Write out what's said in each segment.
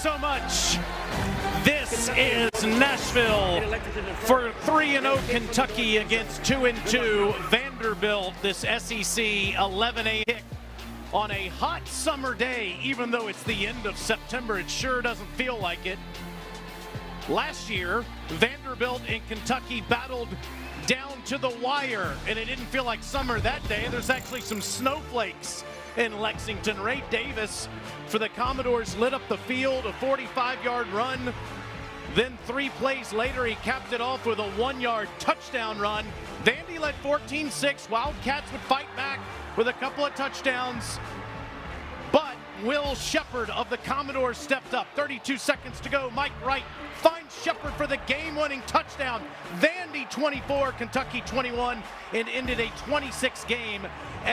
so much. This is Nashville for 3-0 Kentucky against 2-2 Vanderbilt. This SEC 11-8 kick on a hot summer day. Even though it's the end of September, it sure doesn't feel like it. Last year, Vanderbilt and Kentucky battled down to the wire, and it didn't feel like summer that day. There's actually some snowflakes in Lexington. Ray Davis for the Commodores lit up the field, a 45-yard run. Then 3 plays later, he capped it off with a 1-yard touchdown run. Vandy led 14-6. Wildcats would fight back with a couple of touchdowns. But Will Shepard of the Commodores stepped up. 32 seconds to go. Mike Wright finds Shepard for the game-winning touchdown. Vandy 24, Kentucky 21, and ended a 26-game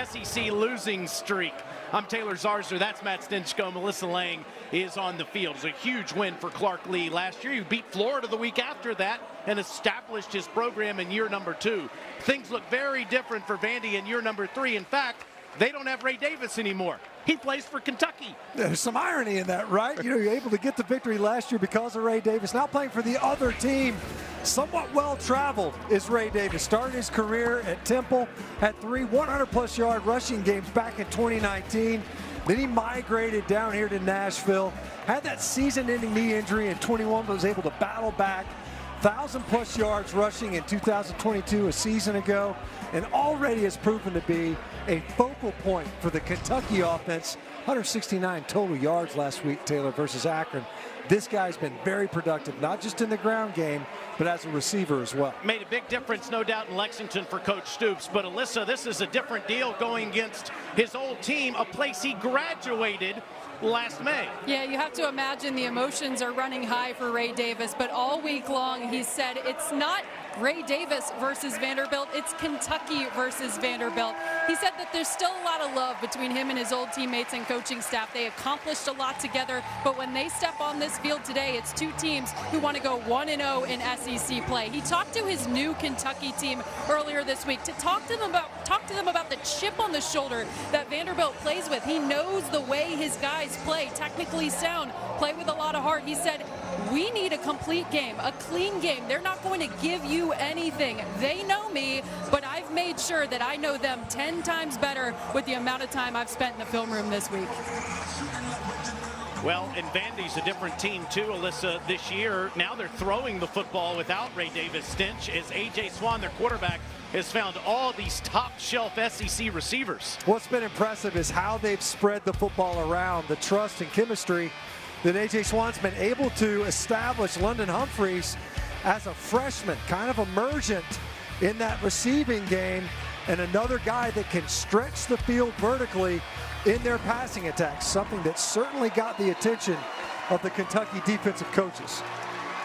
SEC losing streak. I'm Taylor Zarzer. That's Matt Stinchko. Melissa Lang is on the field. It's a huge win for Clark Lee last year. He beat Florida the week after that and established his program in year number 2. Things look very different for Vandy in year number 3. In fact, they don't have Ray Davis anymore. He plays for Kentucky. There's some irony in that, right? You know, you're able to get the victory last year because of Ray Davis. Now playing for the other team. Somewhat well-traveled is Ray Davis. Started his career at Temple, had 3 100-plus yard rushing games back in 2019. Then he migrated down here to Nashville. Had that season-ending knee injury in 21, but was able to battle back. 1,000-plus yards rushing in 2022, a season ago, and already has proven to be a focal point for the Kentucky offense. 169 total yards last week, Taylor, versus Akron. This guy's been very productive, not just in the ground game, but as a receiver as well. Made a big difference, no doubt, in Lexington for Coach Stoops. But Alyssa, this is a different deal going against his old team, a place he graduated last May. Yeah, you have to imagine the emotions are running high for Ray Davis, but all week long he said it's not Ray Davis versus Vanderbilt, it's Kentucky versus Vanderbilt. He said that there's still a lot of love between him and his old teammates and coaching staff. They accomplished a lot together, but when they step on this field today, it's 2 teams who want to go 1-0 in SEC play. He talked to his new Kentucky team earlier this week to talk to them about the chip on the shoulder that Vanderbilt plays with. He knows the way his guys play, technically sound, play with a lot of heart. He said, we need a complete game, a clean game. They're not going to give you anything. They know me, but I've made sure that I know them 10 times better with the amount of time I've spent in the film room this week. Well, and Vandy's a different team too, Alyssa, this year. Now they're throwing the football without Ray Davis. Stinch, as A.J. Swan, their quarterback, has found all these top-shelf SEC receivers. What's been impressive is how they've spread the football around, the trust and chemistry that A.J. Swan's been able to establish. London Humphreys as a freshman, kind of emergent in that receiving game, and another guy that can stretch the field vertically in their passing attacks, something that certainly got the attention of the Kentucky defensive coaches.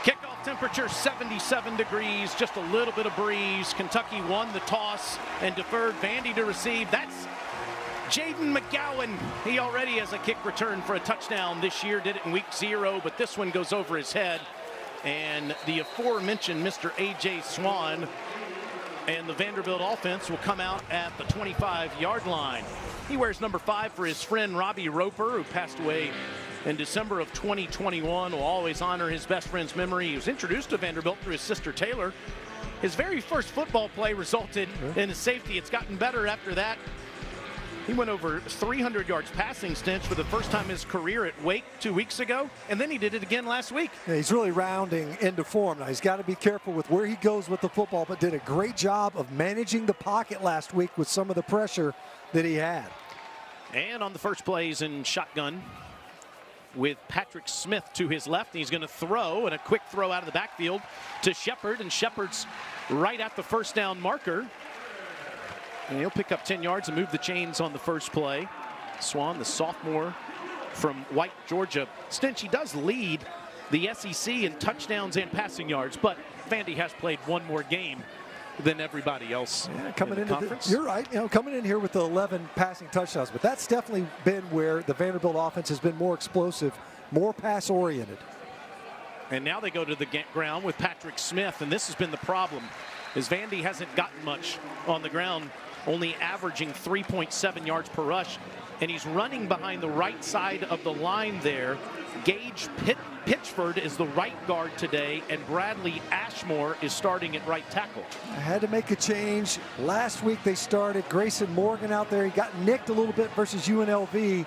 Kickoff temperature 77 degrees, just a little bit of breeze. Kentucky won the toss and deferred. Vandy to receive. That's Jaden McGowan. He already has a kick return for a touchdown this year. Did it in week 0, but this one goes over his head. And the aforementioned Mr. A.J. Swan and the Vanderbilt offense will come out at the 25-yard line. He wears number 5 for his friend Robbie Roper, who passed away in December of 2021. Will always honor his best friend's memory. He was introduced to Vanderbilt through his sister Taylor. His very first football play resulted in a safety. It's gotten better after that. He went over 300 yards passing, Stinch, for the first time in his career at Wake 2 weeks ago, and then he did it again last week. Yeah, he's really rounding into form. Now, he's got to be careful with where he goes with the football, but did a great job of managing the pocket last week with some of the pressure that he had. And on the first plays in shotgun with Patrick Smith to his left. He's going to throw, and a quick throw out of the backfield to Shepard, and Shepard's right at the first down marker. And he'll pick up 10 yards and move the chains on the first play. Swan, the sophomore from White, Georgia. Stinch, he does lead the SEC in touchdowns and passing yards, but Vandy has played one more game than everybody else. Yeah, coming in into the conference. You're right. You know, coming in here with the 11 passing touchdowns, but that's definitely been where the Vanderbilt offense has been more explosive, more pass-oriented. And now they go to the ground with Patrick Smith, and this has been the problem, is Vandy hasn't gotten much on the ground, only averaging 3.7 yards per rush. and he's running behind the right side of the line there. Gage Pitchford is the right guard today, and Bradley Ashmore is starting at right tackle. I had to make a change. Last week they started Grayson Morgan out there. He got nicked a little bit versus UNLV,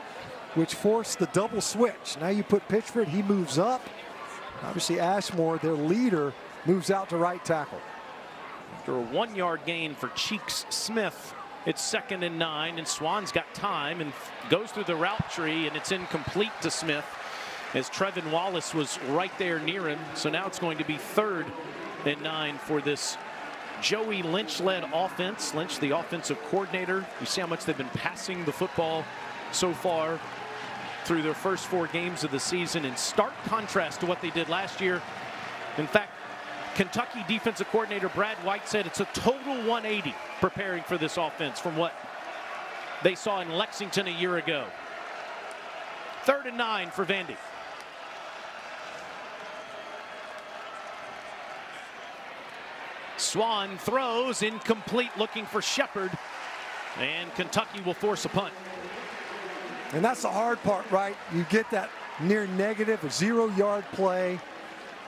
which forced the double switch. Now you put Pitchford, he moves up. Obviously Ashmore, their leader, moves out to right tackle. After a 1-yard gain for Cheeks Smith, it's 2nd and 9, and Swan's got time and goes through the route tree, and it's incomplete to Smith, as Trevin Wallace was right there near him. So now it's going to be 3rd and 9 for this Joey Lynch-led offense. Lynch, the offensive coordinator. You see how much they've been passing the football so far through their first 4 games of the season, in stark contrast to what they did last year. In fact, Kentucky defensive coordinator Brad White said it's a total 180 preparing for this offense from what they saw in Lexington a year ago. 3rd and 9 for Vandy. Swan throws, incomplete, looking for Shepard, and Kentucky will force a punt. And that's the hard part, right? You get that near negative, a 0-yard play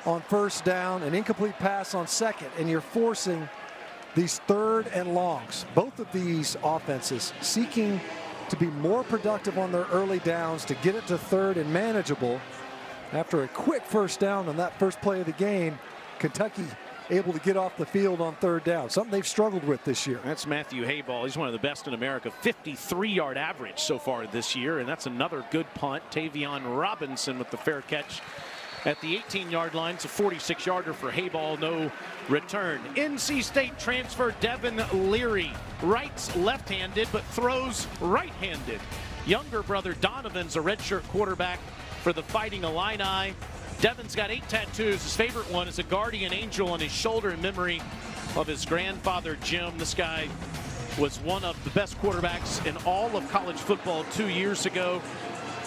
on 1st down, an incomplete pass on 2nd, and you're forcing these 3rd and longs. Both of these offenses seeking to be more productive on their early downs to get it to 3rd and manageable. After a quick 1st down on that first play of the game, Kentucky able to get off the field on 3rd down, something they've struggled with this year. That's Matthew Hayball. He's one of the best in America. 53-yard average so far this year, and that's another good punt. Tavion Robinson with the fair catch at the 18-yard line. It's a 46-yarder for Hayball, no return. NC State transfer Devin Leary, writes left-handed but throws right-handed. Younger brother Donovan's a redshirt quarterback for the Fighting Illini. Devin's got 8 tattoos. His favorite one is a guardian angel on his shoulder in memory of his grandfather, Jim. This guy was one of the best quarterbacks in all of college football 2 years ago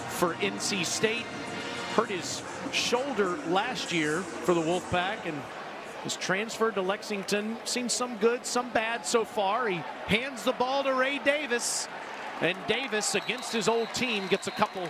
for NC State. Hurt his shoulder last year for the Wolfpack and was transferred to Lexington. Seen some good, some bad so far. He hands the ball to Ray Davis, and Davis, against his old team, gets a couple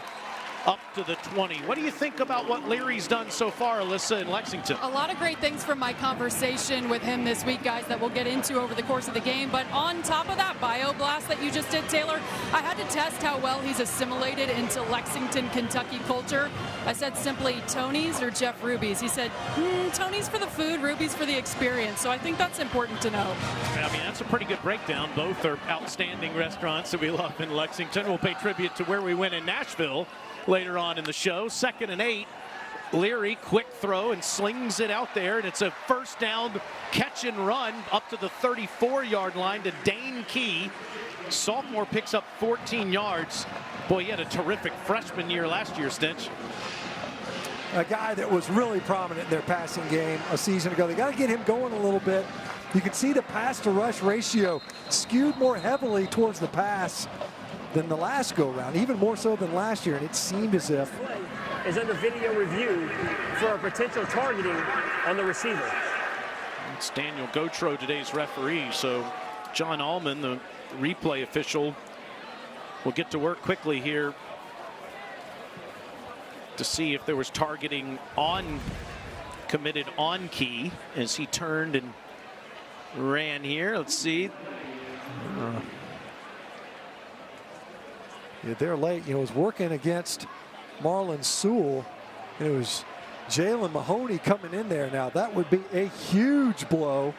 up to the 20. What do you think about what Leary's done so far, Alyssa, in Lexington? A lot of great things from my conversation with him this week, guys, that we'll get into over the course of the game. But on top of that bio blast that you just did, Taylor, I had to test how well he's assimilated into Lexington, Kentucky culture. I said simply, Tony's or Jeff Ruby's? He said, Tony's for the food, Ruby's for the experience. So I think that's important to know. I mean, that's a pretty good breakdown. Both are outstanding restaurants that we love in Lexington. We'll pay tribute to where we went in Nashville later on in the show. 2nd and 8. Leary, quick throw, and slings it out there, and it's a 1st down catch and run up to the 34-yard line to Dane Key. Sophomore picks up 14 yards. Boy, he had a terrific freshman year last year, Stinch. A guy that was really prominent in their passing game a season ago. They got to get him going a little bit. You can see the pass-to-rush ratio skewed more heavily towards the pass than the last go-round, even more so than last year, and it seemed as if is under video review for a potential targeting on the receiver. It's Daniel Gautreaux, today's referee, so John Allman, the replay official, will get to work quickly here to see if there was targeting committed on Key as he turned and ran here. Let's see. Yeah, they're late. You know, it was working against Marlon Sewell, and it was Jalen Mahoney coming in there. Now, that would be a huge blow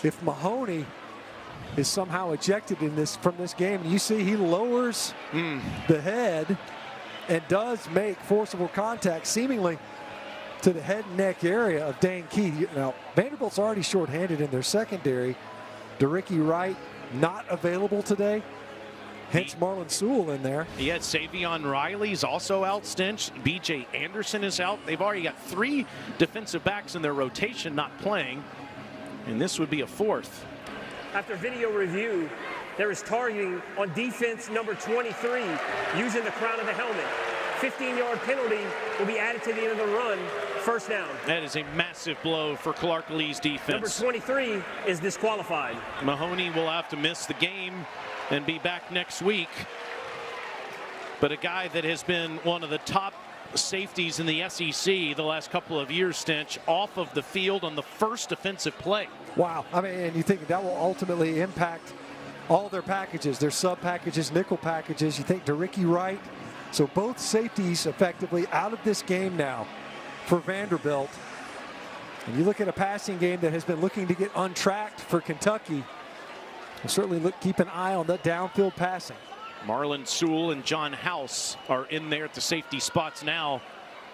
if Mahoney is somehow ejected from this game. And you see he lowers the head and does make forcible contact, seemingly to the head and neck area of Dane Key. Now, Vanderbilt's already shorthanded in their secondary. DeRicky Wright not available today. Hence Marlon Sewell in there. Yeah, Savion Riley's also out, Stinch. B.J. Anderson is out. They've already got 3 defensive backs in their rotation not playing, and this would be a 4th. After video review, there is targeting on defense number 23 using the crown of the helmet. 15-yard penalty will be added to the end of the run. 1st down. That is a massive blow for Clark Lee's defense. Number 23 is disqualified. Mahoney will have to miss the game and be back next week. but a guy that has been one of the top safeties in the SEC the last couple of years, Stinch, off of the field on the first defensive play. Wow. I mean, and you think that will ultimately impact all their packages, their sub packages, nickel packages. You think DeRicky Wright. So both safeties effectively out of this game now for Vanderbilt. And you look at a passing game that has been looking to get untracked for Kentucky. We'll certainly keep an eye on the downfield passing. Marlon Sewell and John House are in there at the safety spots now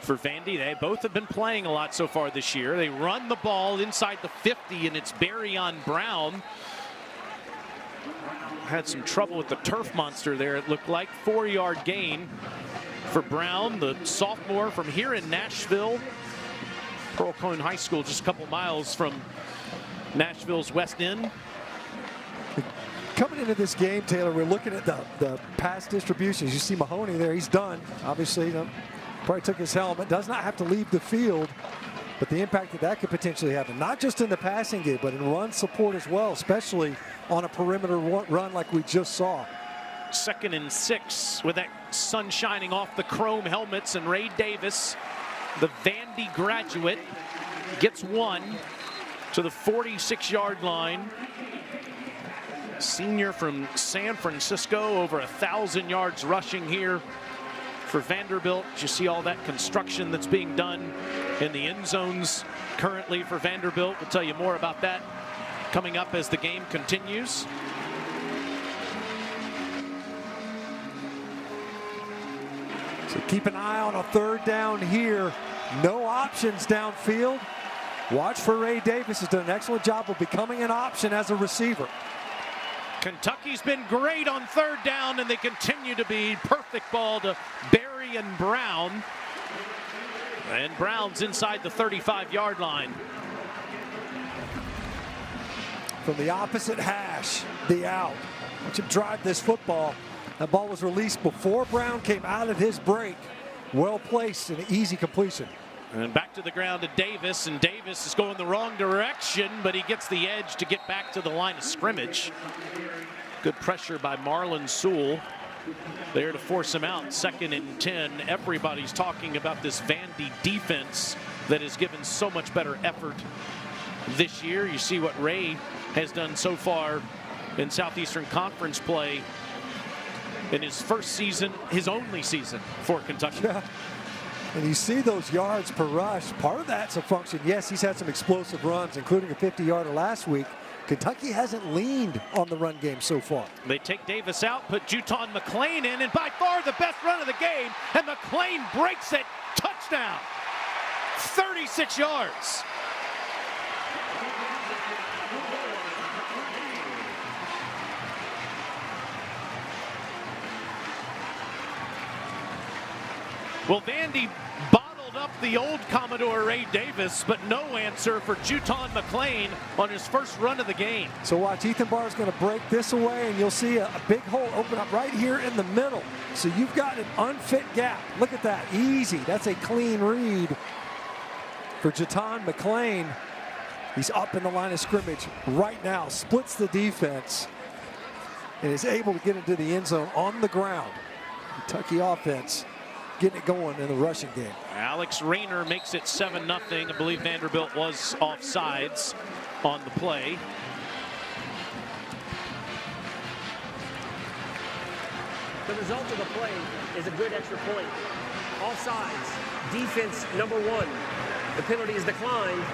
for Vandy. They both have been playing a lot so far this year. They run the ball inside the 50, and it's Barion Brown. Had some trouble with the turf monster there, it looked like. 4-yard gain for Brown, the sophomore from here in Nashville. Pearl Cone High School, just a couple miles from Nashville's West End. Coming into this game, Taylor, we're looking at the pass distributions. You see Mahoney there, he's done. Obviously, you know, probably took his helmet, does not have to leave the field, but the impact that could potentially have, not just in the passing game, but in run support as well, especially on a perimeter run like we just saw. 2nd and 6 with that sun shining off the chrome helmets, and Ray Davis, the Vandy graduate, gets one to the 46-yard line. Senior from San Francisco, over 1,000 yards rushing here for Vanderbilt. You see all that construction that's being done in the end zones currently for Vanderbilt. We'll tell you more about that coming up as the game continues. So keep an eye on a 3rd down here. No options downfield. Watch for Ray Davis. Has done an excellent job of becoming an option as a receiver. Kentucky's been great on 3rd down, and they continue to be. Perfect ball to Barion Brown. And Brown's inside the 35-yard line. From the opposite hash, the out. Watch him drive this football. That ball was released before Brown came out of his break. Well placed and an easy completion. And back to the ground to Davis, and Davis is going the wrong direction, but he gets the edge to get back to the line of scrimmage. Good pressure by Marlon Sewell there to force him out. 2nd and 10. Everybody's talking about this Vandy defense that has given so much better effort this year. You see what Ray has done so far in Southeastern Conference play in his first season, his only season for Kentucky. Yeah. And you see those yards per rush. Part of that's a function. Yes, he's had some explosive runs, including a 50-yarder last week. Kentucky hasn't leaned on the run game so far. They take Davis out, put JuTahn McClain in, and by far the best run of the game, and McClain breaks it. Touchdown. 36 yards. Well, Vandy bottled up the old Commodore Ray Davis, but no answer for JuTahn McClain on his first run of the game. So watch, Ethan Barr is going to break this away, and you'll see a big hole open up right here in the middle. So you've got an unfit gap. Look at that, easy. That's a clean read for JuTahn McClain. He's up in the line of scrimmage right now, splits the defense, and is able to get into the end zone on the ground. Kentucky offense getting it going in the rushing game. Alex Rayner makes it 7-0. I believe Vanderbilt was offsides on the play. The result of the play is a good extra point. Offsides, defense number 1. The penalty is declined.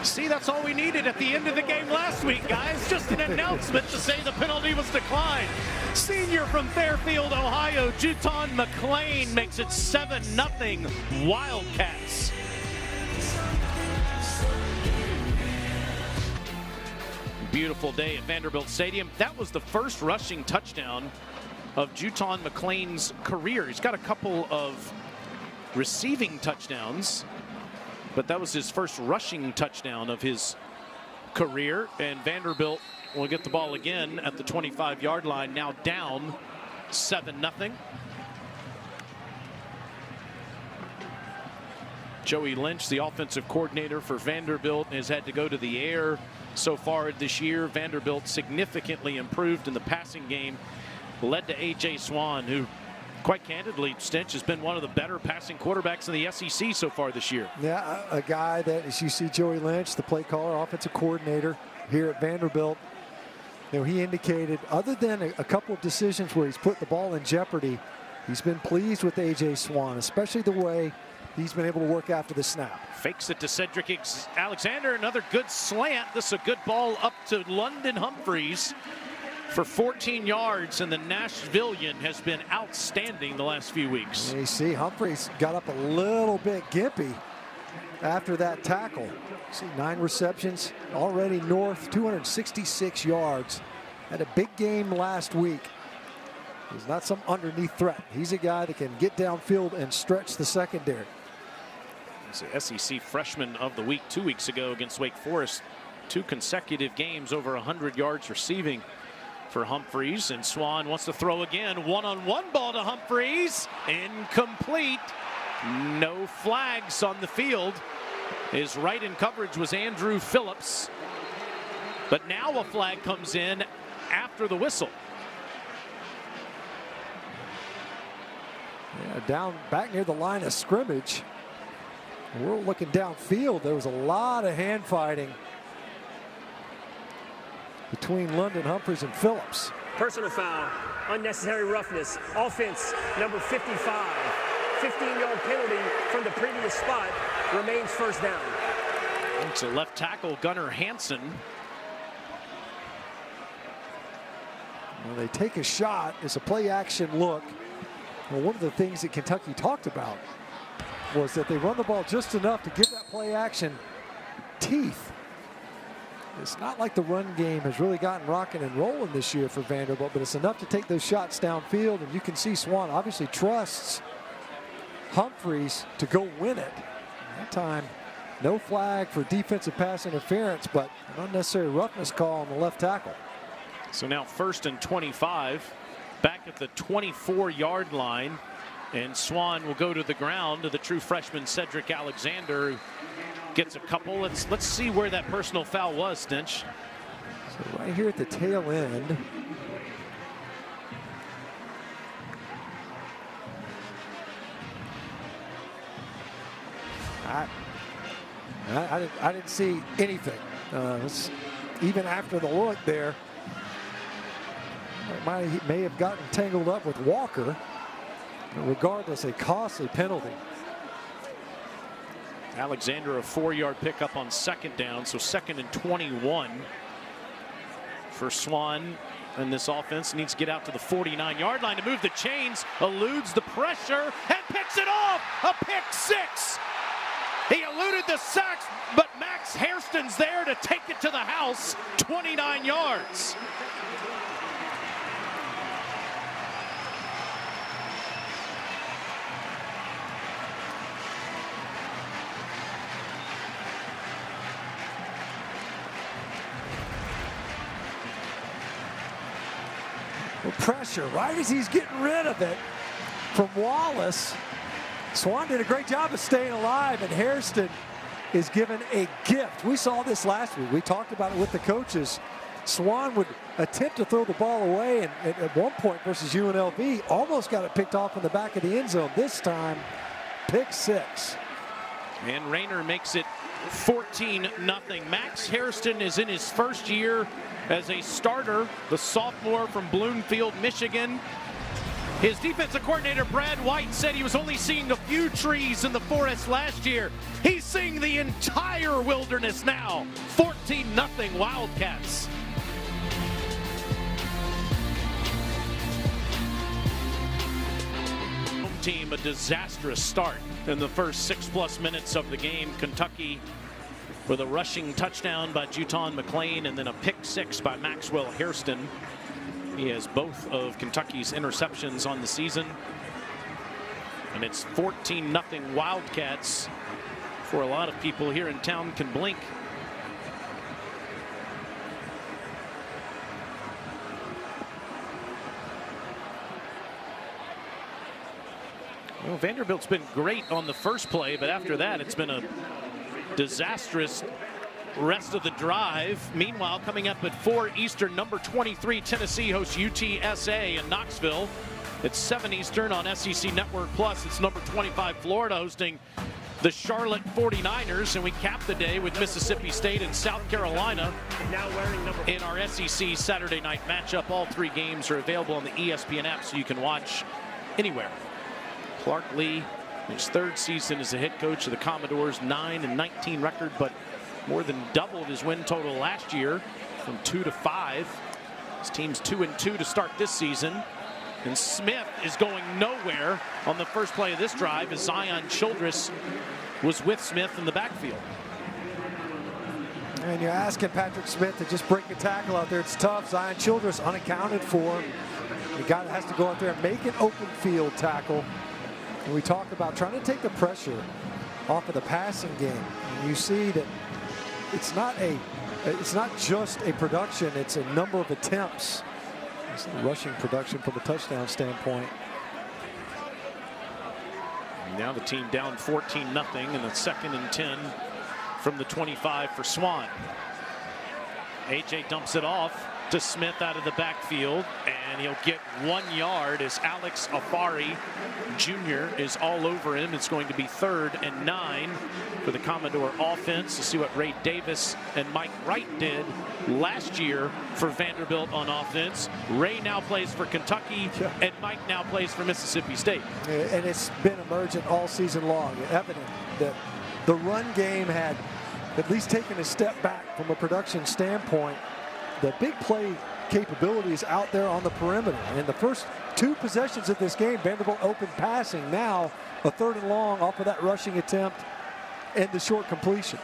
See, that's all we needed at the end of the game last week, guys. Just an announcement to say the penalty was declined. Senior from Fairfield, Ohio, JuTahn McClain makes it 7-0 Wildcats. Beautiful day at Vanderbilt Stadium. That was the first rushing touchdown of JuTahn McClain's career. He's got a couple of receiving touchdowns, but that was his first rushing touchdown of his career. And Vanderbilt will get the ball again at the 25-yard line, now down 7-0. Joey Lynch, the offensive coordinator for Vanderbilt, has had to go to the air so far this year. Vanderbilt significantly improved in the passing game led to A.J. Swann, who, quite candidly, Stinch, has been one of the better passing quarterbacks in the SEC so far this year. Yeah, a guy that, as you see Joey Lynch, the play caller, offensive coordinator here at Vanderbilt, you know, he indicated, other than a couple of decisions where he's put the ball in jeopardy, he's been pleased with A.J. Swann, especially the way he's been able to work after the snap. Fakes it to Cedric Alexander. Another good slant. This is a good ball up to London Humphreys for 14 yards, and the Nashvilleian has been outstanding the last few weeks. And you see Humphreys got up a little bit gimpy after that tackle. See, 9 receptions, already north, 266 yards. Had a big game last week. He's not some underneath threat. He's a guy that can get downfield and stretch the secondary. He's the SEC Freshman of the Week 2 weeks ago against Wake Forest. 2 consecutive games over 100 yards receiving for Humphreys. And Swann wants to throw again. One-on-one ball to Humphreys. Incomplete. No flags on the field. His right in coverage was Andrew Phillips. But now a flag comes in after the whistle. Yeah, down back near the line of scrimmage. We're looking downfield. There was a lot of hand fighting between London Humphreys and Phillips. Personal foul, unnecessary roughness, offense number 55. 15-yard penalty from the previous spot, remains first down. It's a left tackle, Gunnar Hansen. Well, they take a shot. It's a play action look. Well, one of the things that Kentucky talked about was that they run the ball just enough to give that play action teeth. It's not like the run game has really gotten rocking and rolling this year for Vanderbilt, but it's enough to take those shots downfield, and you can see Swann obviously trusts Humphreys to go win it. That time, no flag for defensive pass interference, but an unnecessary roughness call on the left tackle. So now 1st and 25, back at the 24-yard line, and Swann will go to the ground to the true freshman Cedric Alexander, who gets a couple. Let's see where that personal foul was, Stinch. So right here at the tail end. I didn't see anything. Even after the look there, it may have gotten tangled up with Walker. But regardless, a costly penalty. Alexander, a 4-yard pickup on 2nd down, so 2nd and 21 for Swann. And this offense needs to get out to the 49-yard line to move the chains, eludes the pressure, and picks it off. A pick 6. He eluded the sacks, but Max Hairston's there to take it to the house, 29 yards. Pressure right as he's getting rid of it from Wallace. Swann did a great job of staying alive, and Hairston is given a gift. We saw this last week. We talked about it with the coaches. Swann would attempt to throw the ball away, and at one point versus UNLV almost got it picked off in the back of the end zone. This time, pick 6. And Rayner makes it 14-0. Max Hairston is in his first year as a starter, the sophomore from Bloomfield, Michigan. His defensive coordinator, Brad White, said he was only seeing a few trees in the forest last year. He's seeing the entire wilderness now. 14-0 Wildcats. Home team, a disastrous start in the first 6+ minutes of the game. Kentucky with a rushing touchdown by JuTahn McClain and then a pick 6 by Maxwell Hairston. He has both of Kentucky's interceptions on the season. And it's 14-0 Wildcats. For a lot of people here in town can blink. Well, Vanderbilt's been great on the first play, but after that, it's been a disastrous rest of the drive. Meanwhile, coming up at 4 Eastern, number 23 Tennessee hosts UTSA in Knoxville. It's 7 Eastern on SEC Network Plus. It's number 25 Florida hosting the Charlotte 49ers, and we cap the day with Mississippi State and South Carolina Now wearing number in our SEC Saturday night matchup. All 3 games are available on the ESPN app, so you can watch anywhere. Clark Lee, his 3rd season as a head coach of the Commodores, 9-19 record, but more than doubled his win total last year from 2 to 5. His team's 2-2 to start this season. And Smith is going nowhere on the first play of this drive as Zion Childress was with Smith in the backfield. And you're asking Patrick Smith to just break a tackle out there. It's tough. Zion Childress unaccounted for. The guy that has to go out there and make an open field tackle. And we talk about trying to take the pressure off of the passing game. And you see that it's not just a production, it's a number of attempts. It's rushing production from a touchdown standpoint. Now the team down 14-0 in the 2nd and 10 from the 25 for Swan. AJ dumps it off to Smith out of the backfield, and he'll get 1 yard as Alex Afari Jr. is all over him. It's going to be 3rd and 9 for the Commodore offense to see what Ray Davis and Mike Wright did last year for Vanderbilt on offense. Ray now plays for Kentucky, and Mike now plays for Mississippi State. And it's been emergent all season long, evident that the run game had at least taken a step back from a production standpoint. The big play capabilities out there on the perimeter. And in the first 2 possessions of this game, Vanderbilt open passing. Now a 3rd and long off of that rushing attempt and the short completion.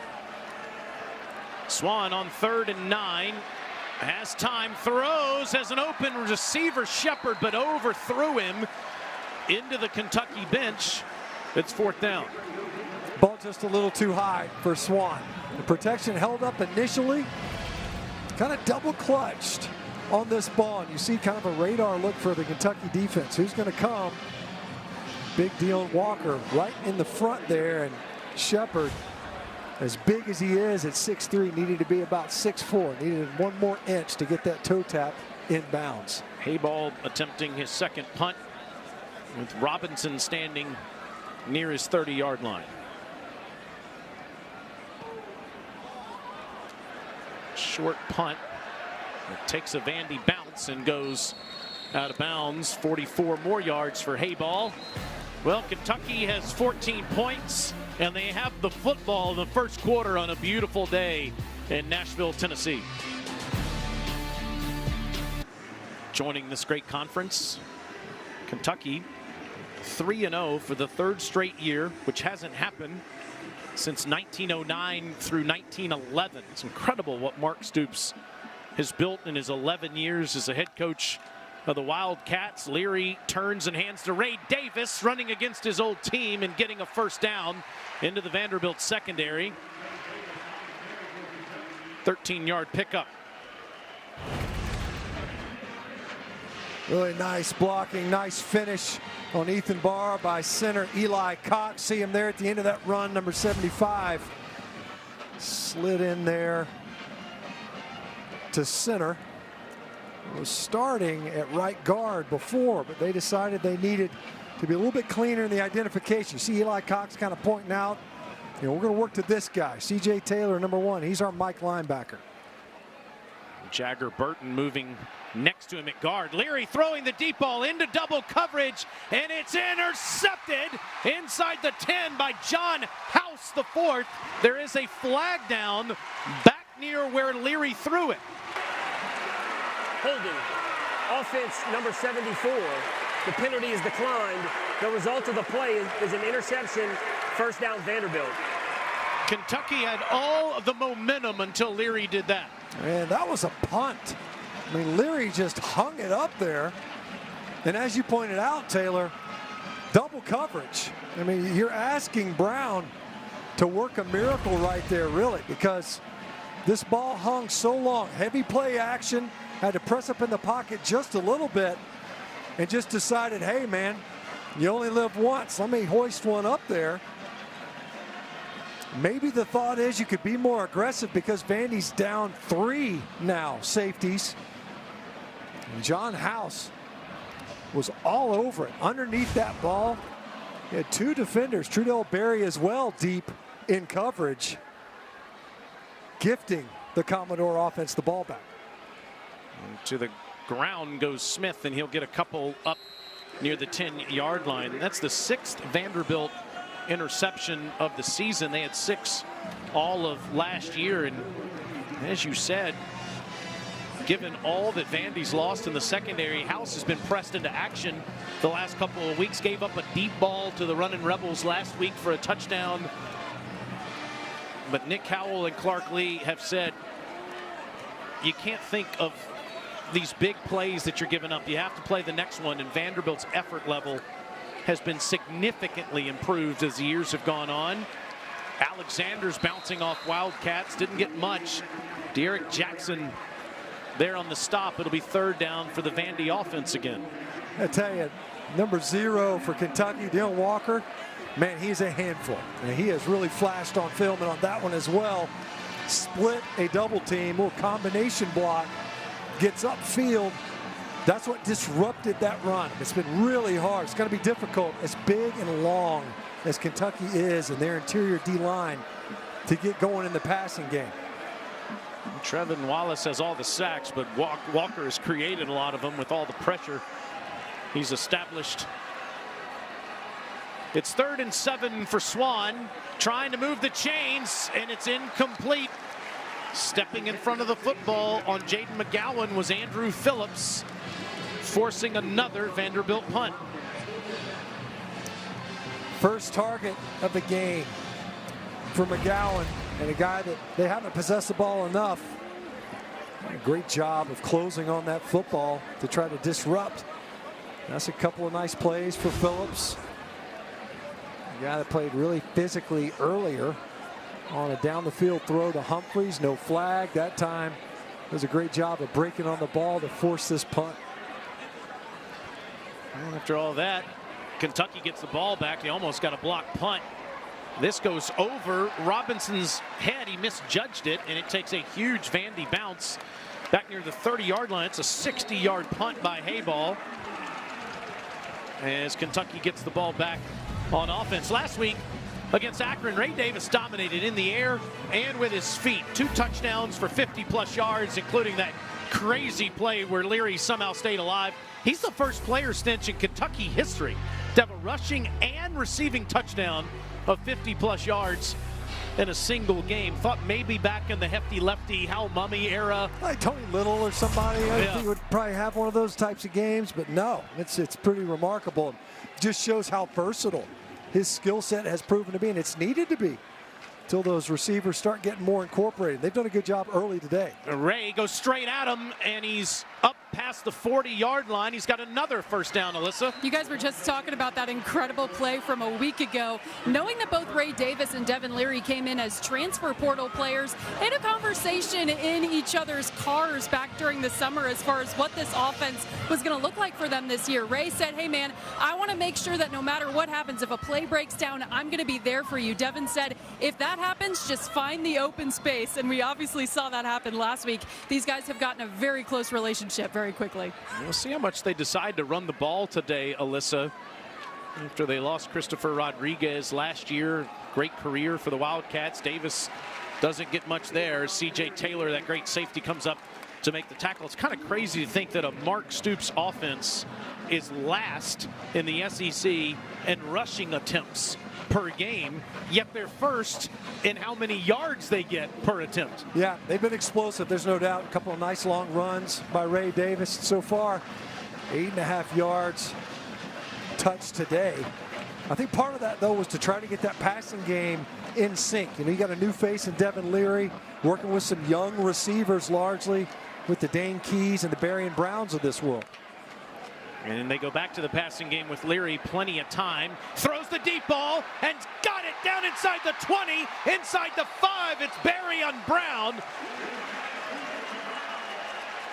Swan on 3rd and 9. Has time, throws, has an open receiver, Shepard, but overthrew him into the Kentucky bench. It's 4th down. Ball just a little too high for Swan. The protection held up initially. Kind of double clutched on this ball. And you see kind of a radar look for the Kentucky defense. Who's going to come? Big Dion Walker right in the front there. And Shepard, as big as he is at 6'3", needed to be about 6'4". Needed 1 more inch to get that toe tap in bounds. Hayball attempting his 2nd punt with Robinson standing near his 30-yard line. Short punt. It takes a Vandy bounce and goes out of bounds. 44 more yards for Hayball. Well, Kentucky has 14 points, and they have the football in the first quarter on a beautiful day in Nashville, Tennessee. Joining this great conference, Kentucky 3-0 for the 3rd straight year, which hasn't happened since 1909 through 1911. It's incredible what Mark Stoops has built in his 11 years as a head coach of the Wildcats. Leary turns and hands to Ray Davis, running against his old team and getting a 1st down into the Vanderbilt secondary. 13-yard pickup. Really nice blocking, nice finish on Ethan Barr by center Eli Cox. See him there at the end of that run, number 75. Slid in there to center. Was starting at right guard before, but they decided they needed to be a little bit cleaner in the identification. You see Eli Cox kind of pointing out, we're going to work to this guy, C.J. Taylor, number 1. He's our Mike linebacker. Jagger Burton moving next to him at guard. Leary throwing the deep ball into double coverage, and it's intercepted inside the 10 by John House, the 4th. There is a flag down back near where Leary threw it. holding. Offense number 74. The penalty is declined. The result of the play is an interception. 1st down, Vanderbilt. Kentucky had all of the momentum until Leary did that. And that was a punt. I mean, Leary just hung it up there. And as you pointed out, Taylor, double coverage. I mean, you're asking Brown to work a miracle right there, really, because this ball hung so long. Heavy play action, had to press up in the pocket just a little bit, and just decided, hey, man, you only live once. Let me hoist one up there. Maybe the thought is you could be more aggressive because Vandy's down 3 now, safeties. And John House was all over it, underneath that ball. He had 2 defenders, Trudell Berry as well, deep in coverage, gifting the Commodore offense the ball back. And to the ground goes Smith, and he'll get a couple up near the 10-yard line. That's the 6th Vanderbilt interception of the season. They had 6 all of last year, and as you said, given all that Vandy's lost in the secondary, House has been pressed into action the last couple of weeks. Gave up a deep ball to the running Rebels last week for a touchdown. But Nick Howell and Clark Lee have said you can't think of these big plays that you're giving up. You have to play the next one, and Vanderbilt's effort level has been significantly improved as the years have gone on. Alexander's bouncing off Wildcats, didn't get much. Derek Jackson there on the stop. It'll be 3rd down for the Vandy offense again. I tell you, number 0 for Kentucky, Dylan Walker, man, he's a handful. And he has really flashed on film, and on that one as well. Split a double team, little combination block, gets upfield. That's what disrupted that run. It's been really hard. It's going to be difficult, as big and long as Kentucky is and their interior D-line, to get going in the passing game. Trevin Wallace has all the sacks, but Walker has created a lot of them with all the pressure he's established. It's 3rd and 7 for Swan, trying to move the chains, and it's incomplete. Stepping in front of the football on Jaden McGowan was Andrew Phillips, forcing another Vanderbilt punt. First target of the game for McGowan, and a guy that they haven't possessed the ball enough. A great job of closing on that football to try to disrupt. That's a couple of nice plays for Phillips. A guy that played really physically earlier on a down the field throw to Humphreys. No flag that time. It was a great job of breaking on the ball to force this punt. And after all that, Kentucky gets the ball back. They almost got a blocked punt. This goes over Robinson's head. He misjudged it, and it takes a huge Vandy bounce back near the 30-yard line. It's a 60-yard punt by Hayball as Kentucky gets the ball back on offense. Last week against Akron, Ray Davis dominated in the air and with his feet. 2 touchdowns for 50-plus yards, including that crazy play where Leary somehow stayed alive. He's the first player since in Kentucky history to have a rushing and receiving touchdown of 50-plus yards in a single game. Thought maybe back in the hefty lefty Hal Mummy era, like Tony Little or somebody, I think would probably have one of those types of games, but no, it's pretty remarkable. It just shows how versatile his skill set has proven to be, and it's needed to be until those receivers start getting more incorporated. They've done a good job early today. Ray goes straight at him, and he's up past the 40-yard line. He's got another first down, Alyssa. You guys were just talking about that incredible play from a week ago. Knowing that both Ray Davis and Devin Leary came in as transfer portal players, they had a conversation in each other's cars back during the summer as far as what this offense was going to look like for them this year. Ray said, hey man, I want to make sure that no matter what happens, if a play breaks down, I'm going to be there for you. Devin said, if that happens, just find the open space. And we obviously saw that happen last week. These guys have gotten a very close relationship very quickly. We'll see how much they decide to run the ball today, Alyssa. After they lost Christopher Rodriguez last year, great career for the Wildcats. Davis doesn't get much there. CJ Taylor, that great safety, comes up to make the tackle. It's kind of crazy to think that a Mark Stoops offense is last in the SEC in rushing attempts per game, yet they're first in how many yards they get per attempt. Yeah, they've been explosive, there's no doubt. A couple of nice long runs by Ray Davis so far. 8.5 yards touched today. I think part of that, though, was to try to get that passing game in sync. You know, you got a new face in Devin Leary, working with some young receivers largely, with the Dane Keys and the Barion Browns of this world. And they go back to the passing game with Leary, plenty of time. Throws the deep ball and got it down inside the 20, inside the 5. It's Barion Brown.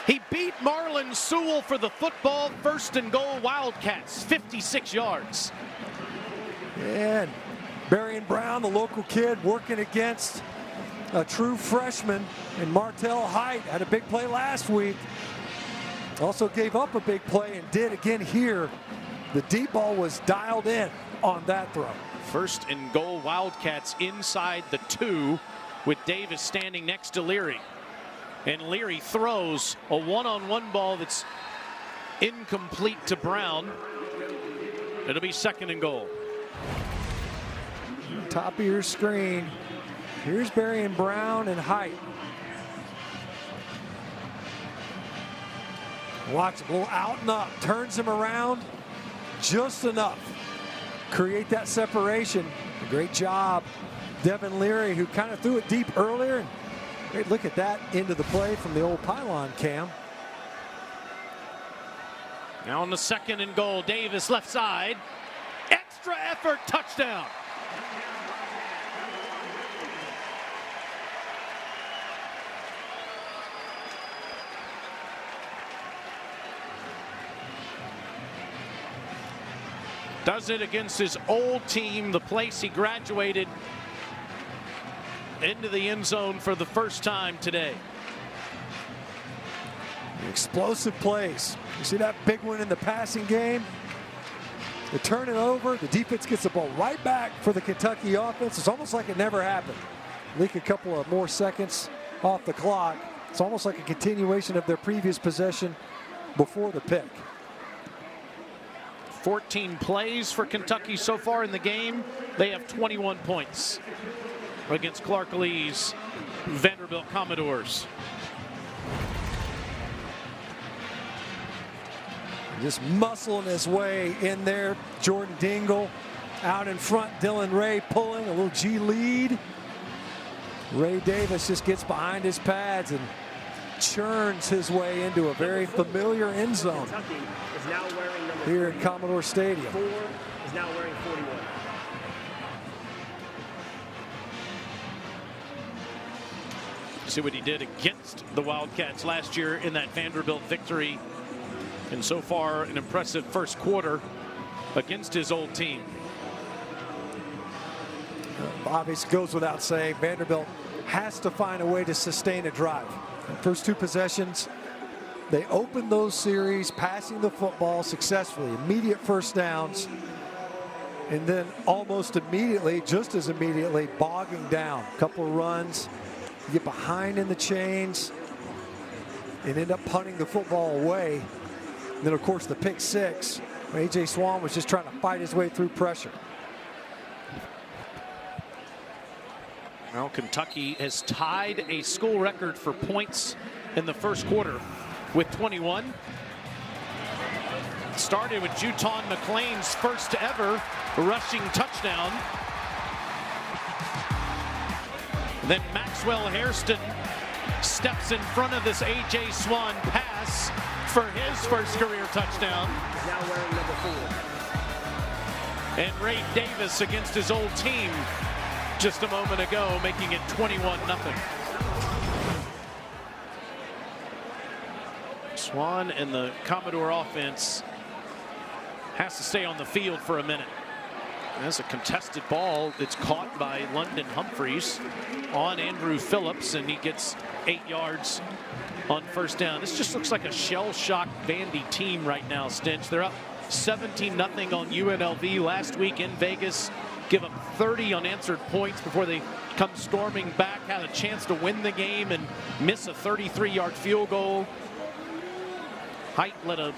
He beat Marlon Sewell for the football. 1st and goal, Wildcats, 56 yards. And Barion Brown, the local kid, working against a true freshman, and Martell Height had a big play last week. Also gave up a big play and did again here. The deep ball was dialed in on that throw. First and goal, Wildcats inside the 2 with Davis standing next to Leary. And Leary throws a one-on-one ball that's incomplete to Brown. It'll be second and goal. Top of your screen. Here's Barion Brown and Height. Watch him go out and up, turns him around just enough. Create that separation. A great job. Devin Leary, who kind of threw it deep earlier. And great look at that into the play from the old pylon cam. Now on the second and goal, Davis left side. Extra effort, touchdown. Does it against his old team, the place he graduated, into the end zone for the first time today. Explosive plays. You see that big one in the passing game? They turn it over. The defense gets the ball right back for the Kentucky offense. It's almost like it never happened. Leak a couple of more seconds off the clock. It's almost like a continuation of their previous possession before the pick. 14 plays for Kentucky so far in the game. They have 21 points against Clark Lee's Vanderbilt Commodores. Just muscling his way in there. Jordan Dingle out in front. Dylan Ray pulling a little G lead. Ray Davis just gets behind his pads and churns his way into a very familiar end zone here in Commodore Stadium. 4 is now wearing 41. See what he did against the Wildcats last year in that Vanderbilt victory. And so far, an impressive first quarter against his old team. Obviously goes without saying, Vanderbilt has to find a way to sustain a drive. The first 2 possessions, they opened those series passing the football successfully. Immediate first downs. And then almost immediately, just as immediately, bogging down. A couple of runs, you get behind in the chains, and end up punting the football away. And then, of course, the pick 6. A.J. Swan was just trying to fight his way through pressure. Well, Kentucky has tied a school record for points in the first quarter with 21. Started with JuTahn McClain's first ever rushing touchdown. Then Maxwell Hairston steps in front of this A.J. Swan pass for his first career touchdown. He's now wearing number 4. And Ray Davis against his old team just a moment ago, making it 21-0. Swan and the Commodore offense has to stay on the field for a minute. That's a contested ball that's caught by London Humphreys on Andrew Phillips, and he gets 8 yards on first down. This just looks like a shell-shocked Vandy team right now, Stinch. They're up 17-0 on UNLV last week in Vegas. Give up 30 unanswered points before they come storming back. Had a chance to win the game and miss a 33-yard field goal. Height let a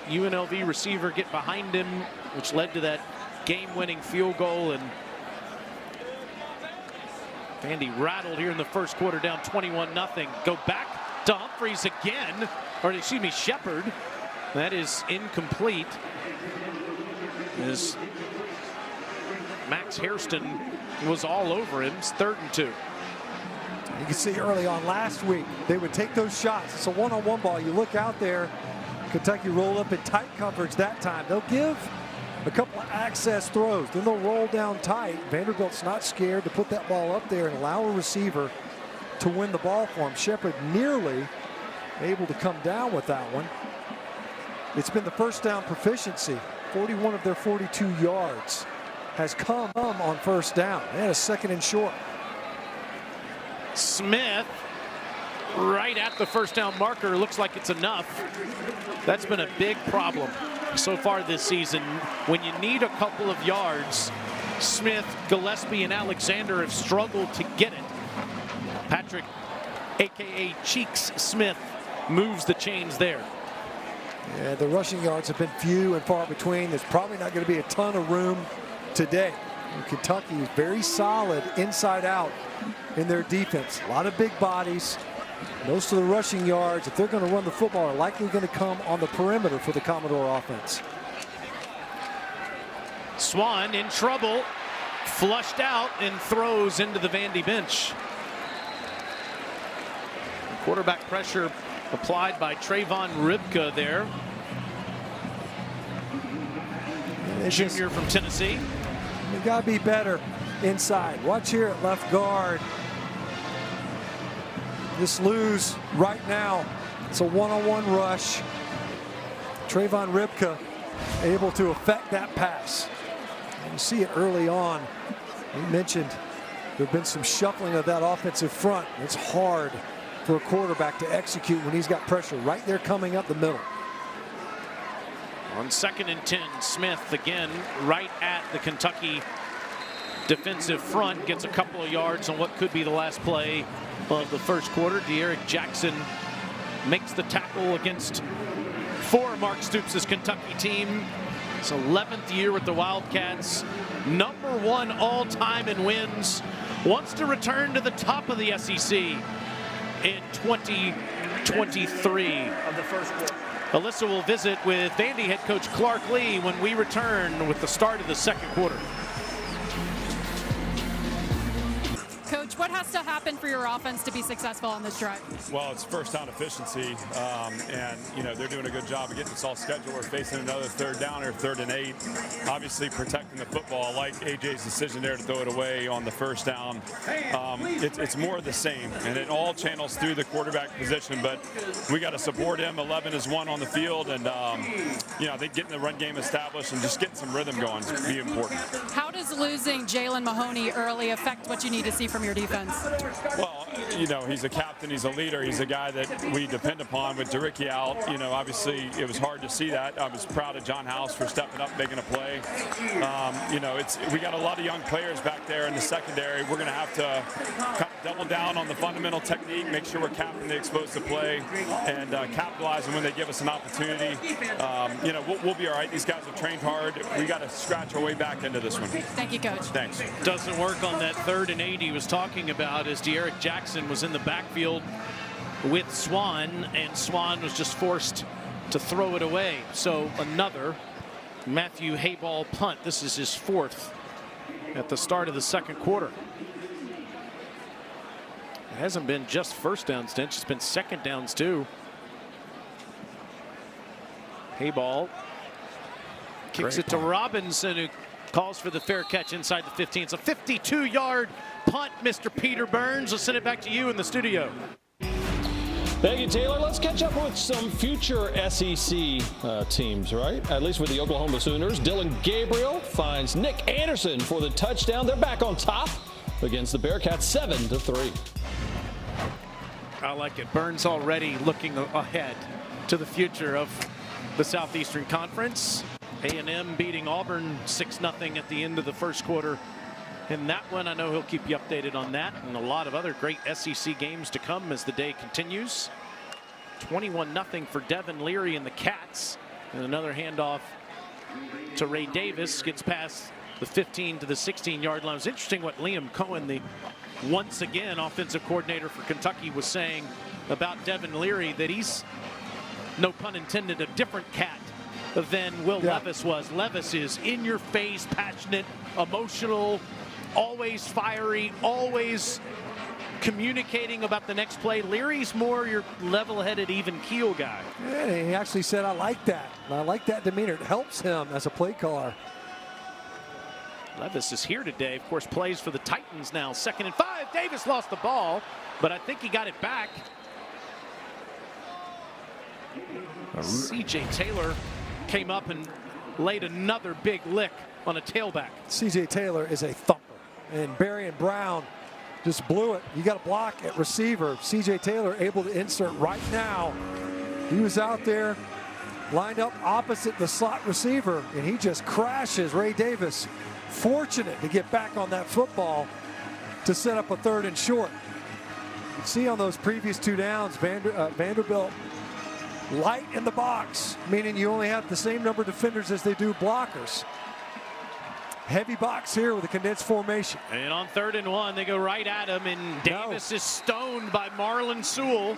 UNLV receiver get behind him, which led to that game-winning field goal. And Vandy rattled here in the first quarter, down 21-0. Go back to Humphreys again, or excuse me, Shepard. That is incomplete. As Max Hairston was all over him. It's 3rd and 2. You can see early on last week, they would take those shots. It's a one-on-one ball. You look out there, Kentucky roll up in tight coverage that time. They'll give a couple of access throws. Then they'll roll down tight. Vanderbilt's not scared to put that ball up there and allow a receiver to win the ball for him. Shepard nearly able to come down with that one. It's been the first down proficiency, 41 of their 42 yards has come on first down. They had a 2nd and short. Smith right at the first down marker. Looks like it's enough. That's been a big problem so far this season. When you need a couple of yards, Smith, Gillespie, and Alexander have struggled to get it. Patrick, a.k.a. Cheeks Smith, moves the chains there. Yeah, the rushing yards have been few and far between. There's probably not going to be a ton of room today. And Kentucky is very solid inside out in their defense. A lot of big bodies. Most of the rushing yards, if they're going to run the football, are likely going to come on the perimeter for the Commodore offense. Swan in trouble, flushed out and throws into the Vandy bench. Quarterback pressure applied by Trayvon Ribka there. Junior from Tennessee. You got to be better inside. Watch here at left guard. This lose right now. It's a one-on-one rush. Trayvon Ribka able to affect that pass. And you see it early on. We mentioned there have been some shuffling of that offensive front. It's hard for a quarterback to execute when he's got pressure right there coming up the middle. On 2nd and 10, Smith again right at the Kentucky defensive front, gets a couple of yards on what could be the last play of the first quarter. De'Eric Jackson makes the tackle against for Mark Stoops' Kentucky team. His 11th year with the Wildcats, #1 all-time in wins, wants to return to the top of the SEC in 2023. Of the first quarter. Alyssa will visit with Vandy head coach Clark Lee when we return with the start of the second quarter. Coach, what has to happen for your offense to be successful on this drive? Well, it's first down efficiency, and they're doing a good job of getting us all scheduled. We're facing another 3rd down or 3rd and 8. Obviously protecting the football. I like AJ's decision there to throw it away on the first down. It's more of the same, and it all channels through the quarterback position, but we got to support him. 11 is 1 on the field, and I think getting the run game established and just getting some rhythm going is be important. How does losing Jalen Mahoney early affect what you need to see from your defense? Well, he's a captain, he's a leader, he's a guy that we depend upon. With DeRicky out, obviously it was hard to see that. I was proud of John House for stepping up, making a play. We got a lot of young players back there in the secondary. We're going to have to kind of double down on the fundamental technique, make sure we're capping the explosive play, and capitalizing when they give us an opportunity. We'll be all right. These guys have trained hard. We got to scratch our way back into this one. Thank you, Coach. Thanks. Doesn't work on that 3rd and 8 he was talking about, as De'Eric Jackson was in the backfield with Swan, and Swan was just forced to throw it away. So another Matthew Hayball punt. This is his 4th at the start of the second quarter. It hasn't been just first down stints, it's been second downs too. Hayball kicks it to Robinson, who calls for the fair catch inside the 15. It's a 52-yard punt, Mr. Peter Burns. We'll send it back to you in the studio. Thank you, Taylor. Let's catch up with some future SEC teams, right? At least with the Oklahoma Sooners. Dylan Gabriel finds Nick Anderson for the touchdown. They're back on top against the Bearcats, 7-3. I like it. Burns already looking ahead to the future of the Southeastern Conference. A&M beating Auburn 6-0 at the end of the first quarter. In that one, I know he'll keep you updated on that and a lot of other great SEC games to come as the day continues. 21-0 for Devin Leary and the Cats. And another handoff to Ray Davis. Gets past the 15 to the 16-yard line. It's interesting what Liam Cohen, the once again offensive coordinator for Kentucky, was saying about Devin Leary, that he's, no pun intended, a different cat than Will Levis was. Levis is in your face, passionate, emotional, always fiery, always communicating about the next play. Leary's more your level-headed, even keel guy. Yeah, he actually said, I like that. I like that demeanor. It helps him as a play caller. Levis is here today, of course, plays for the Titans now. 2nd and 5. Davis lost the ball, but I think he got it back. C.J. Taylor came up and laid another big lick on a tailback. C.J. Taylor is a thumper, and Barion Brown just blew it. You got a block at receiver. C.J. Taylor able to insert right now. He was out there lined up opposite the slot receiver, and he just crashes Ray Davis. Fortunate to get back on that football to set up a 3rd and short. You see on those previous 2 downs, Vanderbilt light in the box, meaning you only have the same number of defenders as they do blockers. Heavy box here with a condensed formation. And on 3rd and 1, they go right at him, and Davis is stoned by Marlon Sewell.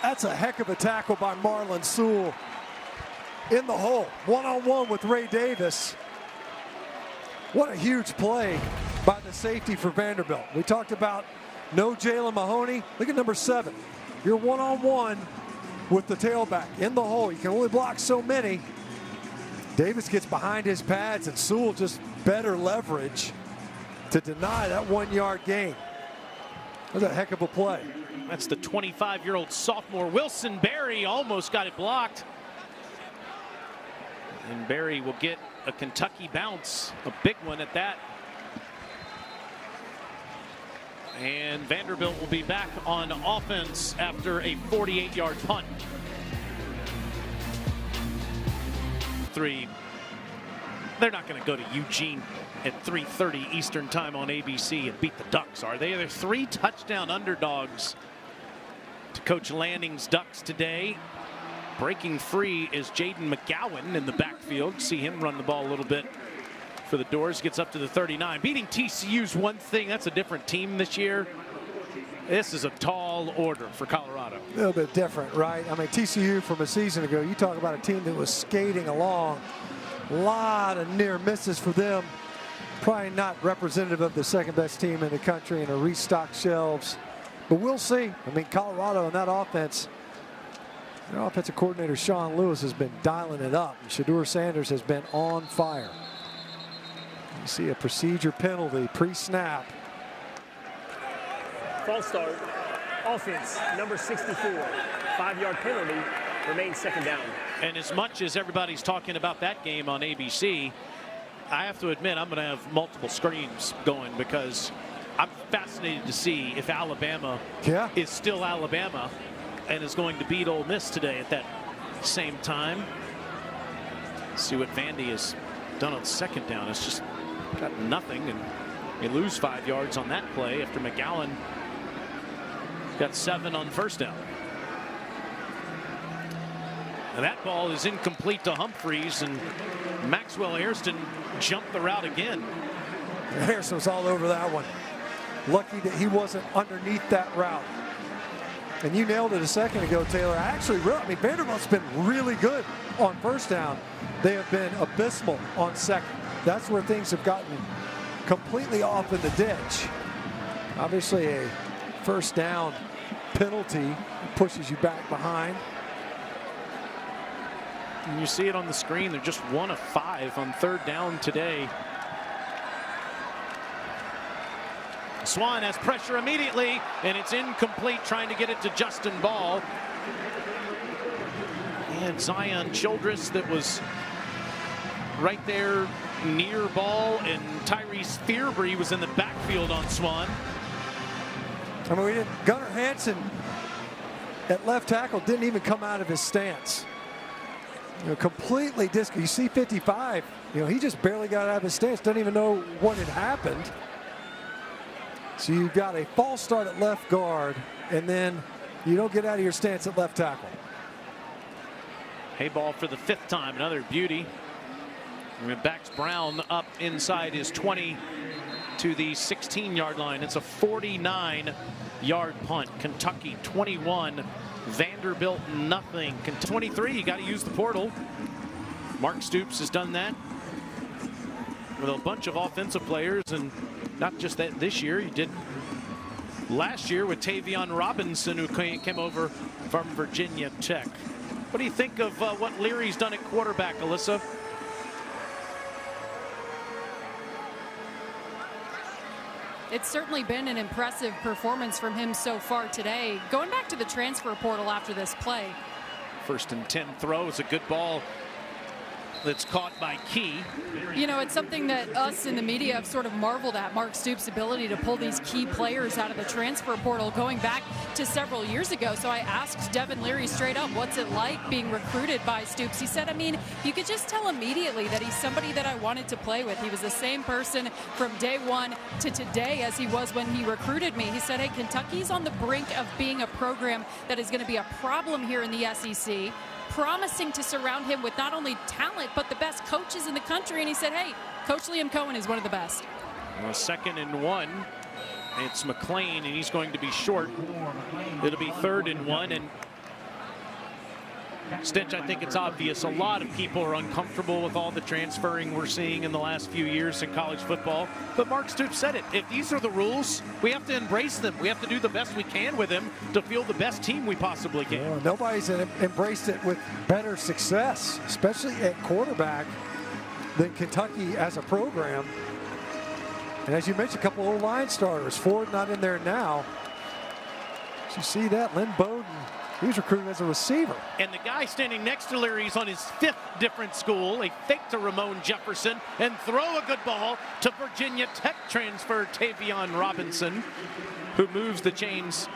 That's a heck of a tackle by Marlon Sewell in the hole, one-on-one with Ray Davis. What a huge play by the safety for Vanderbilt. We talked about no Jalen Mahoney. Look at number 7. You're one-on-one with the tailback in the hole. You can only block so many. Davis gets behind his pads, and Sewell just better leverage to deny that 1-yard gain. That's a heck of a play. That's the 25-year-old sophomore. Wilson Berry almost got it blocked. And Berry will get a Kentucky bounce, a big one at that. And Vanderbilt will be back on offense after a 48-yard punt. 3. They're not going to go to Eugene at 3:30 Eastern time on ABC and beat the Ducks, are they? They're 3 touchdown underdogs to Coach Lanning's Ducks today. Breaking free is Jaden McGowan in the backfield. See him run the ball a little bit for the Doors. Gets up to the 39. Beating TCU's one thing. That's a different team this year. This is a tall order for Colorado. A little bit different, right? I mean, TCU from a season ago, you talk about a team that was skating along. A lot of near misses for them. Probably not representative of the 2nd best team in the country and a restocked shelves. But we'll see. I mean, Colorado and that offense, their offensive coordinator Sean Lewis has been dialing it up. Shedeur Sanders has been on fire. You see a procedure penalty pre-snap. False start. Offense, number 64. 5-yard penalty. Remains 2nd down. And as much as everybody's talking about that game on ABC, I have to admit I'm going to have multiple screens going because I'm fascinated to see if Alabama is still Alabama and is going to beat Ole Miss today at that same time. See what Vandy has done on 2nd down. It's just got nothing, and they lose 5 yards on that play after McGowan got 7 on 1st down. And that ball is incomplete to Humphreys, and Maxwell Hairston jumped the route again. Hairston was all over that one. Lucky that he wasn't underneath that route. And you nailed it a second ago, Taylor. I mean, Vanderbilt's been really good on 1st down. They have been abysmal on 2nd. That's where things have gotten completely off in the ditch. Obviously, a 1st down penalty pushes you back behind. And you see it on the screen. They're just 1 of 5 on 3rd down today. Swan has pressure immediately, and it's incomplete, trying to get it to Justin Ball. And Zion Childress that was right there near Ball, and Tyrese Fearbury was in the backfield on Swan. I mean, Gunnar Hansen at left tackle didn't even come out of his stance. You know, completely you see 55, you know, he just barely got out of his stance, doesn't even know what had happened. So you've got a false start at left guard, and then you don't get out of your stance at left tackle. Hay ball for the 5th time, another beauty. And it backs Brown up inside his 20 to the 16-yard line. It's a 49-yard punt. Kentucky 21, Vanderbilt nothing. 23, you got to use the portal. Mark Stoops has done that with a bunch of offensive players, and not just that this year. He did last year with Tavion Robinson, who came over from Virginia Tech. What do you think of what Leary's done at quarterback, Alyssa? It's certainly been an impressive performance from him so far today. Going back to the transfer portal after this play. 1st and 10 throw is a good ball that's caught by Key. You know, it's something that us in the media have sort of marveled at, Mark Stoops' ability to pull these key players out of the transfer portal going back to several years ago. So I asked Devin Leary straight up, what's it like being recruited by Stoops? He said, I mean, you could just tell immediately that he's somebody that I wanted to play with. He was the same person from day one to today as he was when he recruited me. He said, hey, Kentucky's on the brink of being a program that is going to be a problem here in the SEC. Promising to surround him with not only talent, but the best coaches in the country. And he said, hey, Coach Liam Cohen is one of the best. Well, 2nd and 1. It's McClain, and he's going to be short. It'll be 3rd and 1. And Stitch, I think it's obvious. A lot of people are uncomfortable with all the transferring we're seeing in the last few years in college football. But Mark Stoops said it. If these are the rules, we have to embrace them. We have to do the best we can with them to field the best team we possibly can. Well, nobody's embraced it with better success, especially at quarterback, than Kentucky as a program. And as you mentioned, a couple O-line starters. Ford not in there now. Did you see that? Lynn Bowden. He was recruited as a receiver. And the guy standing next to Leary is on his 5th different school. A fake to Ramon Jefferson and throw a good ball to Virginia Tech transfer Tavion Robinson, who moves the chains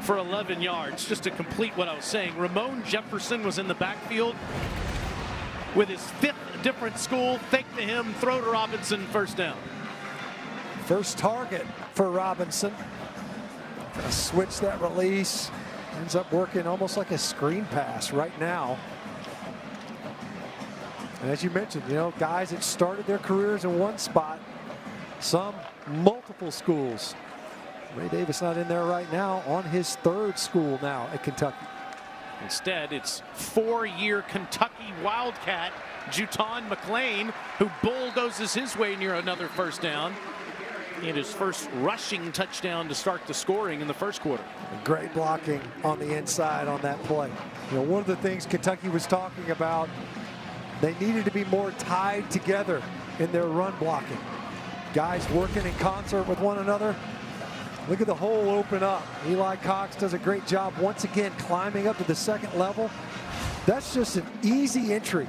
for 11 yards. Just to complete what I was saying, Ramon Jefferson was in the backfield with his 5th different school. Fake to him, throw to Robinson, first down. First target for Robinson. Gonna switch that release. Ends up working almost like a screen pass right now. And as you mentioned, you know, guys that started their careers in one spot, some multiple schools. Ray Davis not in there right now, on his 3rd school now at Kentucky. Instead, it's 4-year Kentucky Wildcat JuTahn McClain, who bulldozes his way near another first down. He had his first rushing touchdown to start the scoring in the first quarter. Great blocking on the inside on that play. You know, one of the things Kentucky was talking about, they needed to be more tied together in their run blocking. Guys working in concert with one another. Look at the hole open up. Eli Cox does a great job once again climbing up to the 2nd level. That's just an easy entry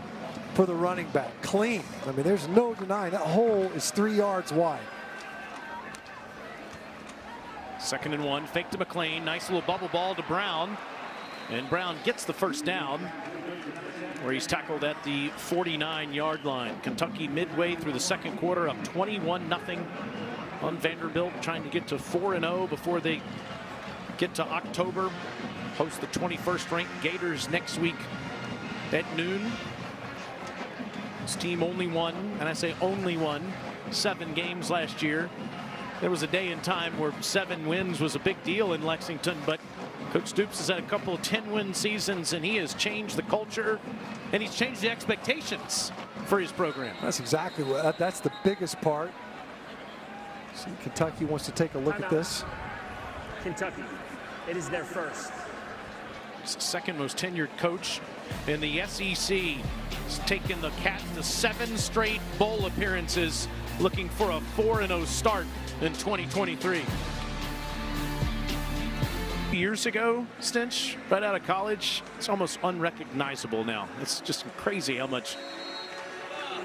for the running back. Clean. I mean, there's no denying that hole is 3 yards wide. 2nd and 1, fake to McClain, nice little bubble ball to Brown, and Brown gets the first down where he's tackled at the 49-yard line. Kentucky midway through the 2nd quarter up 21-0 on Vanderbilt, trying to get to 4-0 before they get to October. Host the 21st ranked Gators next week at noon. This team only won, and I say only won, 7 games last year. There was a day in time where 7 wins was a big deal in Lexington, but Coach Stoops has had a couple of 10-win seasons, and he has changed the culture, and he's changed the expectations for his program. That's exactly what, that's the biggest part. See, Kentucky wants to take a look at this. Kentucky, it is their first. It's the 2nd most tenured coach in the SEC. He's taken the Cats to 7 straight bowl appearances, looking for a 4-0 start in 2023. Years ago, Stinch, right out of college, it's almost unrecognizable now. It's just crazy how much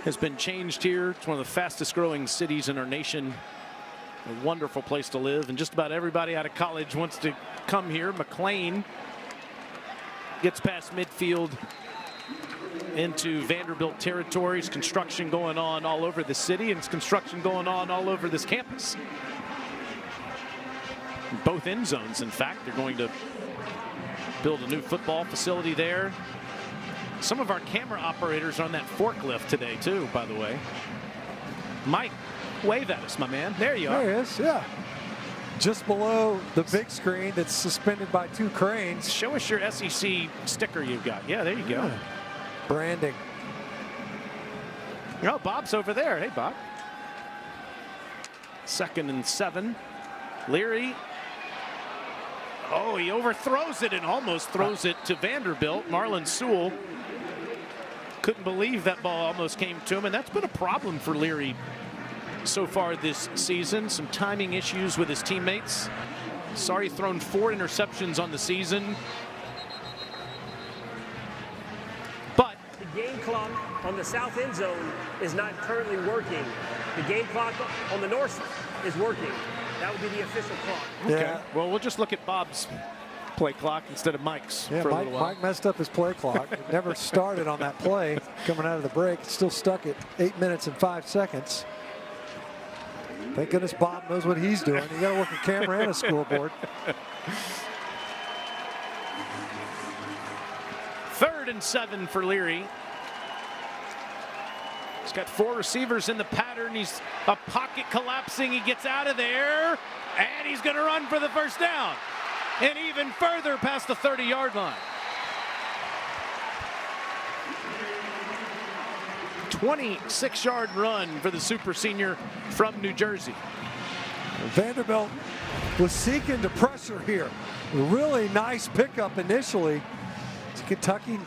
has been changed here. It's one of the fastest growing cities in our nation. A wonderful place to live, and just about everybody out of college wants to come here. McClain gets past midfield into Vanderbilt territories. Construction going on all over the city, and it's construction going on all over this campus. Both end zones, in fact. They're going to build a new football facility there. Some of our camera operators are on that forklift today, too, by the way. Mike, wave at us, my man. There you are. There he is, yeah. Just below the big screen that's suspended by 2 cranes. Show us your SEC sticker you've got. Yeah, there you go. Yeah. Branding. Oh, Bob's over there. Hey, Bob. 2nd and 7. Leary. Oh, he overthrows it and almost throws it to Vanderbilt. Marlon Sewell couldn't believe that ball almost came to him, and that's been a problem for Leary so far this season. Some timing issues with his teammates. Sorry, thrown 4 interceptions on the season. But game clock on the south end zone is not currently working. The game clock on the north is working. That would be the official clock. Okay. Yeah. Well, we'll just look at Bob's play clock instead of Mike's Yeah, for a little while. Mike messed up his play clock. It never started on that play coming out of the break. It's still stuck at 8 minutes and 5 seconds. Thank goodness Bob knows what he's doing. You got to work a camera and a scoreboard. 3rd and 7 for Leary. He's got 4 receivers in the pattern. He's a pocket collapsing. He gets out of there, and he's going to run for the first down. And even further past the 30-yard line. 26-yard run for the super senior from New Jersey. Vanderbilt was seeking to pressure here. Really nice pickup initially. To Kentucky,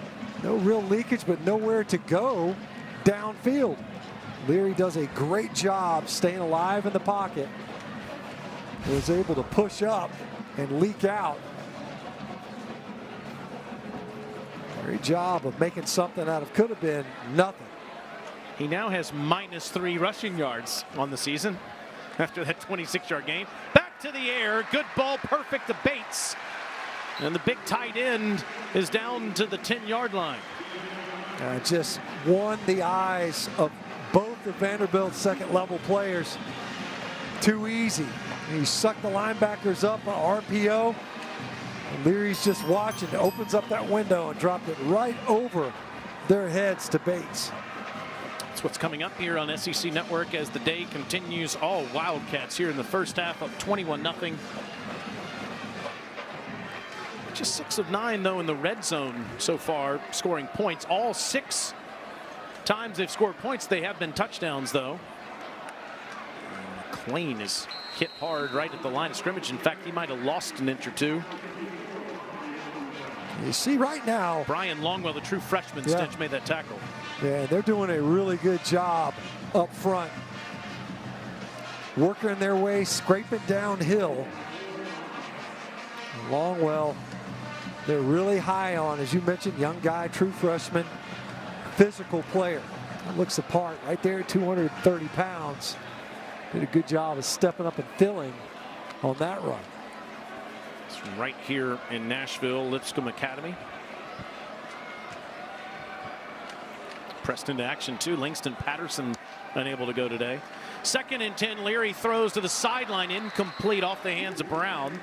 no real leakage, but nowhere to go downfield. Leary does a great job staying alive in the pocket. Was able to push up and leak out. Great job of making something out of could have been nothing. He now has -3 rushing yards on the season after that 26-yard game. Back to the air. Good ball, perfect to Bates. And the big tight end is down to the 10-yard line. Just won the eyes of both the Vanderbilt second-level players. Too easy. He sucked the linebackers up on RPO. And Leary's just watching. Opens up that window and dropped it right over their heads to Bates. That's what's coming up here on SEC Network as the day continues. All Wildcats here in the first half, up 21-0. Just 6 of 9, though, in the red zone so far, scoring points. All 6 times they've scored points, they have been touchdowns, though. McClain is hit hard right at the line of scrimmage. In fact, he might have lost an inch or two. You see right now, Brian Longwell, the true freshman, Stitch, made that tackle. Yeah, they're doing a really good job up front. Working their way, scraping downhill. Longwell, they're really high on, as you mentioned, young guy, true freshman, physical player. Looks the part right there, 230 pounds. Did a good job of stepping up and filling on that run. It's right here in Nashville, Lipscomb Academy. Pressed into action too. Langston Patterson unable to go today. 2nd and 10. Leary throws to the sideline, incomplete off the hands of Brown.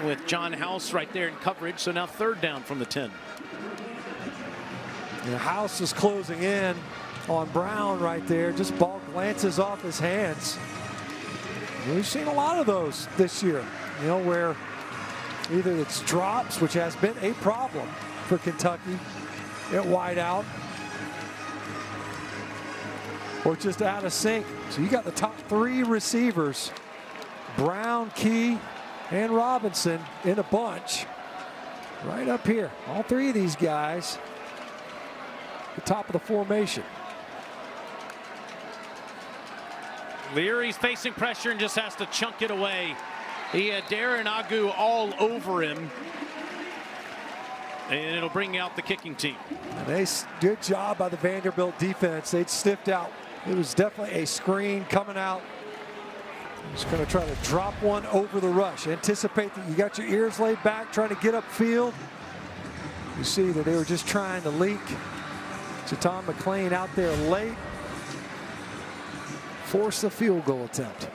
With John House right there in coverage. So now 3rd down from the 10. The House is closing in on Brown right there. Just ball glances off his hands. We've seen a lot of those this year, you know, where either it's drops, which has been a problem for Kentucky at wide out, or just out of sync. So you got the top 3 receivers, Brown, Key, and Robinson in a bunch right up here. All 3 of these guys at the top of the formation. Leary's facing pressure and just has to chunk it away. He had Darren Agu all over him. And it'll bring out the kicking team. Good job by the Vanderbilt defense. They'd stiffed out. It was definitely a screen coming out. Just going to try to drop one over the rush. Anticipate that you got your ears laid back, trying to get upfield. You see that they were just trying to leak. JuTahn McClain out there late. Force the field goal attempt.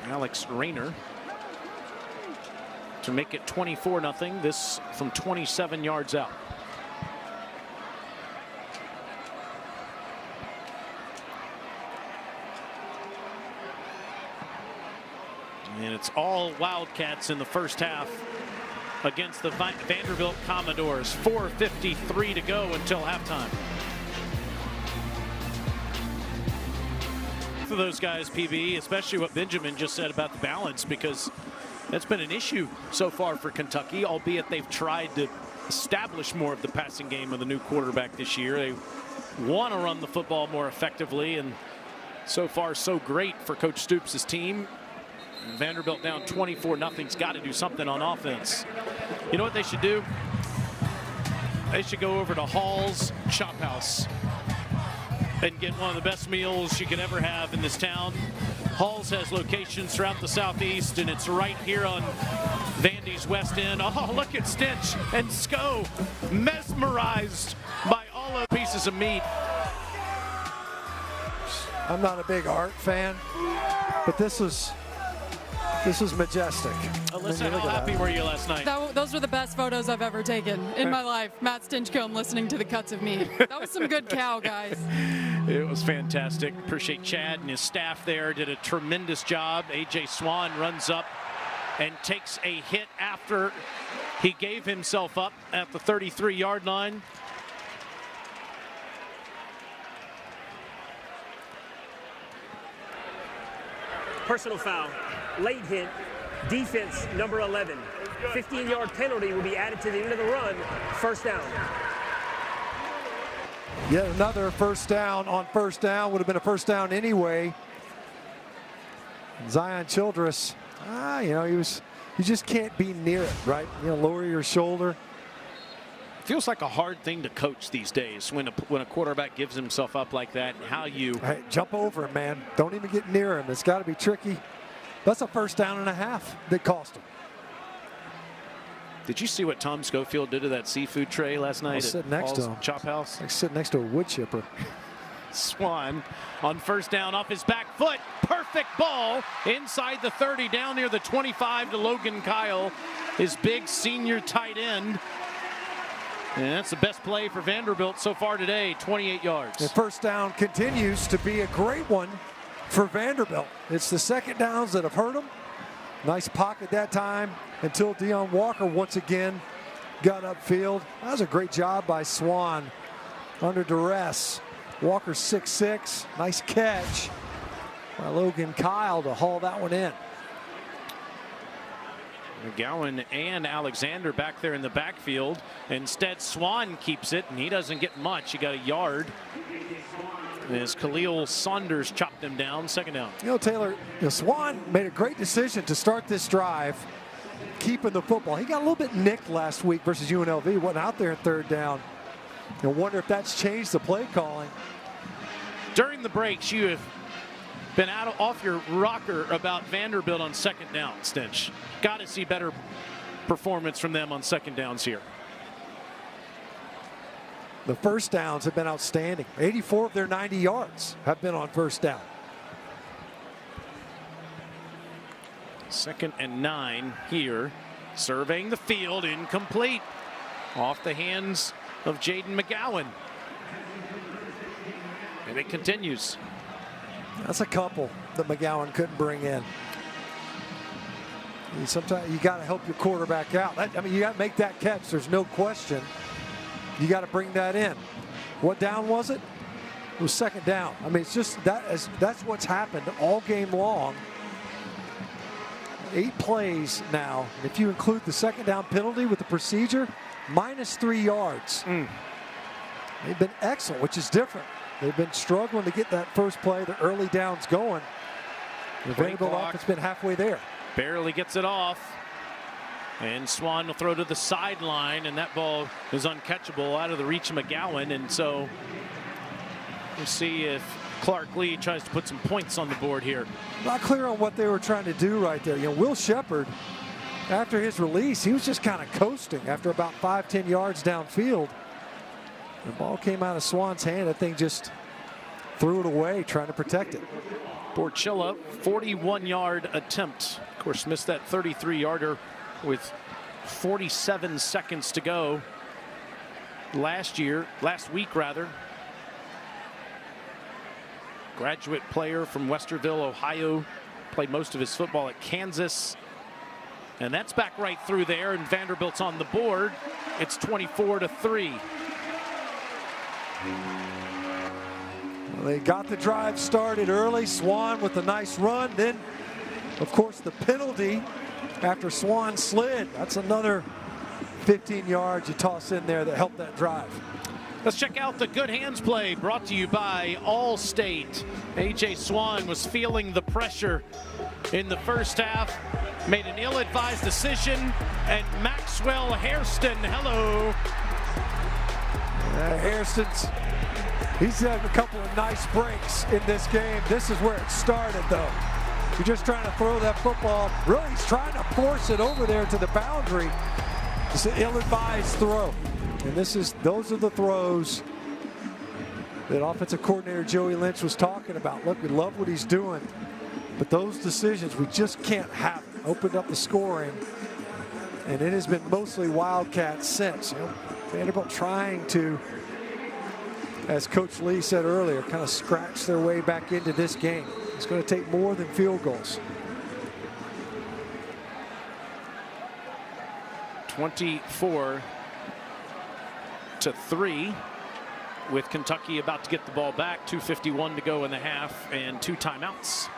Alex Rayner to make it 24-0. This from 27 yards out. And it's all Wildcats in the first half against the Vanderbilt Commodores. 4:53 to go until halftime. For those guys, PB, especially what Benjamin just said about the balance, because that's been an issue so far for Kentucky, albeit they've tried to establish more of the passing game with a new quarterback this year. They want to run the football more effectively, and so far so great for Coach Stoops' team. Vanderbilt down 24-0's got to do something on offense. You know what they should do? they should go over to Hall's Chop House and get one of the best meals you could ever have in this town. Hall's has locations throughout the Southeast, and it's right here on Vandy's West End. Oh, look at Stench and Sco, mesmerized by all those pieces of meat. I'm not a big art fan, but this is majestic. Alyssa, how happy were you last night? Those were the best photos I've ever taken in my life. Matt Stinchcomb listening to the cuts of meat. That was some good cow, guys. It was fantastic. Appreciate Chad and his staff there. Did a tremendous job. A.J. Swan runs up and takes a hit after he gave himself up at the 33-yard line. Personal foul, late hit, defense number 11. 15-yard penalty will be added to the end of the run, first down. Yet another first down on first down. Would have been a first down anyway. Zion Childress, you just can't be near it, right? Lower your shoulder. Feels like a hard thing to coach these days when a quarterback gives himself up like that. And how you jump over him, man. Don't even get near him. It's got to be tricky. That's a first down and a half that cost him. Did you see what Tom Schofield did to that seafood tray last night? I was sitting next to him. Chop House. I sit next to a wood chipper. Swan on first down off his back foot. Perfect ball inside the 30, down near the 25 to Logan Kyle, his big senior tight end. And that's the best play for Vanderbilt so far today, 28 yards. The first down continues to be a great one for Vanderbilt. It's the second downs that have hurt them. Nice pocket that time until Deion Walker once again got upfield. That was a great job by Swan under duress. Walker 6'6", nice catch by Logan Kyle to haul that one in. McGowan and Alexander back there in the backfield. Instead, Swan keeps it, and he doesn't get much. He got a yard as Khalil Saunders chopped him down, second down. Taylor, Swan made a great decision to start this drive, keeping the football. He got a little bit nicked last week versus UNLV. Wasn't out there in third down. I wonder if that's changed the play calling. During the breaks, you have been off your rocker about Vanderbilt on second down, Stench. Got to see better performance from them on second downs here. The first downs have been outstanding. 84 of their 90 yards have been on first down. 2nd and 9 here. Surveying the field, incomplete. Off the hands of Jaden McGowan. And it continues. That's a couple that McGowan couldn't bring in. Sometimes you got to help your quarterback out. You got to make that catch. There's no question. You got to bring that in. What down was it? It was second down. It's just that's what's happened all game long. 8 plays now. If you include the second down penalty with the procedure, -3 yards. They've been excellent, which is different. They've been struggling to get that first play, the early downs going. The Vanderbilt offense has been halfway there. Barely gets it off. And Swan will throw to the sideline, and that ball is uncatchable out of the reach of McGowan. And so we'll see if Clark Lee tries to put some points on the board here. Not clear on what they were trying to do right there. Will Shepard, after his release, he was just kind of coasting after about 5-10 yards downfield. The ball came out of Swan's hand. That thing just threw it away, trying to protect it. Borchilla, 41-yard attempt. Of course, missed that 33-yarder with 47 seconds to go last week rather. Graduate player from Westerville, Ohio, played most of his football at Kansas. And that's back right through there, and Vanderbilt's on the board. It's 24-3. Well, they got the drive started early. Swan with a nice run. Then, of course, the penalty after Swan slid. That's another 15 yards you toss in there that helped that drive. Let's check out the good hands play brought to you by Allstate. A.J. Swan was feeling the pressure in the first half, made an ill-advised decision, and Maxwell Hairston, hello, Hairston's, he's had a couple of nice breaks in this game. This is where it started, though. You're just trying to throw that football. Really, he's trying to force it over there to the boundary. It's an ill-advised throw. And those are the throws that offensive coordinator Joey Lynch was talking about. Look, we love what he's doing, but those decisions we just can't have. Opened up the scoring, and it has been mostly Wildcats since. You know, Vanderbilt trying to, as Coach Lee said earlier, kind of scratch their way back into this game. It's going to take more than field goals. 24-3 with Kentucky about to get the ball back. 2:51 to go in the half and 2 timeouts.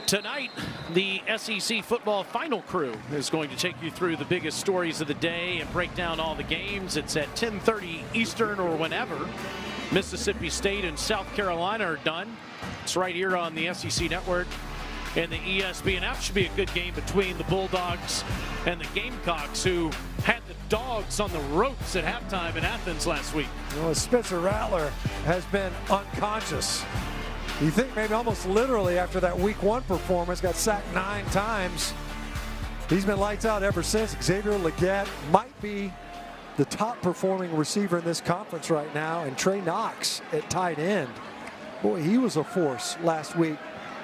Tonight, the SEC football final crew is going to take you through the biggest stories of the day and break down all the games. It's at 10:30 Eastern or whenever Mississippi State and South Carolina are done. It's right here on the SEC Network and the ESPN app. Should be a good game between the Bulldogs and the Gamecocks, who had the Dogs on the ropes at halftime in Athens last week. Well, Spencer Rattler has been unconscious. You think maybe almost literally after that week 1 performance, got sacked 9 times. He's been lights out ever since. Xavier Legette might be the top performing receiver in this conference right now, and Trey Knox at tight end. Boy, he was a force last week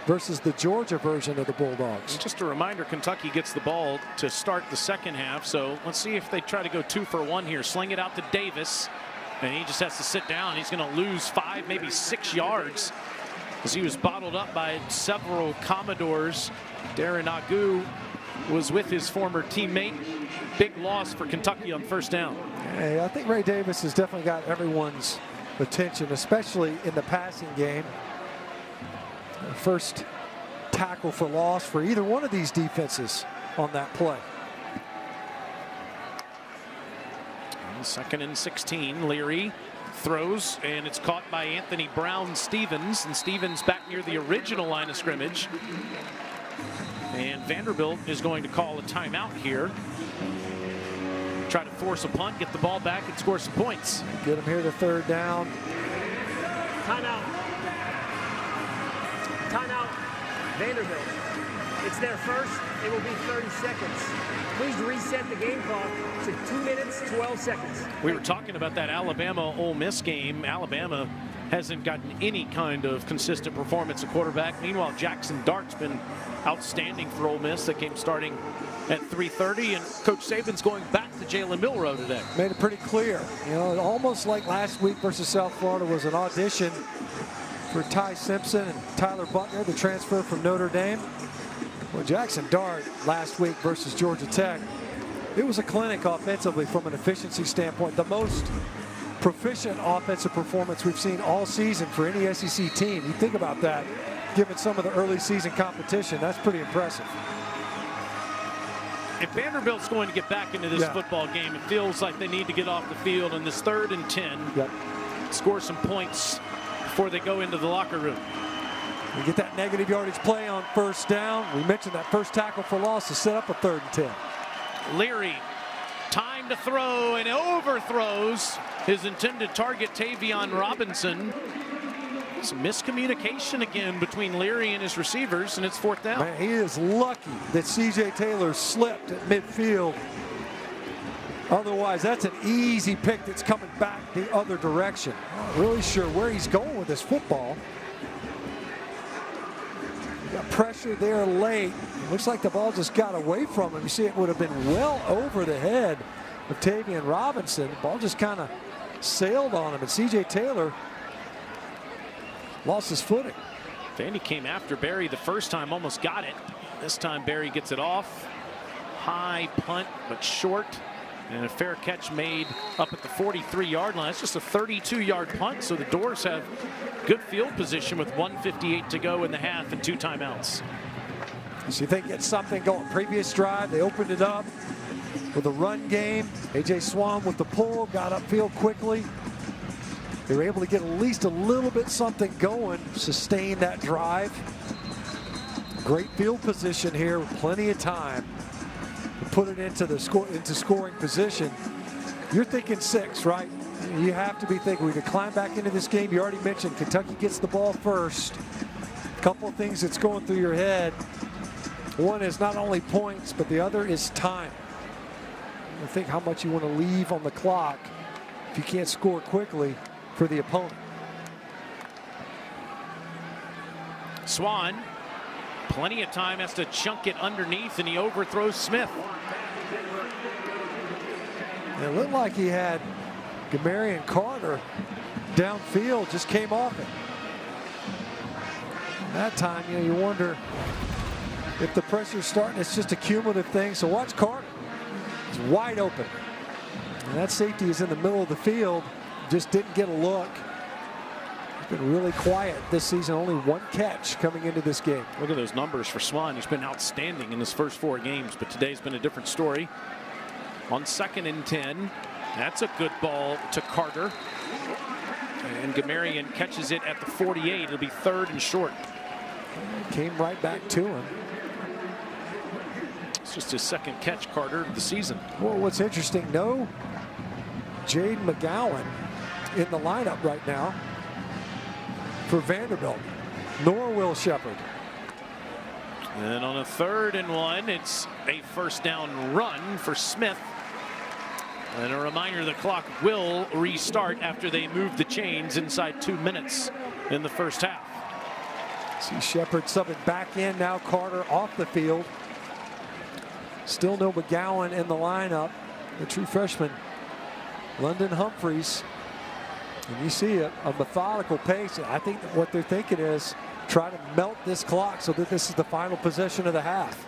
versus the Georgia version of the Bulldogs. Just a reminder, Kentucky gets the ball to start the second half, so let's see if they try to go 2 for 1 here. Sling it out to Davis, and he just has to sit down. He's going to lose 5, maybe 6 yards, as he was bottled up by several Commodores. Darren Agu was with his former teammate. Big loss for Kentucky on first down. Hey, I think Ray Davis has definitely got everyone's attention, especially in the passing game. First tackle for loss for either one of these defenses on that play. And 2nd and 16, Leary throws, and it's caught by Anthony Brown-Stevens, and Stevens back near the original line of scrimmage. And Vanderbilt is going to call a timeout here. Try to force a punt, get the ball back, and score some points. Get them here to 3rd down. Timeout. Timeout, Vanderbilt. It's their first. It will be 30 seconds. Please reset the game clock to 2 minutes, 12 seconds. We were talking about that Alabama-Ole Miss game. Alabama hasn't gotten any kind of consistent performance at quarterback. Meanwhile, Jackson Dart's been outstanding for Ole Miss. That game starting at 3:30, and Coach Saban's going back to Jalen Milroe today. Made it pretty clear. You know, almost like last week versus South Florida was an audition for Ty Simpson and Tyler Buckner, the transfer from Notre Dame. Well, Jackson Dart last week versus Georgia Tech, it was a clinic offensively from an efficiency standpoint. The most proficient offensive performance we've seen all season for any SEC team. You think about that, given some of the early season competition, that's pretty impressive. If Vanderbilt's going to get back into this football game, it feels like they need to get off the field in this 3rd and 10, score some points before they go into the locker room. You get that negative yardage play on first down. We mentioned that first tackle for loss to set up a 3rd and 10. Leary, time to throw, and overthrows his intended target, Tavion Robinson. Some miscommunication again between Leary and his receivers, and it's 4th down. Man, he is lucky that C.J. Taylor slipped at midfield. Otherwise, that's an easy pick that's coming back the other direction. Not really sure where he's going with this football. Got pressure there late. Looks like the ball just got away from him. You see, it would have been well over the head of Tavion Robinson. The ball just kind of sailed on him, and C.J. Taylor lost his footing. Vandy came after Barry the first time, almost got it. This time Barry gets it off. High punt, but short. And a fair catch made up at the 43-yard line. It's just a 32-yard punt, so the Doors have good field position with 1:58 to go in the half and 2 timeouts. So you think it's something going previous drive. They opened it up with a run game. A.J. Swan with the pull, got upfield quickly. They were able to get at least a little bit something going, sustain that drive. Great field position here with plenty of time. put it into scoring position. You're thinking 6, right? You have to be thinking we could climb back into this game. You already mentioned Kentucky gets the ball first. A couple of things that's going through your head. One is not only points, but the other is time. I think how much you want to leave on the clock if you can't score quickly for the opponent. Swan, plenty of time, has to chunk it underneath, and he overthrows Smith. It looked like he had Barion Carter downfield, just came off it. That time, you wonder if the pressure's starting, it's just a cumulative thing. So watch Carter. He's wide open. And that safety is in the middle of the field. Just didn't get a look. He's been really quiet this season. Only 1 catch coming into this game. Look at those numbers for Swan. He's been outstanding in his first 4 games, but today's been a different story. On 2nd and 10, that's a good ball to Carter. And Barion catches it at the 48. It'll be 3rd and short. Came right back to him. It's just his 2nd catch, Carter, of the season. Well, what's interesting, no Jaden McGowan in the lineup right now for Vanderbilt, nor Will Shepherd. And on a 3rd and 1, it's a first down run for Smith. And a reminder, the clock will restart after they move the chains inside 2 minutes in the first half. See Shepherd subbing back in now. Carter off the field. Still no McGowan in the lineup. The true freshman, London Humphreys. And you see a methodical pace. I think that what they're thinking is try to melt this clock so that this is the final possession of the half.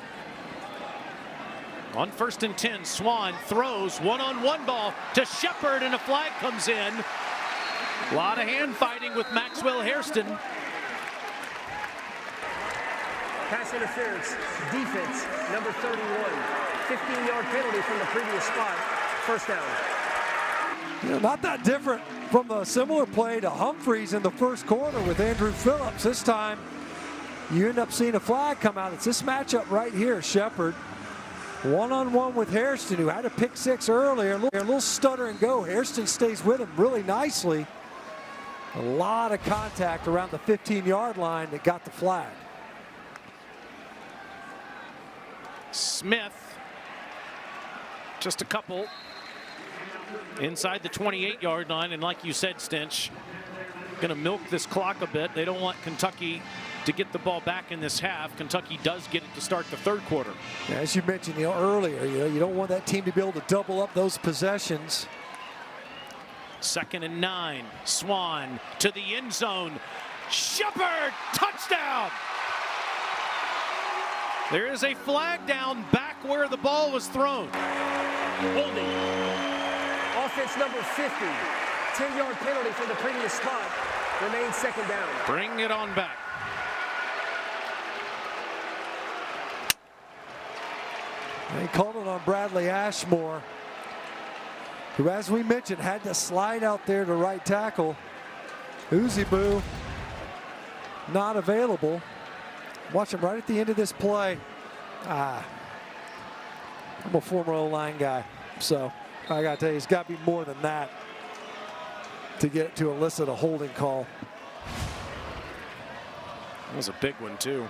On 1st and 10, Swan throws one-on-one ball to Shepherd, and a flag comes in. A lot of hand fighting with Maxwell Hairston. Pass interference, defense, number 31. 15-yard penalty from the previous spot. First down. Not that different from a similar play to Humphreys in the first quarter with Andrew Phillips. This time, you end up seeing a flag come out. It's this matchup right here, Shepherd. One-on-one with Hairston, who had a pick 6 earlier. A little stutter and go. Hairston stays with him really nicely. A lot of contact around the 15-yard line that got the flag. Smith, just a couple inside the 28-yard line. And like you said, Stinch, going to milk this clock a bit. They don't want Kentucky to get the ball back in this half. Kentucky does get it to start the 3rd quarter. Yeah, as you mentioned earlier, you don't want that team to be able to double up those possessions. 2nd and 9, Swan to the end zone. Shepherd, touchdown! There is a flag down back where the ball was thrown. Holding. Offense number 50. 10-yard penalty from the previous spot. Remains 2nd down. Bring it on back. They called it on Bradley Ashmore, who, as we mentioned, had to slide out there to right tackle. Uzibu not available. Watch him right at the end of this play. I'm a former O-line guy, so I got to tell you, it's got to be more than that to elicit a holding call. That was a big one, too.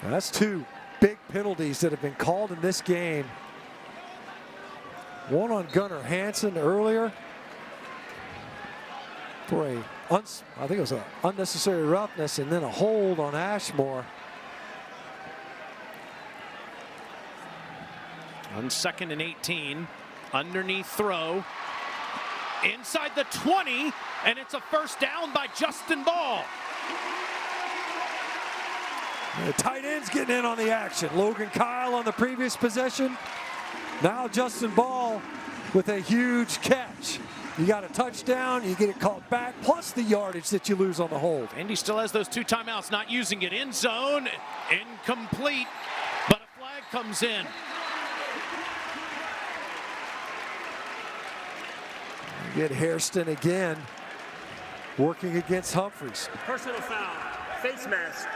Now that's 2 big penalties that have been called in this game. One on Gunnar Hansen earlier for I think it was an unnecessary roughness, and then a hold on Ashmore. On 2nd and 18, underneath throw, inside the 20, and it's a first down by Justin Ball. The tight end's getting in on the action. Logan Kyle on the previous possession. Now Justin Ball with a huge catch. You got a touchdown, you get it called back, plus the yardage that you lose on the hold. Andy still has those 2 timeouts, not using it. End zone, incomplete, but a flag comes in. Get Hairston again, working against Humphreys. Personal foul, face mask,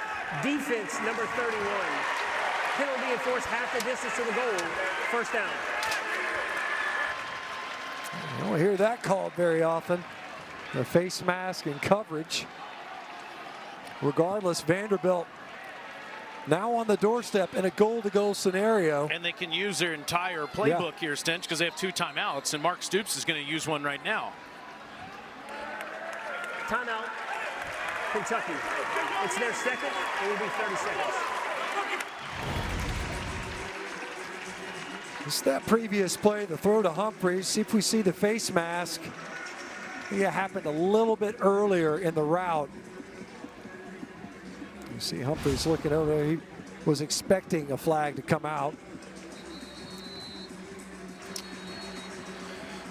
defense number 31. Penalty enforced half the distance to the goal, first down. You don't hear that called very often. The face mask and coverage. Regardless, Vanderbilt now on the doorstep in a goal-to-goal scenario. And they can use their entire playbook here, Stench, because they have 2 timeouts, and Mark Stoops is going to use one right now. Timeout, Kentucky. It's their second. It will be 30 seconds. It's that previous play, the throw to Humphreys. See if we see the face mask. I think it happened a little bit earlier in the route. You see Humphreys looking over there. He was expecting a flag to come out.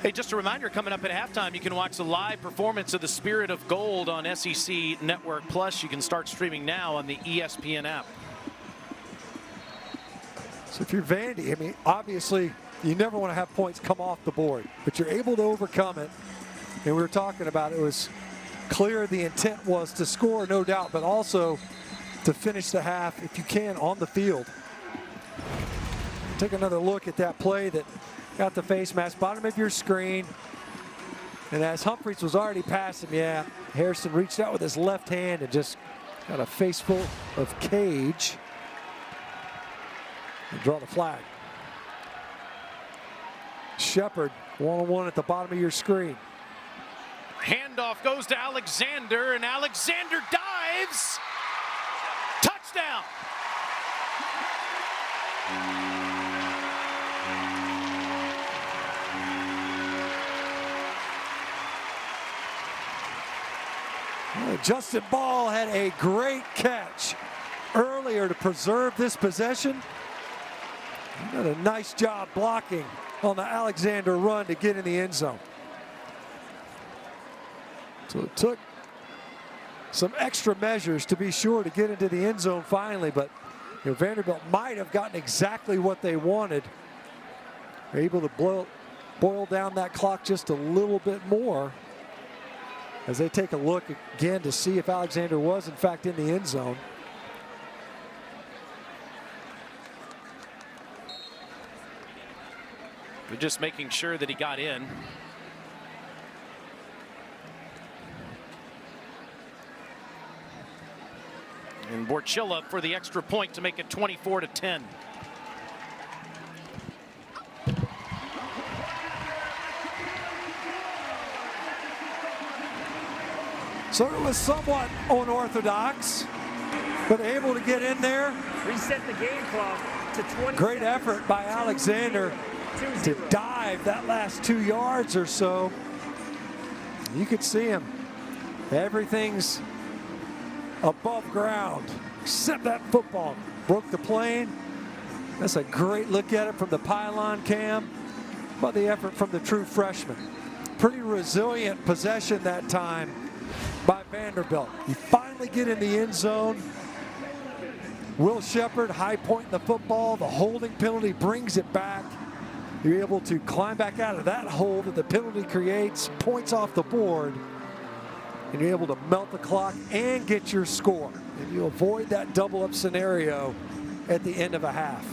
Hey, just a reminder, coming up at halftime, you can watch the live performance of the Spirit of Gold on SEC Network Plus. You can start streaming now on the ESPN app. So if you're Vandy, I mean, obviously you never want to have points come off the board, but you're able to overcome it. And we were talking about it was clear the intent was to score, no doubt, but also to finish the half, if you can, on the field. Take another look at that play that got the face mask, bottom of your screen. And as Humphreys was already past him, yeah, Hairston reached out with his left hand and just got a face full of cage. And draw the flag. Shepard, one-on-one at the bottom of your screen. Handoff goes to Alexander, and Alexander dives. Touchdown. Justin Ball had a great catch earlier to preserve this possession. He did a nice job blocking on the Alexander run to get in the end zone. So it took some extra measures to be sure to get into the end zone finally, but Vanderbilt might have gotten exactly what they wanted. They're able to boil down that clock just a little bit more as they take a look again to see if Alexander was in fact in the end zone. They're just making sure that he got in. And Borchilla for the extra point to make it 24-10. So it was somewhat unorthodox, but able to get in there. Reset the game clock to 20. Great effort by Alexander to dive that last 2 yards or so. You could see him. Everything's above ground except that football. Broke the plane. That's a great look at it from the pylon cam. But the effort from the true freshman. Pretty resilient possession that time by Vanderbilt. You finally get in the end zone. Will Shepard high point the football. The holding penalty brings it back. You're able to climb back out of that hole that the penalty creates, points off the board, and you're able to melt the clock and get your score. And you avoid that double up scenario at the end of a half.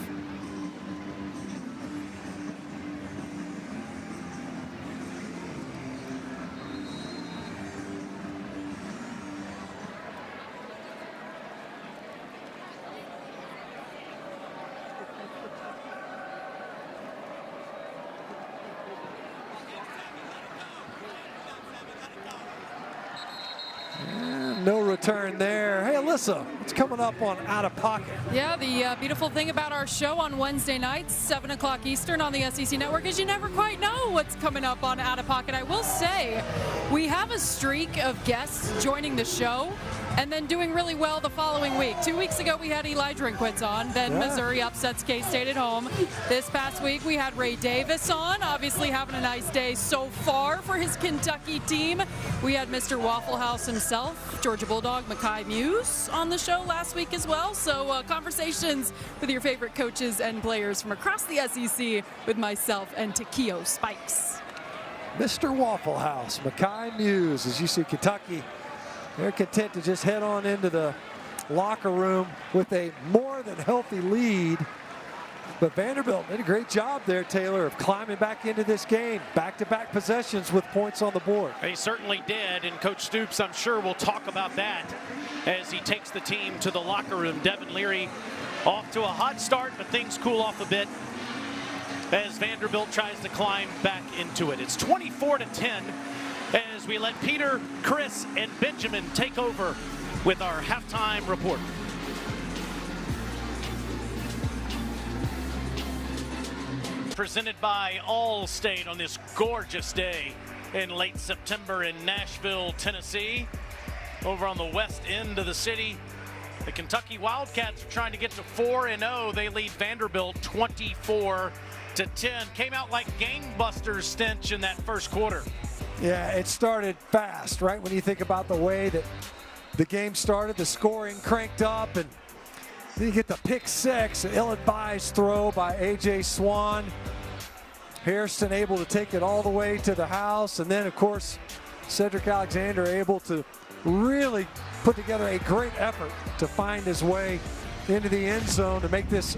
No return there. Hey, Alyssa, what's coming up on Out of Pocket? Yeah, the beautiful thing about our show on Wednesday nights, 7 o'clock Eastern on the SEC Network, is you never quite know what's coming up on Out of Pocket. I will say, we have a streak of guests joining the show and then doing really well the following week. 2 weeks ago, we had Eli Drinkwitz on. Then Missouri upsets K-State at home. This past week, we had Ray Davis on, obviously having a nice day so far for his Kentucky team. We had Mr. Waffle House himself, Georgia Bulldog Makai Muse, on the show last week as well. So conversations with your favorite coaches and players from across the SEC with myself and Takeo Spikes. Mr. Waffle House, Mekhi Muse. As you see, Kentucky, they're content to just head on into the locker room with a more than healthy lead. But Vanderbilt did a great job there, Taylor, of climbing back into this game. Back-to-back possessions with points on the board. They certainly did, and Coach Stoops, I'm sure, will talk about that as he takes the team to the locker room. Devin Leary off to a hot start, but things cool off a bit as Vanderbilt tries to climb back into it. It's 24-10 as we let Peter, Chris, and Benjamin take over with our halftime report. Presented by Allstate on this gorgeous day in late September in Nashville, Tennessee. Over on the west end of the city, the Kentucky Wildcats are trying to get to 4-0. They lead Vanderbilt 24-10. Came out like gangbusters stench in that first quarter. Yeah, it started fast, right? When you think about the way that the game started, the scoring cranked up, and then you get the pick six, an ill-advised throw by A.J. Swan. Hairston able to take it all the way to the house. And then, of course, Cedric Alexander able to really put together a great effort to find his way into the end zone to make this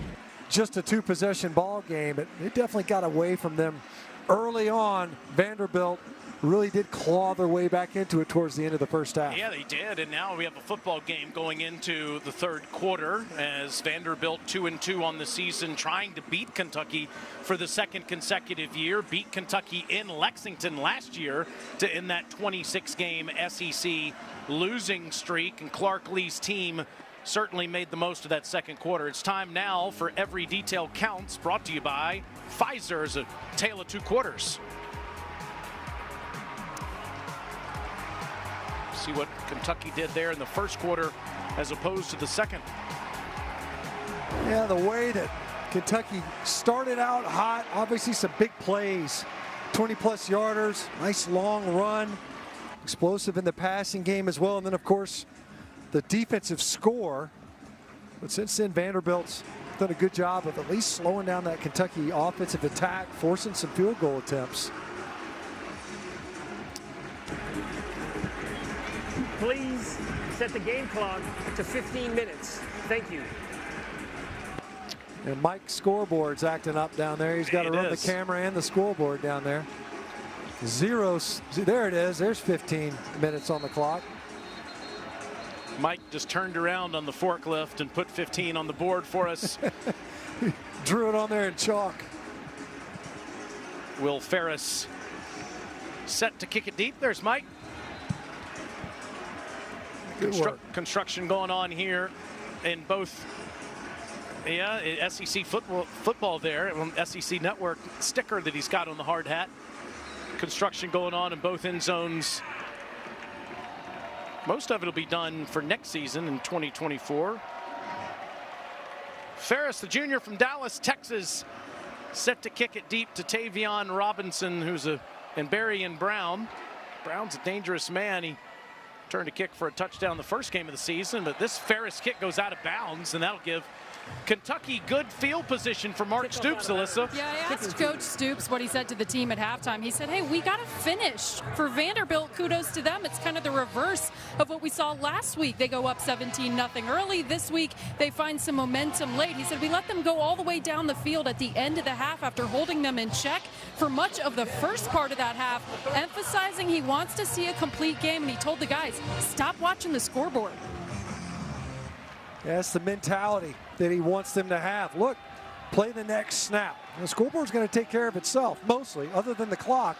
just a two-possession ball game. But it definitely got away from them early on. Vanderbilt really did claw their way back into it towards the end of the first half. Yeah, they did, and now we have a football game going into the third quarter as Vanderbilt 2-2 on the season, trying to beat Kentucky for the second consecutive year. Beat Kentucky in Lexington last year to end that 26-game SEC losing streak, and Clark Lee's team certainly made the most of that second quarter. It's time now for Every Detail Counts, brought to you by Pfizer, as a tale of two quarters. See what Kentucky did there in the first quarter as opposed to the second. Yeah, the way that Kentucky started out hot, obviously some big plays, 20-plus yarders, nice long run, explosive in the passing game as well, and then of course the defensive score. But since then, Vanderbilt's done a good job of at least slowing down that Kentucky offensive attack, forcing some field goal attempts. Please set the game clock to 15 minutes. Thank you. And Mike's scoreboard's acting up down there. He's got to run the camera and the scoreboard down there. Zeros. There it is. There's 15 minutes on the clock. Mike just turned around on the forklift and put 15 on the board for us. Drew it on there in chalk. Will Ferris set to kick it deep. There's Mike. Construction going on here in both, SEC football there, SEC Network sticker that he's got on the hard hat. Construction going on in both end zones. Most of it will be done for next season in 2024. Ferris, the junior from Dallas, Texas, set to kick it deep to Tavion Robinson, and Barion Brown. Brown's a dangerous man. He turned to kick for a touchdown the first game of the season, but this Ferris kick goes out of bounds, and that'll give Kentucky good field position for Mark Stoops, Alyssa. Yeah, I asked Coach Stoops what he said to the team at halftime. He said, hey, we got to finish. For Vanderbilt, kudos to them. It's kind of the reverse of what we saw last week. They go up 17-0 early. This week, they find some momentum late. He said, we let them go all the way down the field at the end of the half after holding them in check for much of the first part of that half, emphasizing he wants to see a complete game, and he told the guys, stop watching the scoreboard. Yeah, that's the mentality that he wants them to have. Look, play the next snap. The scoreboard's going to take care of itself, mostly, other than the clock.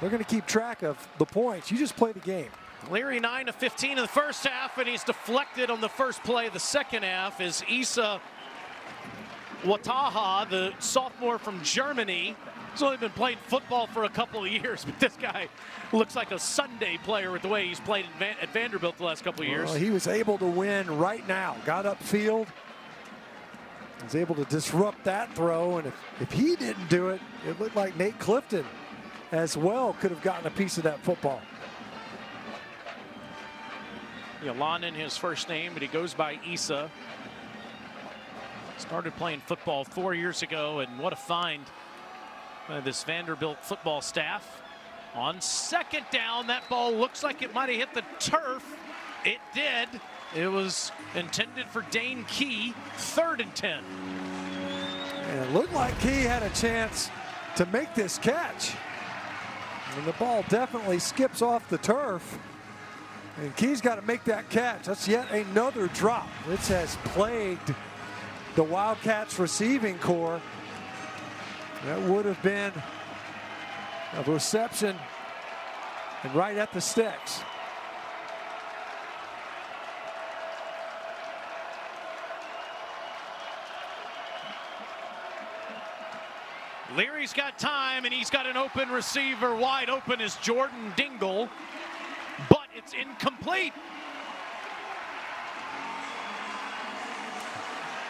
They're going to keep track of the points. You just play the game. Leary 9 of 15 in the first half, and he's deflected on the first play of the second half as Issa Wataha, the sophomore from Germany. He's only been playing football for a couple of years, but this guy looks like a Sunday player with the way he's played at Vanderbilt the last couple of years. Well, he was able to win right now. Got upfield. Was able to disrupt that throw, and if he didn't do it, it looked like Nate Clifton as well could have gotten a piece of that football. Yalanin, his first name, but he goes by Issa. Started playing football 4 years ago, and what a find by this Vanderbilt football staff. On second down, that ball looks like it might have hit the turf. It did. It was intended for Dane Key. 3rd and 10. And it looked like Key had a chance to make this catch. And the ball definitely skips off the turf. And Key's got to make that catch. That's yet another drop. This has plagued the Wildcats receiving corps. That would have been a reception and right at the sticks. Leary's got time, and he's got an open receiver. Wide open is Jordan Dingle, but it's incomplete.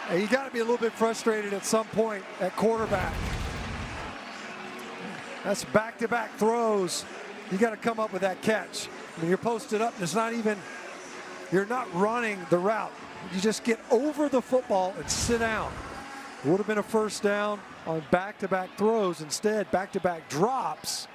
And you got to be a little bit frustrated at some point at quarterback. That's back-to-back throws. You got to come up with that catch. I mean, you're posted up. It's not even, you're not running the route. You just get over the football and sit down. It would have been a first down on back-to-back throws. Instead, back-to-back drops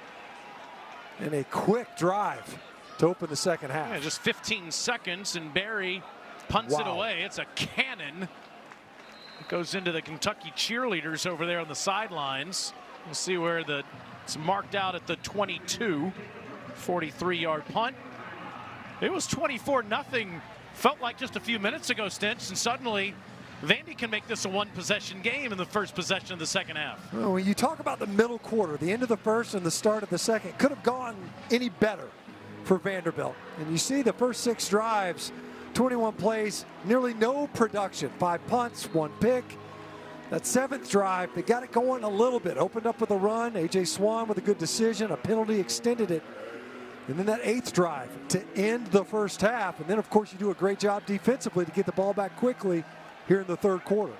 and a quick drive to open the second half. Yeah, just 15 seconds, and Barry punts it away. It's a cannon. It goes into the Kentucky cheerleaders over there on the sidelines. We'll see where it's marked out at the 22. 43-yard punt. It was 24-0. Felt like just a few minutes ago, Stinch, and suddenly Vandy can make this a one-possession game in the first possession of the second half. Well, when you talk about the middle quarter, the end of the first and the start of the second, could have gone any better for Vanderbilt. And you see the first 6 drives, 21 plays, nearly no production. 5 punts, 1 pick. That 7th drive, they got it going a little bit. Opened up with a run. A.J. Swan with a good decision. A penalty extended it. And then that 8th drive to end the first half. And then, of course, you do a great job defensively to get the ball back quickly here in the third quarter.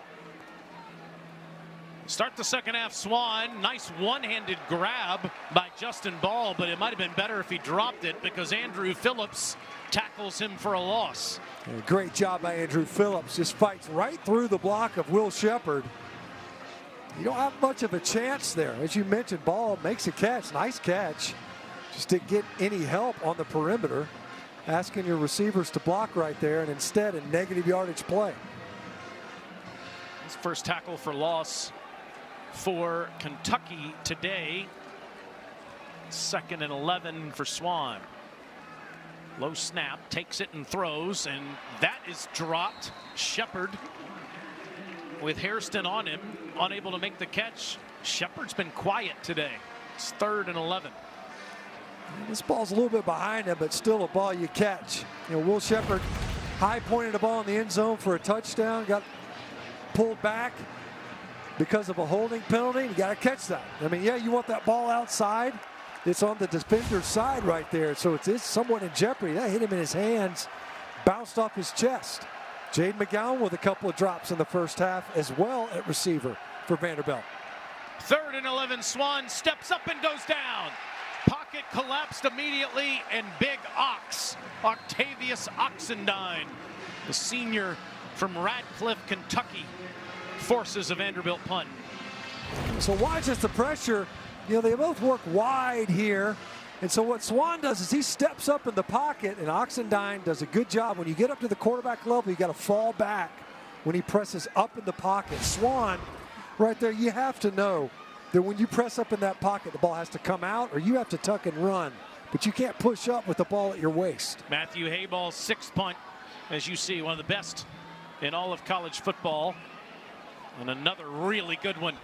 Start the second half, Swan. Nice one-handed grab by Justin Ball, but it might have been better if he dropped it because Andrew Phillips tackles him for a loss. And a great job by Andrew Phillips. Just fights right through the block of Will Shepherd. You don't have much of a chance there. As you mentioned, Ball makes a catch. Nice catch. Just didn't get any help on the perimeter. Asking your receivers to block right there, and instead a negative yardage play. His first tackle for loss for Kentucky today. 2nd and 11 for Swan. Low snap, takes it and throws, and that is dropped. Shepherd with Hairston on him, unable to make the catch. Shepherd's been quiet today. It's 3rd and 11. This ball's a little bit behind him, but still a ball you catch. You know, Will Shepherd high pointed the ball in the end zone for a touchdown, got pulled back because of a holding penalty. You got to catch that. I mean, yeah, you want that ball outside. It's on the defender's side right there, so it's somewhat in jeopardy. That hit him in his hands, bounced off his chest. Jade McGowan with a couple of drops in the first half as well at receiver for Vanderbilt. 3rd and 11, Swan steps up and goes down. Pocket collapsed immediately, and Big Ox, Octavius Oxendine, the senior from Radcliffe, Kentucky, forces a Vanderbilt punt. So watch as the pressure, you know, they both work wide here. And so what Swan does is he steps up in the pocket, and Oxendine does a good job. When you get up to the quarterback level, you got to fall back when he presses up in the pocket. Swan, right there, you have to know that when you press up in that pocket, the ball has to come out or you have to tuck and run. But you can't push up with the ball at your waist. Matthew Hayball's 6th punt, as you see, one of the best in all of college football. And another really good one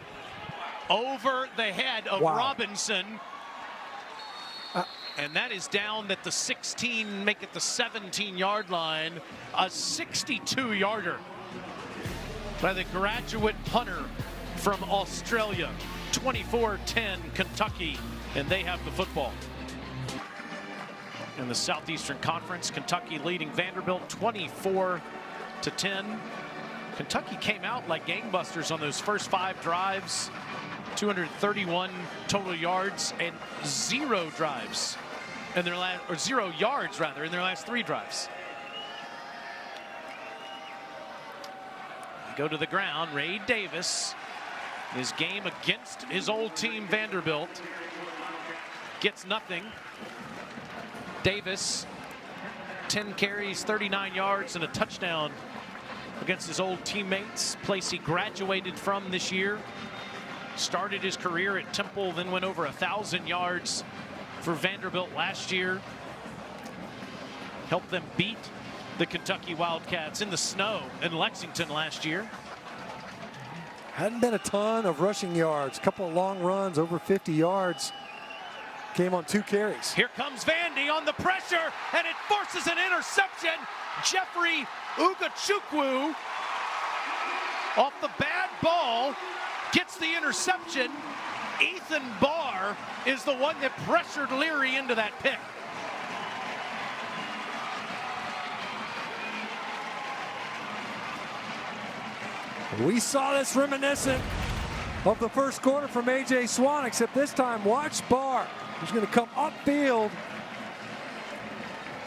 over the head of Robinson. And that is down at the 16, make it the 17-yard line. A 62-yarder by the graduate punter from Australia. 24-10 Kentucky, and they have the football. In the Southeastern Conference, Kentucky leading Vanderbilt 24-10. Kentucky came out like gangbusters on those first 5 drives. 231 total yards and 0 drives in their last, or 0 yards rather, in their last 3 drives. Go to the ground. Ray Davis, his game against his old team Vanderbilt. gets nothing. Davis, 10 carries, 39 yards, and a touchdown against his old teammates, place he graduated from this year. Started his career at Temple, then went over 1,000 yards for Vanderbilt last year. Helped them beat the Kentucky Wildcats in the snow in Lexington last year. Hadn't been a ton of rushing yards, a couple of long runs, over 50 yards. Came on 2 carries. Here comes Vandy on the pressure, and it forces an interception. Jeffrey Ugachukwu off the bad ball gets the interception. Ethan Barr is the one that pressured Leary into that pick. We saw this reminiscent of the first quarter from A.J. Swan, except this time watch Barr. He's going to come upfield.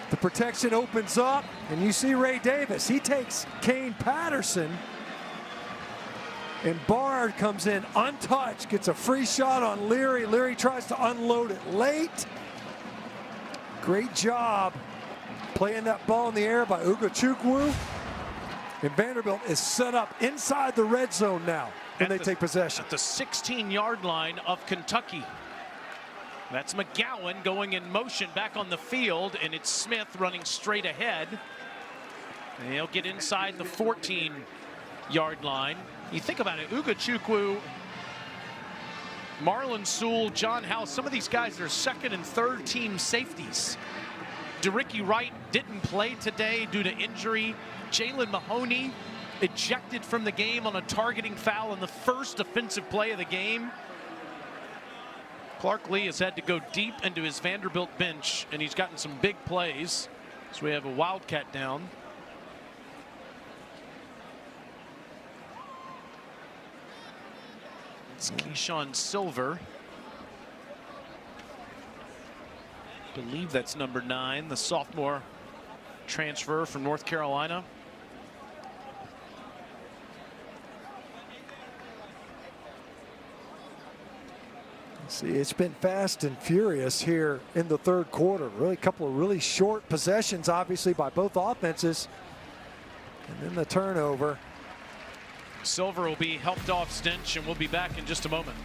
The protection opens up, and you see Ray Davis. He takes Kane Patterson, and Barr comes in untouched, gets a free shot on Leary. Leary tries to unload it late. Great job playing that ball in the air by Ugachukwu. And Vanderbilt is set up inside the red zone now when they take possession. At the 16-yard line of Kentucky. That's McGowan going in motion back on the field, and it's Smith running straight ahead. And he'll get inside the 14-yard line. You think about it, Ugachukwu, Marlon Sewell, John House, some of these guys are second and third team safeties. DeRicky Wright didn't play today due to injury. Jalen Mahoney ejected from the game on a targeting foul in the first offensive play of the game. Clark Lee has had to go deep into his Vanderbilt bench, and he's gotten some big plays. So we have a Wildcat down. It's Keyshawn Silver. I believe that's number 9, the sophomore transfer from North Carolina. See, it's been fast and furious here in the third quarter. Really, a couple of really short possessions, obviously, by both offenses. And then the turnover. Silver will be helped off stench, and we'll be back in just a moment.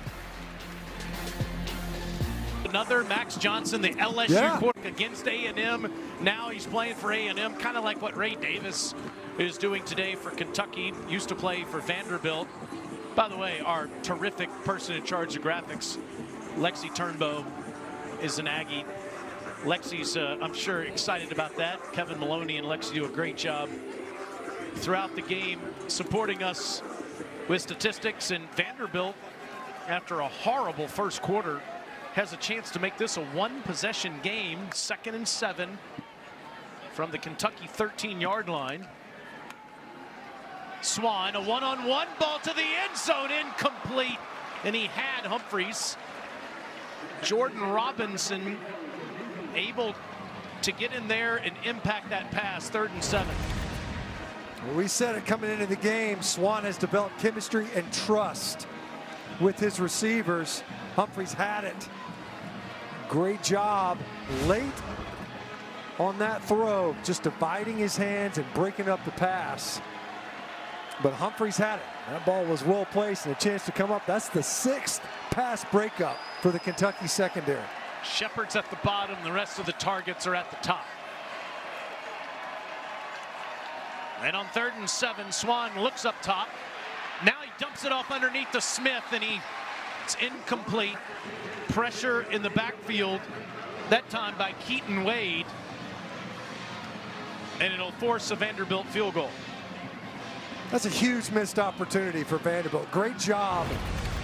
Another Max Johnson, the LSU quarterback against A&M. Now he's playing for A&M, kind of like what Ray Davis is doing today for Kentucky. Used to play for Vanderbilt. By the way, our terrific person in charge of graphics, Lexi Turnbow, is an Aggie. Lexi's, I'm sure, excited about that. Kevin Maloney and Lexi do a great job throughout the game supporting us with statistics. And Vanderbilt, after a horrible first quarter, has a chance to make this a one-possession game. 2nd and 7 from the Kentucky 13-yard line. Swan, a one-on-one ball to the end zone, incomplete. And he had Humphreys. Jordan Robinson able to get in there and impact that pass. 3rd and 7. Well, we said it coming into the game. Swan has developed chemistry and trust with his receivers. Humphreys had it. Great job late on that throw, just dividing his hands and breaking up the pass. But Humphreys had it. That ball was well placed and a chance to come up. That's the 6th pass breakup for the Kentucky secondary. Shepard's at the bottom. The rest of the targets are at the top. And on 3rd and 7, Swan looks up top. Now he dumps it off underneath to Smith, and it's incomplete. Pressure in the backfield, that time by Keaton Wade. And it'll force a Vanderbilt field goal. That's a huge missed opportunity for Vanderbilt. Great job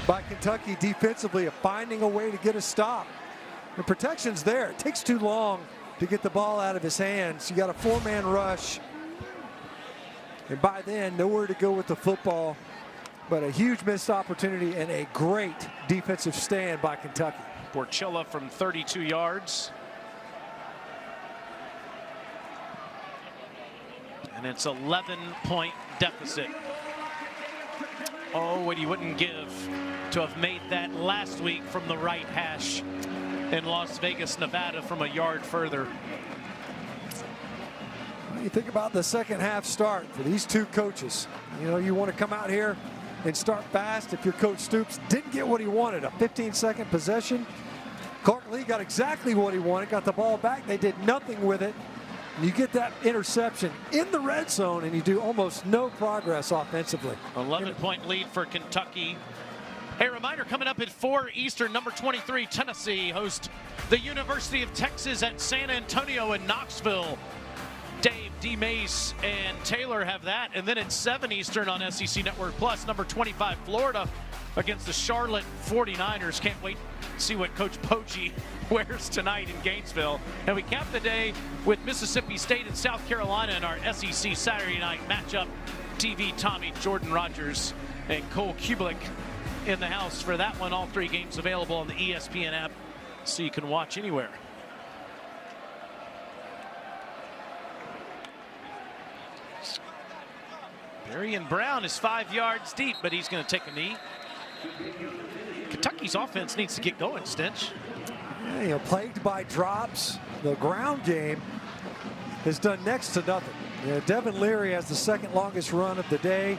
by Kentucky defensively of finding a way to get a stop. The protection's there. It takes too long to get the ball out of his hands. You got a 4-man rush. And by then, nowhere to go with the football. But a huge missed opportunity and a great defensive stand by Kentucky. Porchilla from 32 yards. And it's 11-point deficit. Oh, what you wouldn't give to have made that last week from the right hash. in Las Vegas, Nevada from a yard further. You think about the second half start for these two coaches. You know, you want to come out here and start fast. If your coach Stoops didn't get what he wanted, a 15-second possession, Clark Lee got exactly what he wanted, got the ball back. They did nothing with it. You get that interception in the red zone, and you do almost no progress offensively. 11-point lead for Kentucky. Hey, reminder, coming up at 4 Eastern, number 23, Tennessee host the University of Texas at San Antonio and Knoxville. Dave, D. Mace, and Taylor have that. And then at 7 Eastern on SEC Network Plus, number 25, Florida against the Charlotte 49ers. Can't wait to see what Coach Pochi wears tonight in Gainesville. And we cap the day with Mississippi State and South Carolina in our SEC Saturday night matchup. TV Tommy, Jordan Rogers, and Cole Kubelik in the house for that one. All 3 games available on the ESPN app, so you can watch anywhere. Barion Brown is 5 yards deep, but he's going to take a knee. Kentucky's offense needs to get going, Stinch. Yeah, you know, plagued by drops. The ground game has done next to nothing. You know, Devin Leary has the second longest run of the day.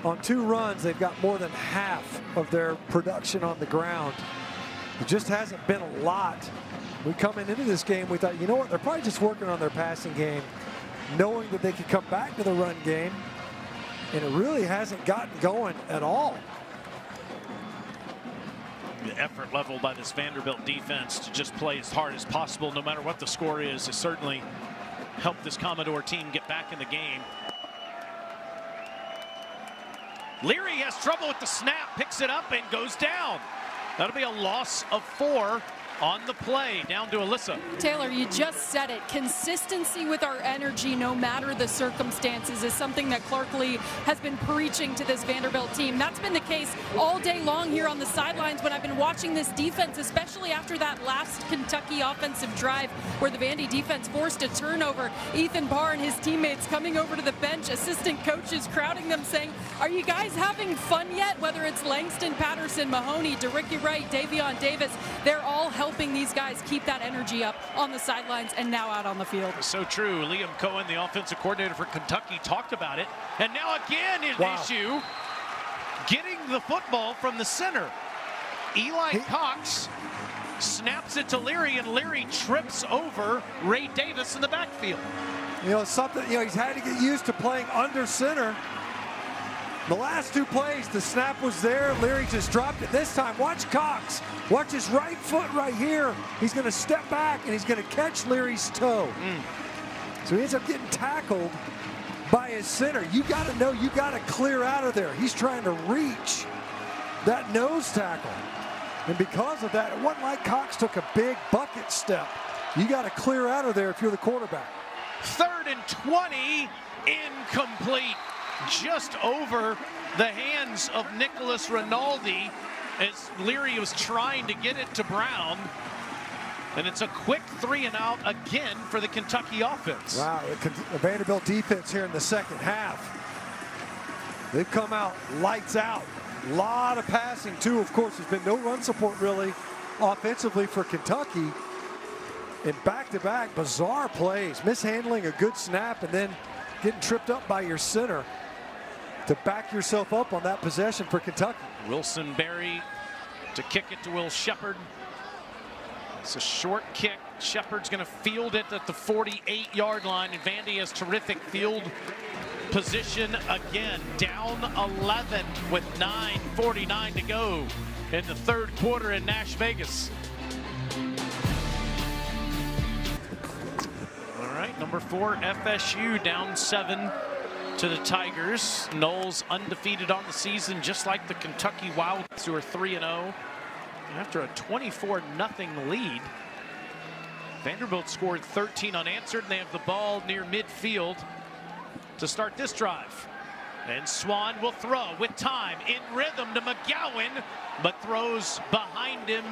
On 2 runs, they've got more than half of their production on the ground. It just hasn't been a lot. We coming into this game, we thought, you know what, they're probably just working on their passing game, knowing that they could come back to the run game, and it really hasn't gotten going at all. The effort level by this Vanderbilt defense to just play as hard as possible, no matter what the score is, has certainly helped this Commodore team get back in the game. Leary has trouble with the snap, picks it up and goes down. That'll be a loss of 4 on the play. Down to Alyssa. Taylor, you just said it. Consistency with our energy, no matter the circumstances, is something that Clark Lee has been preaching to this Vanderbilt team. That's been the case all day long here on the sidelines when I've been watching this defense, especially after that last Kentucky offensive drive where the Vandy defense forced a turnover. Ethan Barr and his teammates coming over to the bench, assistant coaches crowding them saying, are you guys having fun yet? Whether it's Langston Patterson, Mahoney, DeRicky Wright, Davion Davis, they're all helping these guys keep that energy up on the sidelines and now out on the field. So true. Liam Cohen, the offensive coordinator for Kentucky, talked about it. And now again an issue getting the football from the center. Eli Cox snaps it to Leary, and Leary trips over Ray Davis in the backfield. You know, something, you know, he's had to get used to playing under center. The last 2 plays, the snap was there. Leary just dropped it. This time, watch Cox. Watch his right foot right here. He's going to step back, and he's going to catch Leary's toe. So he ends up getting tackled by his center. You got to know, you got to clear out of there. He's trying to reach that nose tackle. And because of that, it wasn't like Cox took a big bucket step. You got to clear out of there if you're the quarterback. 3rd and 20, incomplete. Just over the hands of Nicholas Rinaldi as Leary was trying to get it to Brown. And it's a quick 3 and out again for the Kentucky offense. Wow, the Vanderbilt defense here in the second half. They've come out lights out. A lot of passing too. Of course, there's been no run support really offensively for Kentucky. And back-to-back bizarre plays, mishandling a good snap and then getting tripped up by your center to back yourself up on that possession for Kentucky. Wilson Berry to kick it to Will Shepard. It's a short kick. Shepard's going to field it at the 48-yard line, and Vandy has terrific field position again. Down 11 with 9:49 to go in the 3rd quarter in Nash Vegas. All right, number 4 FSU down 7 to the Tigers. Knowles undefeated on the season, just like the Kentucky Wildcats, who are 3-0. After a 24-0 lead, Vanderbilt scored 13 unanswered, and they have the ball near midfield to start this drive. And Swan will throw with time, in rhythm to McGowan, but throws behind him.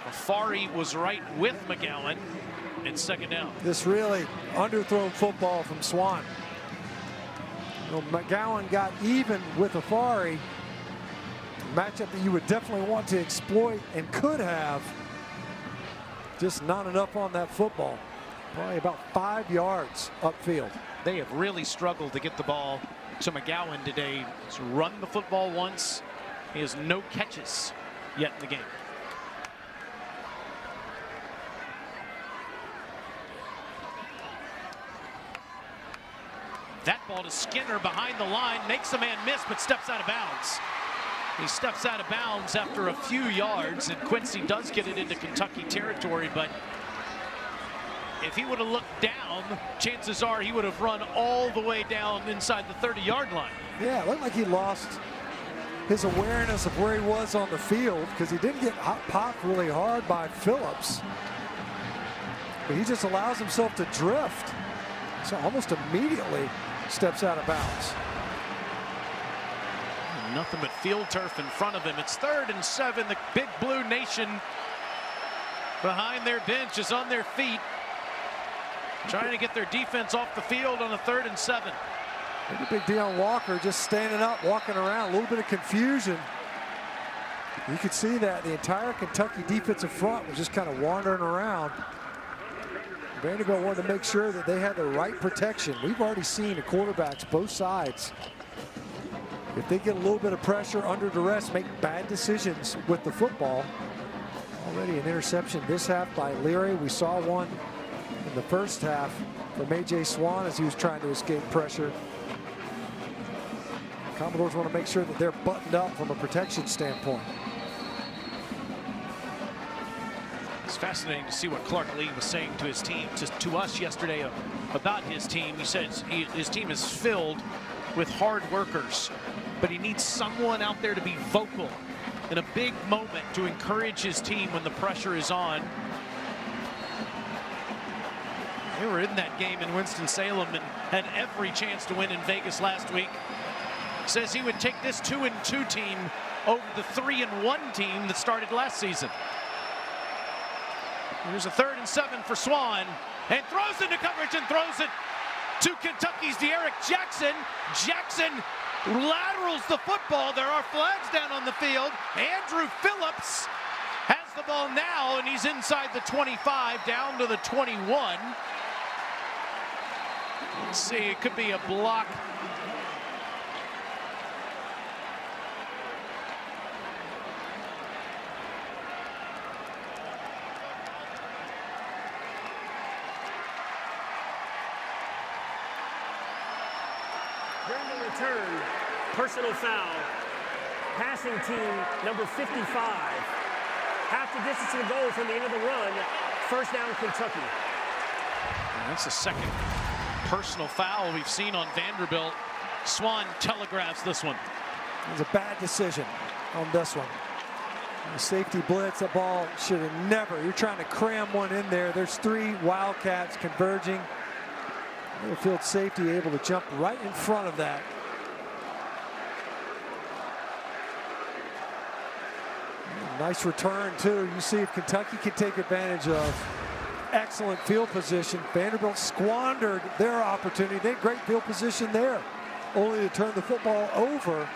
Afari was right with McGowan. It's 2nd down. This really underthrown football from Swan. You know, McGowan got even with Afari. Matchup that you would definitely want to exploit and could have. Just not enough on that football. Probably about 5 yards upfield. They have really struggled to get the ball to McGowan today. He's run the football once. He has no catches yet in the game. That ball to Skinner behind the line, makes a man miss, but steps out of bounds. He steps out of bounds after a few yards, and Quincy does get it into Kentucky territory, but if he would have looked down, chances are he would have run all the way down inside the 30-yard line. Yeah, it looked like he lost his awareness of where he was on the field because he didn't get popped really hard by Phillips. But he just allows himself to drift. So almost immediately steps out of bounds. Nothing but field turf in front of him. It's 3rd and 7. The Big Blue Nation behind their bench is on their feet, trying to get their defense off the field on a 3rd and 7. Maybe big Deion Walker just standing up, walking around, a little bit of confusion. You could see that the entire Kentucky defensive front was just kind of wandering around. Vanderbilt wanted to make sure that they had the right protection. We've already seen the quarterbacks, both sides, if they get a little bit of pressure under duress, make bad decisions with the football. Already an interception this half by Leary. We saw one in the first half from A.J. Swan as he was trying to escape pressure. Commodores want to make sure that they're buttoned up from a protection standpoint. It's fascinating to see what Clark Lee was saying to his team, to us yesterday about his team. He says his team is filled with hard workers, but he needs someone out there to be vocal in a big moment to encourage his team when the pressure is on. They were in that game in Winston-Salem and had every chance to win in Vegas last week. Says he would take this 2-2 team over the 3-1 team that started last season. Here's a 3rd and 7 for Swan, and throws into coverage and throws it to Kentucky's De'Aaron Jackson. Jackson laterals the football. There are flags down on the field. Andrew Phillips has the ball now, and he's inside the 25, down to the 21. Let's see, it could be a block. During the return, personal foul, passing team number 55. Half the distance to the goal from the end of the run, 1st down Kentucky. And that's the 2nd personal foul we've seen on Vanderbilt. Swan telegraphs this one. It was a bad decision on this one. The safety blitz, the ball should have never, you're trying to cram one in there. There's 3 Wildcats converging. Middle field safety able to jump right in front of that. Nice return too. You see if Kentucky can take advantage of excellent field position. Vanderbilt squandered their opportunity. They had great field position there, only to turn the football over.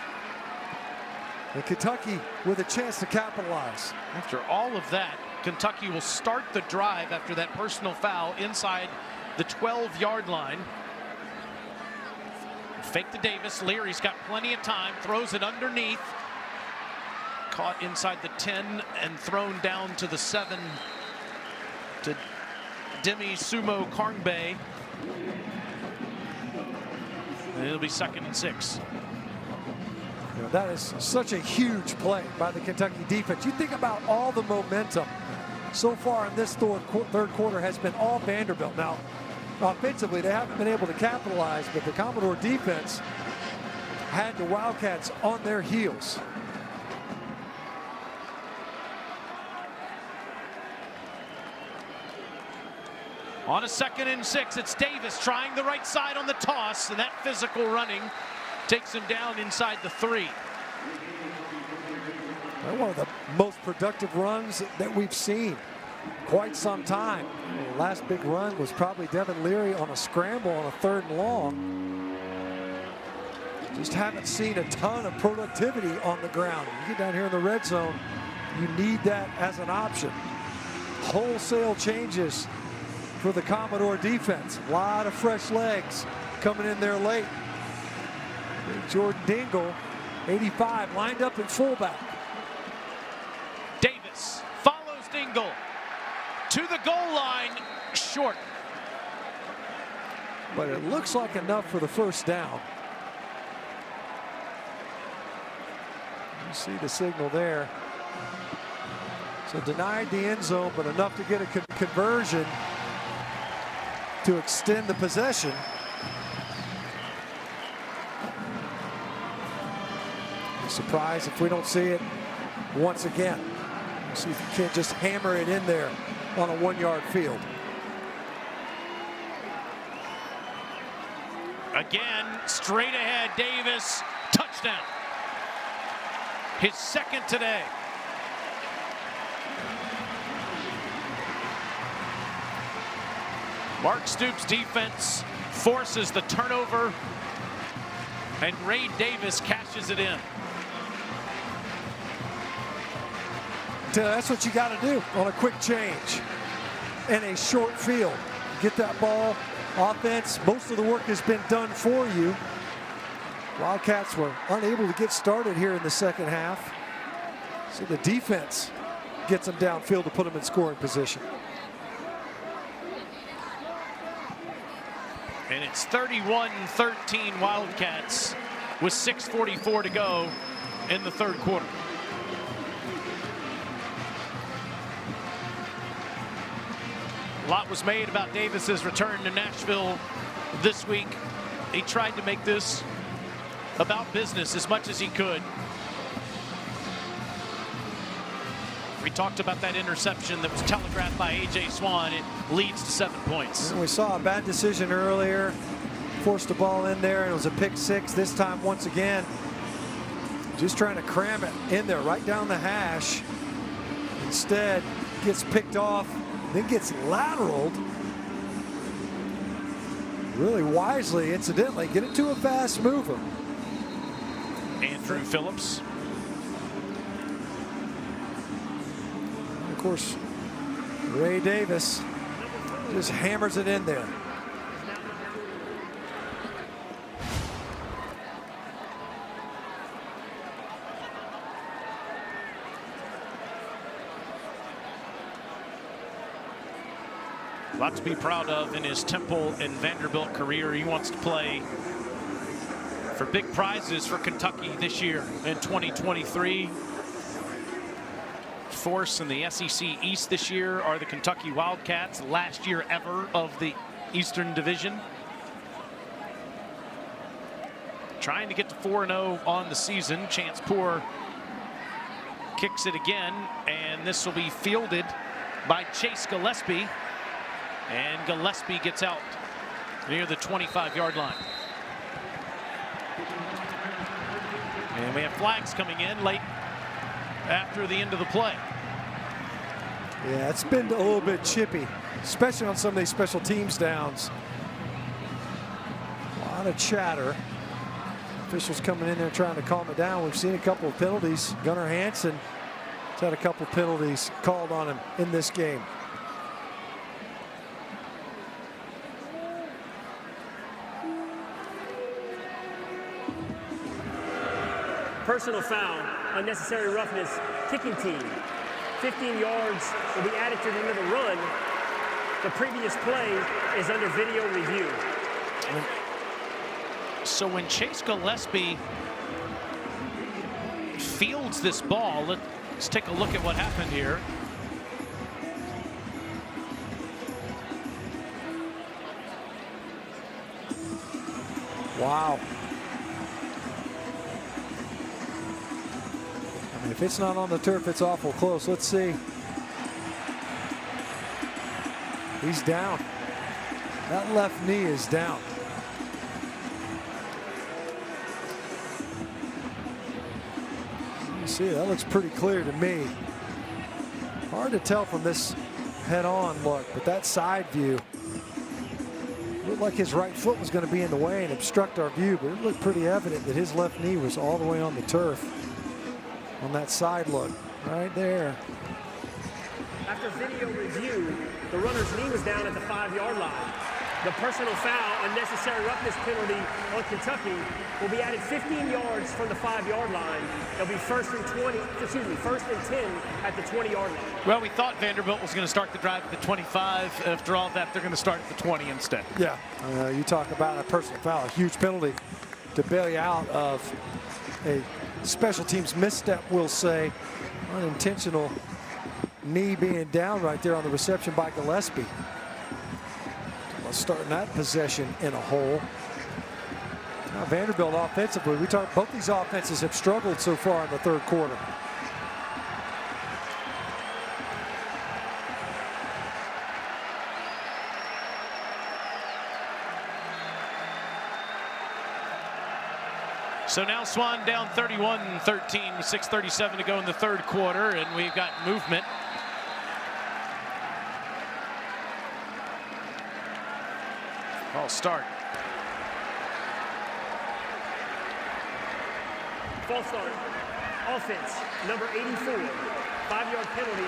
And Kentucky with a chance to capitalize. After all of that, Kentucky will start the drive after that personal foul inside the 12-yard line. Fake to Davis. Leary's got plenty of time. Throws it underneath. Caught inside the 10 and thrown down to the 7 to Demi Sumo Karngbe. And it'll be 2nd and 6. You know, that is such a huge play by the Kentucky defense. You think about all the momentum so far in this third quarter has been all Vanderbilt. Now, offensively, they haven't been able to capitalize, but the Commodore defense had the Wildcats on their heels. On a 2nd and 6, it's Davis trying the right side on the toss, and that physical running takes him down inside the 3. One of the most productive runs that we've seen quite some time. The last big run was probably Devin Leary on a scramble on a 3rd and long. Just haven't seen a ton of productivity on the ground. You get down here in the red zone, you need that as an option. Wholesale changes for the Commodore defense. A lot of fresh legs coming in there late. Jordan Dingle, 85, lined up in fullback. Davis follows Dingle to the goal line, short. But it looks like enough for the first down. You see the signal there. So denied the end zone, but enough to get a conversion to extend the possession. Surprised if we don't see it once again. See if you can't just hammer it in there on a 1-yard field. Again, straight ahead, Davis, touchdown. His second today. Mark Stoops' defense forces the turnover, and Ray Davis cashes it in. That's what you got to do on a quick change in a short field. Get that ball, offense. Most of the work has been done for you. Wildcats were unable to get started here in the second half. So the defense gets them downfield to put them in scoring position. And it's 31-13 Wildcats with 6:44 to go in the third quarter. A lot was made about Davis's return to Nashville this week. He tried to make this about business as much as he could. We talked about that interception that was telegraphed by A.J. Swan. It leads to 7 points. And we saw a bad decision earlier. Forced the ball in there, and it was a pick six. This time, once again, just trying to cram it in there right down the hash. Instead, gets picked off, then gets lateraled. Really wisely, incidentally, get it to a fast mover. Andrew Phillips. Of course, Ray Davis just hammers it in there. A lot to be proud of in his Temple and Vanderbilt career. He wants to play for big prizes for Kentucky this year in 2023. Force in the SEC East this year are the Kentucky Wildcats, last year ever of the Eastern Division. Trying to get to 4-0 on the season. Chance Poor kicks it again, and this will be fielded by Chase Gillespie. And Gillespie gets out near the 25-yard line. And we have flags coming in late after the end of the play. Yeah, it's been a little bit chippy, especially on some of these special teams downs. A lot of chatter. Officials coming in there trying to calm it down. We've seen a couple of penalties. Gunnar Hansen has had a couple of penalties called on him in this game. Personal foul, unnecessary roughness, kicking team. 15 yards will be added to the end of the run. The previous play is under video review. So when Chase Gillespie fields this ball, let's take a look at what happened here. Wow. If it's not on the turf, it's awful close. Let's see. He's down. That left knee is down. You see, that looks pretty clear to me. Hard to tell from this head-on look, but that side view looked like his right foot was going to be in the way and obstruct our view, but it looked pretty evident that his left knee was all the way on the turf on that side look right there. After video review, the runner's knee was down at the 5-yard line. The personal foul, unnecessary roughness penalty on Kentucky will be added 15 yards from the 5-yard line. They'll be first and 10 at the 20-yard line. Well, we thought Vanderbilt was going to start the drive at the 25. After all that, they're going to start at the 20 instead. Yeah, you talk about a personal foul, a huge penalty to bail you out of a special teams misstep, we'll say. Unintentional knee being down right there on the reception by Gillespie. Starting that possession in a hole. Now Vanderbilt offensively, we talk, both these offenses have struggled so far in the third quarter. So now Swan down 31-13 with 6:37 to go in the third quarter, and we've got movement. False start. False start. Offense, number 84. 5-yard penalty,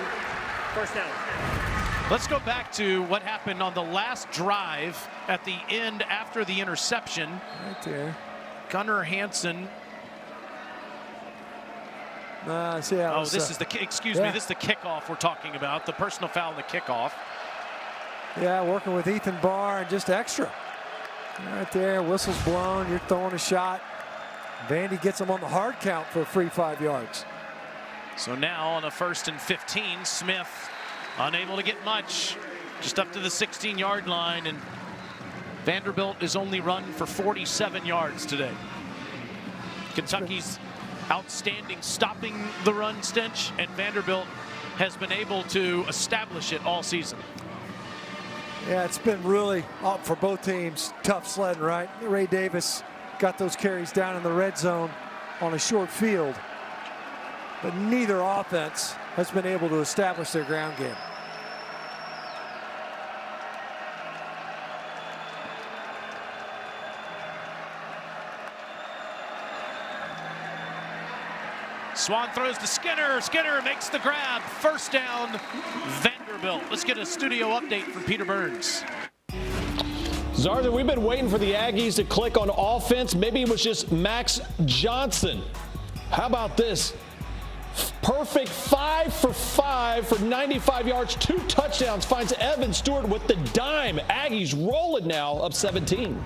first down. Let's go back to what happened on the last drive at the end after the interception. Right there. Gunnar Hansen. This is the, excuse me, this is the kickoff we're talking about. The personal foul and the kickoff. Yeah, working with Ethan Barr and just extra. Right there, whistle's blown, you're throwing a shot. Vandy gets him on the hard count for a free 5 yards. So now on a 1st and 15, Smith unable to get much, just up to the 16-yard line, and Vanderbilt is only run for 47 yards today. Kentucky's outstanding stopping the run stench, and Vanderbilt has been able to establish it all season. Yeah, it's been really up for both teams. Tough sledding, right? Ray Davis got those carries down in the red zone on a short field, but neither offense has been able to establish their ground game. Swan throws to Skinner. Skinner makes the grab. First down, Vanderbilt. Let's get a studio update from Peter Burns. Zarza, we've been waiting for the Aggies to click on offense. Maybe it was just Max Johnson. How about this? Perfect 5 for 5 for 95 yards, 2 touchdowns. Finds Evan Stewart with the dime. Aggies rolling now up 17.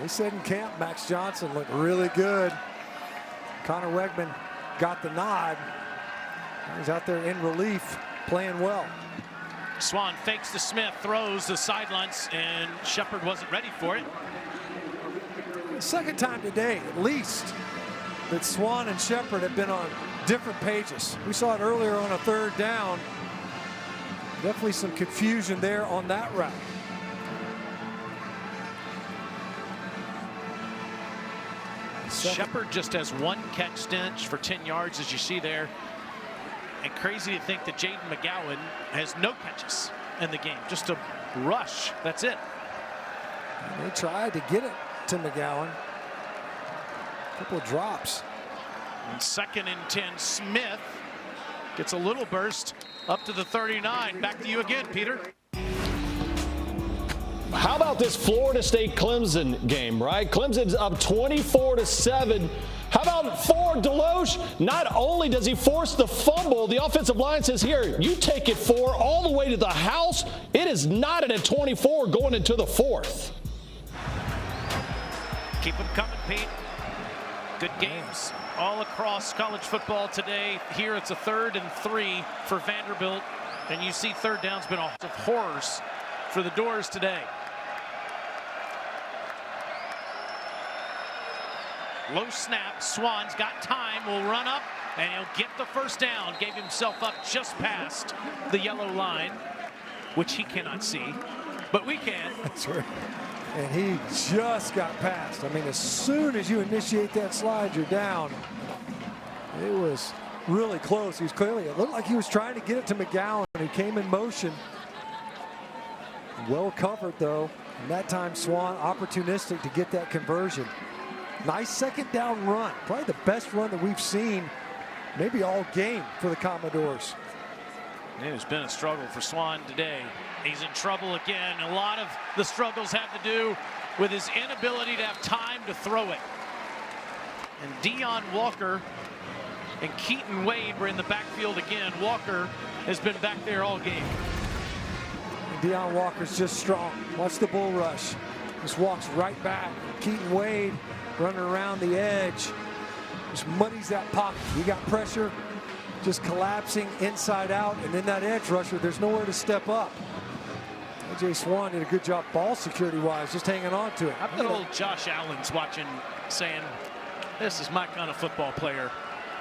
They said in camp Max Johnson looked really good. Connor Wegman got the nod. He's out there in relief, playing well. Swan fakes to Smith, throws the sidelines, and Shepard wasn't ready for it. Second time today, at least, that Swan and Shepard have been on different pages. We saw it earlier on a third down. Definitely some confusion there on that route. Shepard just has 1 catch stench for 10 yards, as you see there. And crazy to think that JuTahn McClain has no catches in the game. Just a rush. That's it. And they tried to get it to McClain. A couple of drops. And 2nd and 10, Smith gets a little burst up to the 39. Back to you again, Peter. How about this Florida State Clemson game, right? Clemson's up 24-7. How about for Deloche? Not only does he force the fumble, the offensive line says, here, you take it 4 all the way to the house. It is knotted at 24 going into the 4th. Keep them coming, Pete. Good games all across college football today. Here it's a 3rd and 3 for Vanderbilt. And you see third down's been a of horrors for the Doors today. Low snap, Swan's got time, will run up, and he'll get the first down. Gave himself up just past the yellow line, which he cannot see, but we can. That's right. And he just got past. I mean, as soon as you initiate that slide, you're down. It was really close. He was clearly, it looked like he was trying to get it to McClain, who came in motion. Well covered, though. And that time, Swan opportunistic to get that conversion. Nice second down run. Probably the best run that we've seen maybe all game for the Commodores. It has been a struggle for Swan today. He's in trouble again. A lot of the struggles have to do with his inability to have time to throw it. And Deion Walker and Keaton Wade were in the backfield again. Walker has been back there all game. Deion Walker's just strong. Watch the bull rush. Just walks right back. Keaton Wade running around the edge. Just muddies that pocket. He got pressure, just collapsing inside out. And then that edge rusher, there's nowhere to step up. A.J. Swan did a good job ball security-wise, just hanging on to it. I bet old Josh Allen's watching, saying, this is my kind of football player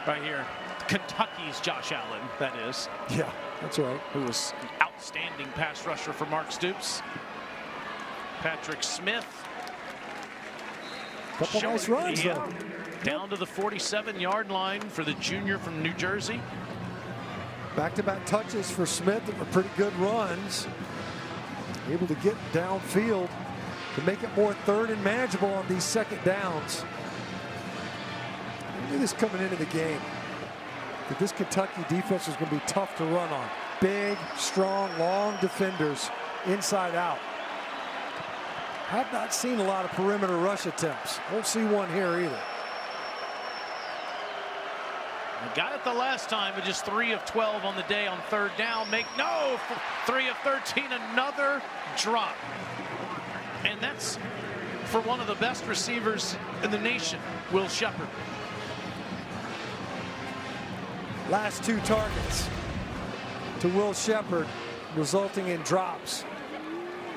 right here. Kentucky's Josh Allen, that is. Yeah, that's right. Who was an outstanding pass rusher for Mark Stoops. Patrick Smith. Couple nice runs, though. Down to the 47-yard line for the junior from New Jersey. Back-to-back touches for Smith that were pretty good runs. Able to get downfield to make it more third and manageable on these second downs. I knew this coming into the game, that this Kentucky defense was going to be tough to run on. Big, strong, long defenders inside out. Have not seen a lot of perimeter rush attempts. Won't see one here either. Got it the last time, but just 3 of 12 on the day on third down. 3 of 13, another drop. And that's for one of the best receivers in the nation, Will Sheppard. Last 2 targets to Will Sheppard, resulting in drops.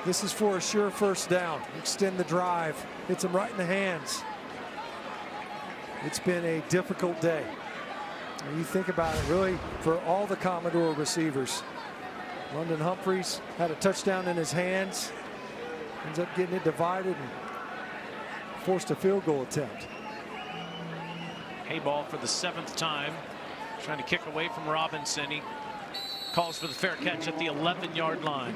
This is for a sure first down. Extend the drive. Hits him right in the hands. It's been a difficult day. When you think about it, really, for all the Commodore receivers. London Humphreys had a touchdown in his hands. Ends up getting it divided and forced a field goal attempt. Hayball for the 7th time. Trying to kick away from Robinson. He calls for the fair catch at the 11-yard line.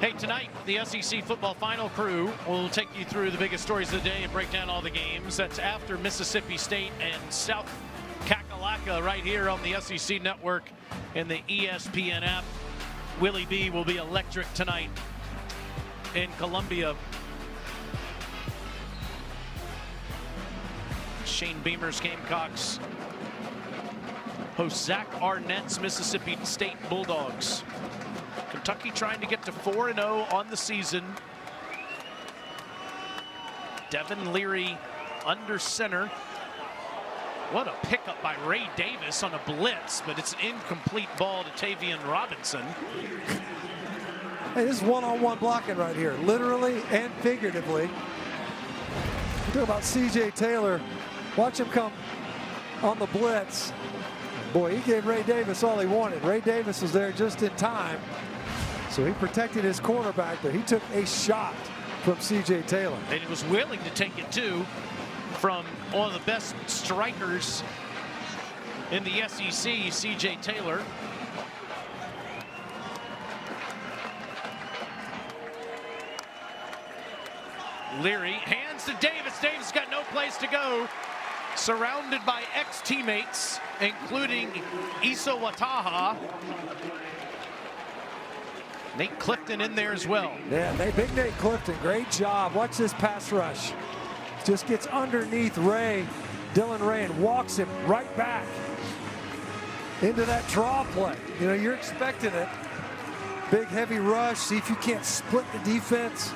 Hey, tonight, the SEC football final crew will take you through the biggest stories of the day and break down all the games. That's after Mississippi State and South Kakalaka right here on the SEC network and the ESPN app. Willie B will be electric tonight in Columbia. Shane Beamer's Gamecocks host Zach Arnett's Mississippi State Bulldogs. Kentucky trying to get to 4-0 on the season. Devin Leary under center. What a pickup by Ray Davis on a blitz, but it's an incomplete ball to Tavian Robinson. Hey, this is one-on-one blocking right here, literally and figuratively. You talk about C.J. Taylor. Watch him come on the blitz. Boy, he gave Ray Davis all he wanted. Ray Davis was there just in time. So he protected his quarterback, but he took a shot from C.J. Taylor. And he was willing to take it, too, from one of the best strikers in the SEC, C.J. Taylor. Leary hands to Davis. Davis got no place to go. Surrounded by ex-teammates, including Issa Wataha. Nate Clifton in there as well. Yeah, big Nate Clifton, great job. Watch this pass rush. Just gets underneath Dylan Ray, and walks him right back into that draw play. You know, you're expecting it. Big, heavy rush. See if you can't split the defense.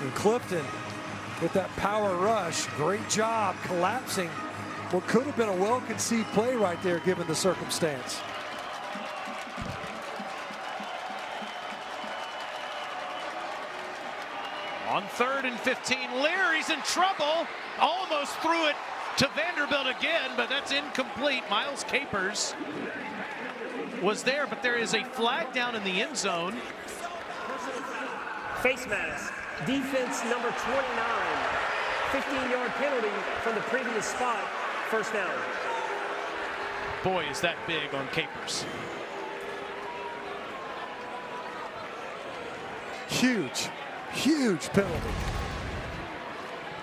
And Clifton with that power rush. Great job collapsing what could have been a well-conceived play right there given the circumstance. On 3rd and 15, Leary's in trouble. Almost threw it to Vanderbilt again, but that's incomplete. Miles Capers was there, but there is a flag down in the end zone. Face mask, defense number 29. 15-yard penalty from the previous spot, first down. Boy, is that big on Capers. Huge, huge penalty.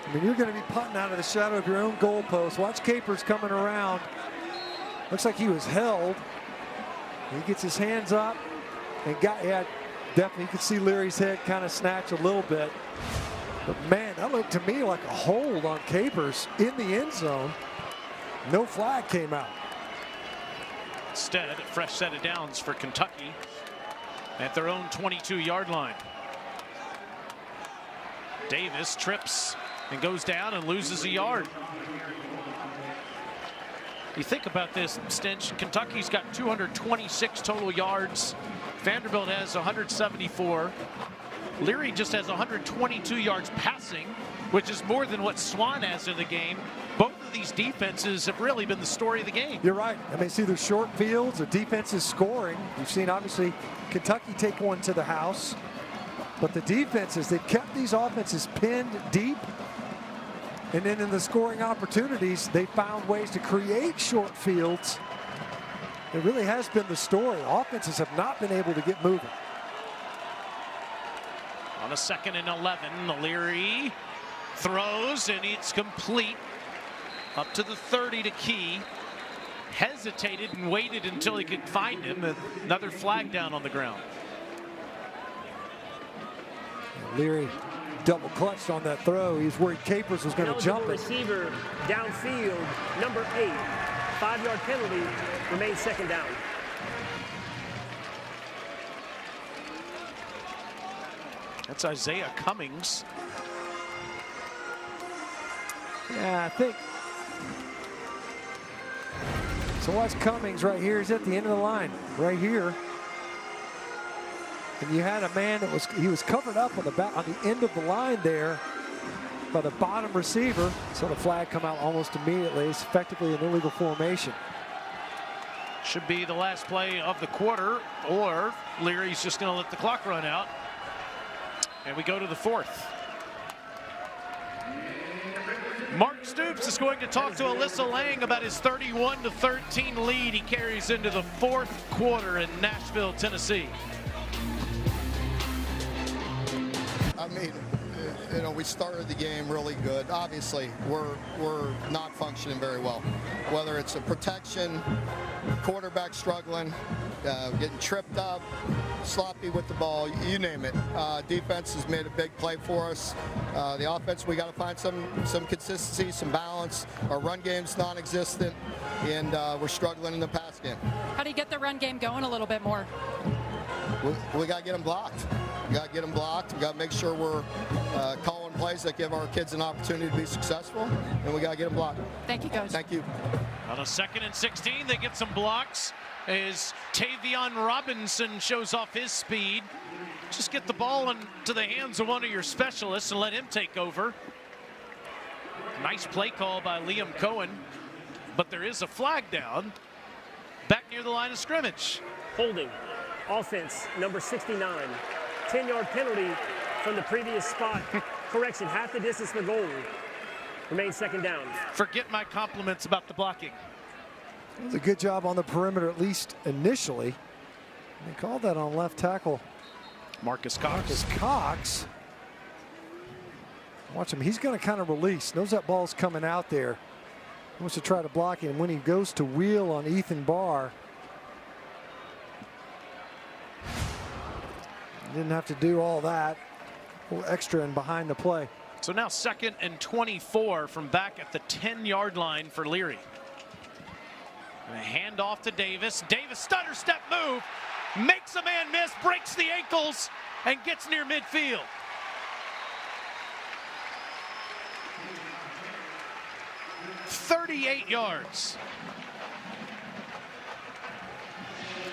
I mean, you're going to be punting out of the shadow of your own goalpost. Watch Capers coming around. Looks like he was held. He gets his hands up and yeah, definitely you can see Leary's head kind of snatch a little bit. But man, that looked to me like a hold on Capers in the end zone. No flag came out. Instead, a fresh set of downs for Kentucky at their own 22-yard line. Davis trips and goes down and loses a yard. You think about this, Stinch, Kentucky's got 226 total yards. Vanderbilt has 174. Leary just has 122 yards passing, which is more than what Swan has in the game. Both of these defenses have really been the story of the game. You're right. I mean, it's either short fields or defenses scoring. You've seen, obviously, Kentucky take one to the house. But the defenses, they've kept these offenses pinned deep. And then in the scoring opportunities, they found ways to create short fields. It really has been the story. Offenses have not been able to get moving. On a 2nd and 11, Leary throws and it's complete. Up to the 30 to Key. Hesitated and waited until he could find him. Another flag down on the ground. Leary double clutched on that throw. He was worried Capers was going to jump it. Receiver downfield, number 8. 5-yard penalty, remains 2nd down. That's Isaiah Cummings. Yeah, I think. So watch Cummings right here. He's at the end of the line, right here. And you had a man that was covered up on the end of the line there by the bottom receiver. So the flag come out almost immediately. It's effectively an illegal formation. Should be the last play of the quarter, or Leary's just going to let the clock run out. And we go to the 4th. Mark Stoops is going to talk to Alyssa Lang about his 31-13 lead he carries into the 4th quarter in Nashville, Tennessee. I mean, you know, we started the game really good. Obviously, we're not functioning very well. Whether it's a protection, quarterback struggling, getting tripped up, sloppy with the ball, you name it. Defense has made a big play for us. The offense, we got to find some consistency, some balance. Our run game's non-existent, and we're struggling in the pass game. How do you get the run game going a little bit more? We got to get them blocked. We got to get them blocked. We got to make sure we're calling plays that give our kids an opportunity to be successful, and we got to get them blocked. Thank you, Coach. Thank you. On a 2nd and 16, they get some blocks as Tavion Robinson shows off his speed. Just get the ball into the hands of one of your specialists and let him take over. Nice play call by Liam Cohen, but there is a flag down back near the line of scrimmage. Holding. Offense, number 69. 10-yard penalty from the previous spot. Correction, half the distance to goal. Remains 2nd down. Forget my compliments about the blocking. It was a good job on the perimeter, at least initially. They called that on left tackle Marcus Cox. Watch him. He's going to kind of release. Knows that ball's coming out there. He wants to try to block it. And when he goes to wheel on Ethan Barr, he didn't have to do all that. A little extra and behind the play. So now 2nd and 24 from back at the 10-yard line for Leary. And a handoff to Davis. Davis stutter step move. Makes a man miss, breaks the ankles, and gets near midfield. "38 yards.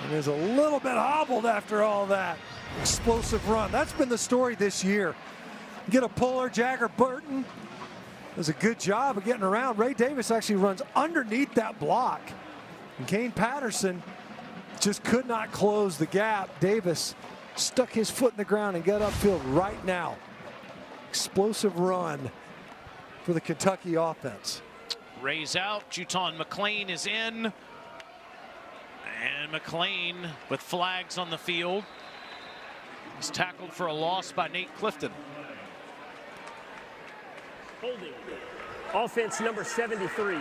And is a little bit hobbled after all that. Explosive run. That's been the story this year. Get a puller. Jagger Burton does a good job of getting around. Ray Davis actually runs underneath that block. And Kane Patterson just could not close the gap. Davis stuck his foot in the ground and got upfield right now. Explosive run for the Kentucky offense. Ray's out. JuTahn McClain is in. And McClain with flags on the field. He's tackled for a loss by Nate Clifton. Holding. Offense number 73.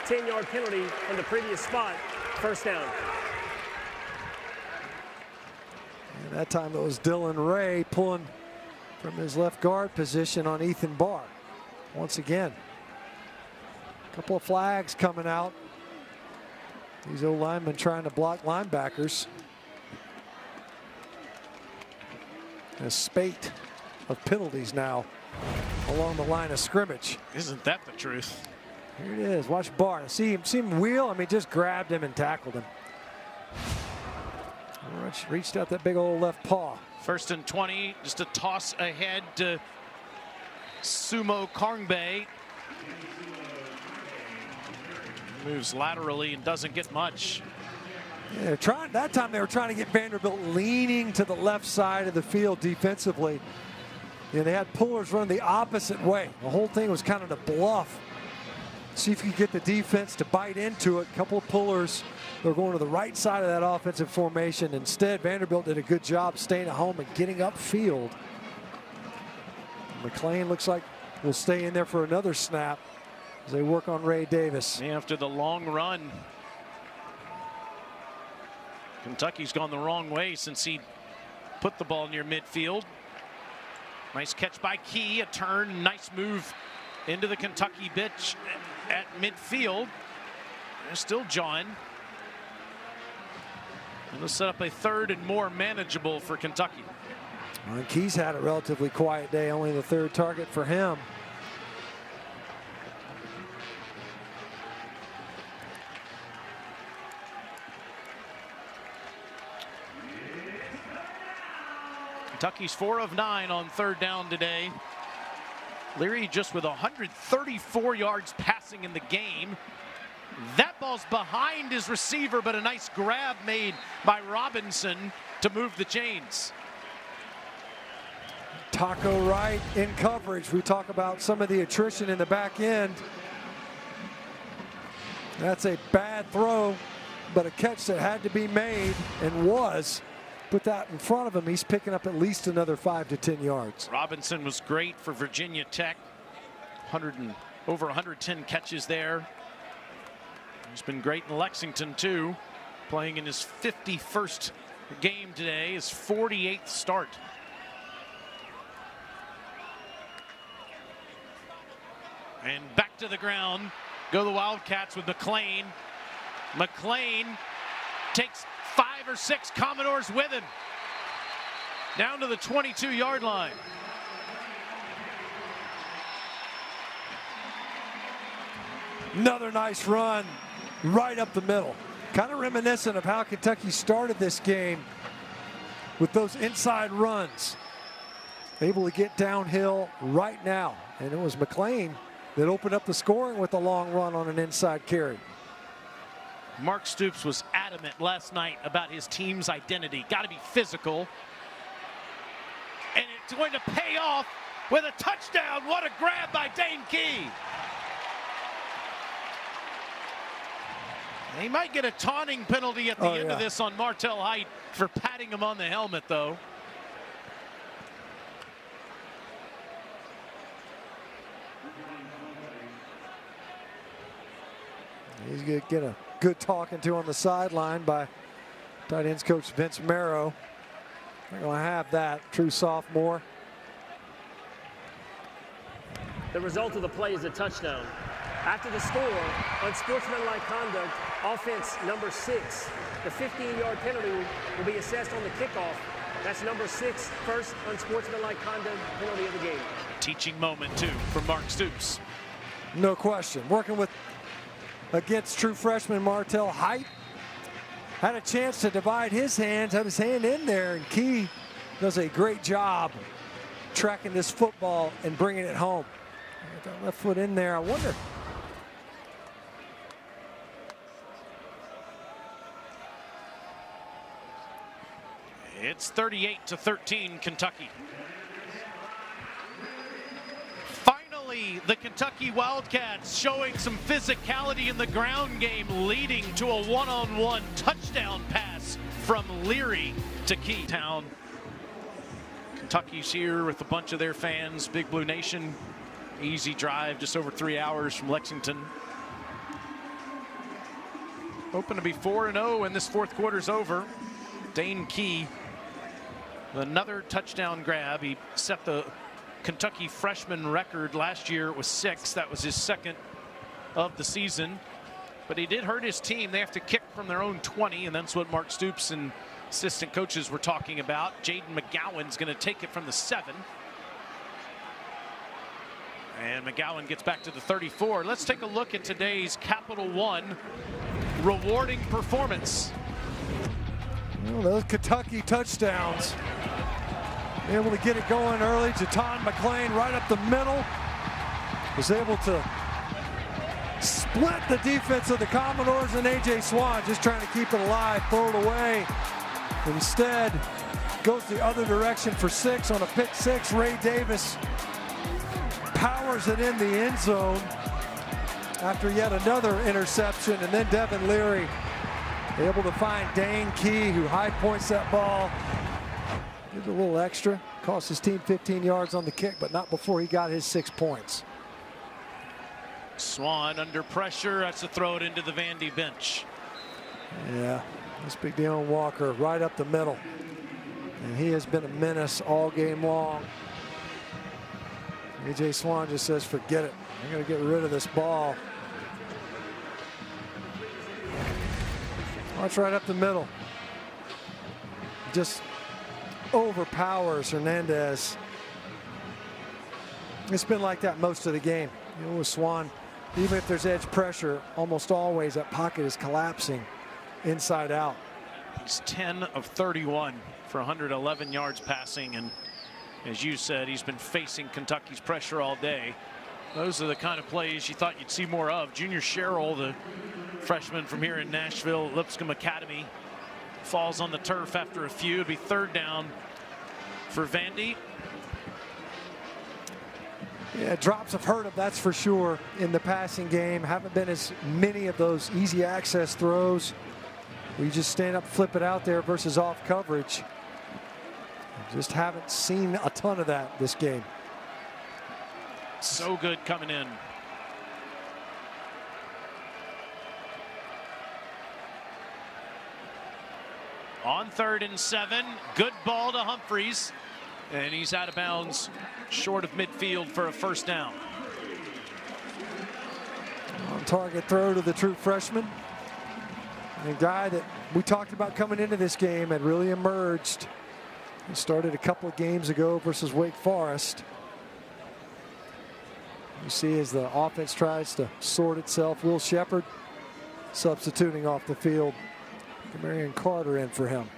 10-yard penalty from the previous spot. First down. And that time it was Dylan Ray pulling from his left guard position on Ethan Barr. Once again, a couple of flags coming out. These old linemen trying to block linebackers. A spate of penalties now along the line of scrimmage. Isn't that the truth? Here it is. Watch Barr. See him wheel. I mean, just grabbed him and tackled him. Reached out that big old left paw. 1st and 20. Just a toss ahead to Sumo Karngbe. Moves laterally and doesn't get much. Yeah, that time they were trying to get Vanderbilt leaning to the left side of the field defensively. Yeah, they had pullers run the opposite way. The whole thing was kind of a bluff. See if you can get the defense to bite into it. A couple of pullers, they're going to the right side of that offensive formation. Instead, Vanderbilt did a good job staying at home and getting upfield. McClain looks like will stay in there for another snap as they work on Ray Davis. After the long run, Kentucky's gone the wrong way since he put the ball near midfield. Nice catch by Key, a turn, nice move into the Kentucky bitch at midfield. They're still jawing. And they'll set up a 3rd and more manageable for Kentucky. Well, Key's had a relatively quiet day, only the 3rd target for him. Kentucky's 4 of 9 on 3rd down today. Leary just with 134 yards passing in the game. That ball's behind his receiver, but a nice grab made by Robinson to move the chains. Taco Wright in coverage. We talk about some of the attrition in the back end. That's a bad throw, but a catch that had to be made and was. Put that in front of him. He's picking up at least another 5 to 10 yards. Robinson was great for Virginia Tech. Over 110 catches there. He's been great in Lexington too, playing in his 51st game today, his 48th start. And back to the ground go the Wildcats with McClain. McClain takes 5 or 6 Commodores with him down to the 22-yard line. Another nice run right up the middle. Kind of reminiscent of how Kentucky started this game with those inside runs. Able to get downhill right now. And it was McClain that opened up the scoring with a long run on an inside carry. Mark Stoops was adamant last night about his team's identity. Got to be physical. And it's going to pay off with a touchdown. What a grab by Dane Key. He might get a taunting penalty at the end of this on Martel Height for patting him on the helmet, though. He's going to get a good talking to on the sideline by tight ends coach Vince Marrow. They're going to have that, true sophomore. The result of the play is a touchdown. After the score, unsportsmanlike conduct, offense number 6. The 15-yard penalty will be assessed on the kickoff. That's number 6, first unsportsmanlike conduct penalty of the game. Teaching moment, too, from Mark Stoops. No question. Working against true freshman Martel Height. Had a chance to divide his hands, have his hand in there, and Key does a great job tracking this football and bringing it home. That left foot in there. I wonder. It's 38-13 Kentucky. Finally, the Kentucky Wildcats showing some physicality in the ground game, leading to a one-on-one touchdown pass from Leary to Key. Kentucky's here with a bunch of their fans. Big Blue Nation. Easy drive, just over 3 hours from Lexington. Hoping to be 4-0 when this fourth quarter's over. Dane Key, another touchdown grab. He set the Kentucky freshman record last year. It was 6. That was his second of the season. But he did hurt his team. They have to kick from their own 20, and that's what Mark Stoops and assistant coaches were talking about. Jaden McGowan's going to take it from the 7. And McGowan gets back to the 34. Let's take a look at today's Capital One rewarding performance. Well, those Kentucky touchdowns. Able to get it going early. JuTahn McClain right up the middle. Was able to split the defense of the Commodores, and A.J. Swan just trying to keep it alive, throw it away. Instead, goes the other direction for 6 on a pick 6. Ray Davis powers it in the end zone after yet another interception, and then Devin Leary able to find Dane Key, who high points that ball. Gives a little extra, cost his team 15 yards on the kick, but not before he got his 6 points. Swan under pressure, that's to throw it into the Vandy bench. Yeah, this big Deion Walker right up the middle, and he has been a menace all game long. A.J. Swan just says, forget it. I'm going to get rid of this ball. March right up the middle. Just overpowers Hernandez. It's been like that most of the game. You know, with Swan, even if there's edge pressure, almost always that pocket is collapsing inside out. He's 10 of 31 for 111 yards passing, and as you said, he's been facing Kentucky's pressure all day. Those are the kind of plays you thought you'd see more of. Junior Sherrill, the freshman from here in Nashville, Lipscomb Academy, falls on the turf after a few. It'll be 3rd down for Vandy. Yeah, drops have hurt him, that's for sure, in the passing game. Haven't been as many of those easy access throws where you just stand up, flip it out there versus off coverage. Just haven't seen a ton of that this game. So good coming in. On 3rd and 7, good ball to Humphreys, and he's out of bounds short of midfield for a 1st down. On target throw to the true freshman. And a guy that we talked about coming into this game had really emerged. He started a couple of games ago versus Wake Forest. You see as the offense tries to sort itself, Will Shepard substituting off the field. Marion Carter in for him.